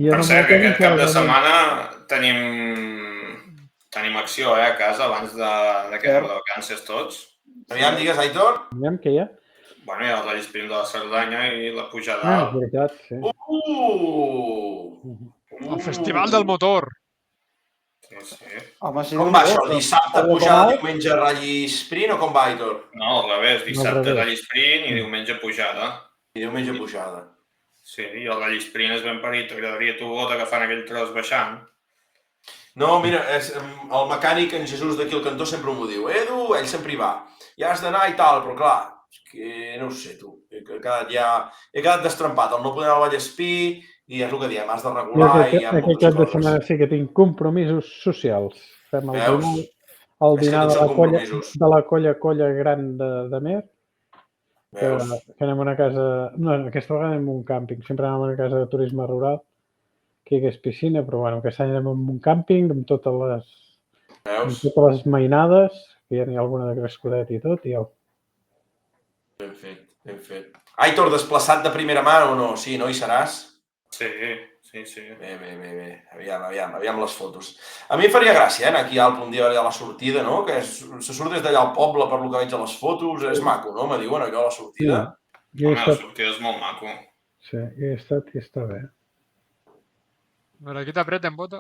Speaker 14: Per cert, que aquest cap de setmana tenim acció a casa abans d'aquestes vacances tots.
Speaker 12: Aviam, digues, Aitor.
Speaker 5: Aviam, què hi ha?
Speaker 14: Bueno, hi ha el Rally Sprint de la Cerdanya i la pujada...
Speaker 5: Ah, és veritat, sí.
Speaker 11: El Festival del Motor.
Speaker 14: Sí.
Speaker 12: Com va això? Dissabte pujada, diumenge Rally Sprint o com va, Aitor?
Speaker 14: No, al revés. Dissabte Rally Sprint i diumenge pujada.
Speaker 12: I diumenge pujada.
Speaker 14: Sí, i el Rally Sprint és ben parit. T'agradaria tu Bota agafant aquell tros baixant?
Speaker 12: No, mira, el mecànic, en Jesús d'aquí al cantó, sempre m'ho diu. Edu, ell sempre hi va. Ja has d'anar i tal, però clar, és que no ho sé, tu. He quedat destrempat. El no poder anar al Vallespí i és el que diem, has de regular i hi ha moltes
Speaker 5: Aquest cap de
Speaker 12: coses.
Speaker 5: setmana sí que tinc compromisos socials. Fem el dinar de la colla gran de Mer. Que anem a una casa... No, aquesta vegada anem a un càmping. Sempre anem a una casa de turisme rural, que hi hagués piscina, però bueno, aquest any anem a un càmping amb totes les mainades, que ja n'hi ha alguna de crescudet i tot, i au.
Speaker 12: Ben fet. Aitor, desplaçat de primera mà o no? Sí, no hi seràs?
Speaker 14: Sí.
Speaker 12: Bé. Aviam les fotos. A mi em faria gràcia anar aquí al punt dia a la sortida, no? Que se surt des d'allà al poble per lo que veig a les fotos. És maco, no? Me diuen allò a la sortida.
Speaker 14: Home, la sortida és molt maco.
Speaker 5: Sí, hi he estat i està bé.
Speaker 11: A veure, aquí t'apreten, Bota.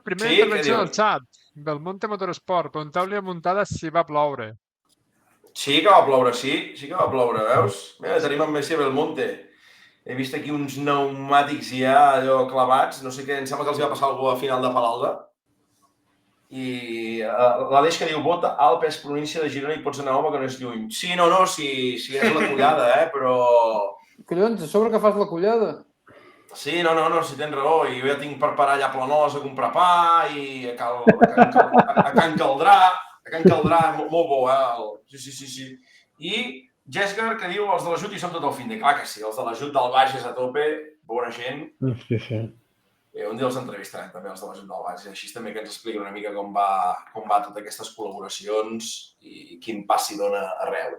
Speaker 11: Primera
Speaker 12: Sí,
Speaker 11: intervenció
Speaker 12: què
Speaker 11: del xat. Belmonte Motorsport. Pregunteu-li a Muntada si va ploure.
Speaker 12: Sí que va ploure, sí que va ploure, veus? Mira, tenim en Messi a Belmonte. He vist aquí uns pneumàtics ja allò clavats, no sé què, em sembla que els va passar algú a final de Palalda. I l'Aleix que diu, Bota, Alpes, província de Girona, i pots anar, home, que no és lluny. Sí, si és la collada, però...
Speaker 13: Collons, a sobre que fas la collada?
Speaker 12: Sí, no, si tens raó, i jo ja tinc per parar allà a Planoles a comprar pa, i a Can Caldrà, molt bo, Sí. I Jesgar, que diu, els de l'Ajut hi són tot el fin de... Clar que sí, els de l'Ajut del Bages a tope, bona gent.
Speaker 5: Sí.
Speaker 12: Un dia els entrevistarem també, els de l'Ajut del Bages, així també que ens expliquen una mica com va totes aquestes col·laboracions i quin pas s'hi dona arreu.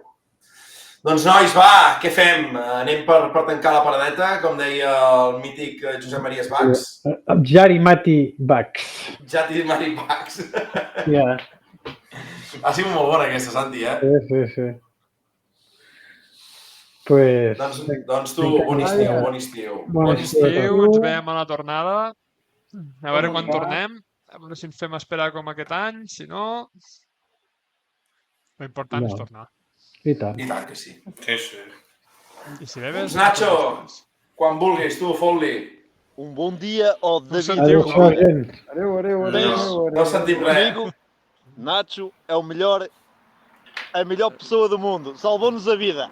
Speaker 12: Doncs nois, va, què fem? Anem per tancar la paradeta, com deia el mític Josep Maria Bax.
Speaker 5: Jari Mati Bax.
Speaker 12: Jari Mati Bax.
Speaker 5: Ja.
Speaker 12: Ha sigut molt bona aquesta, Santi,
Speaker 5: Sí. Pues...
Speaker 12: Doncs tu, bon estiu.
Speaker 11: Bon estiu, ens veiem a la tornada. A veure quan tornem. A veure si ens fem esperar com aquest any, si no... L'important és tornar.
Speaker 5: I tant.
Speaker 12: I tant que sí.
Speaker 14: Sí.
Speaker 11: I si bebes...
Speaker 12: Nacho, quan vulguis, tu, fot-li.
Speaker 15: Un bon dia o de vida.
Speaker 5: Adéu.
Speaker 12: No sentim res.
Speaker 15: Nacho é a melhor pessoa do mundo. Salvou-nos a vida.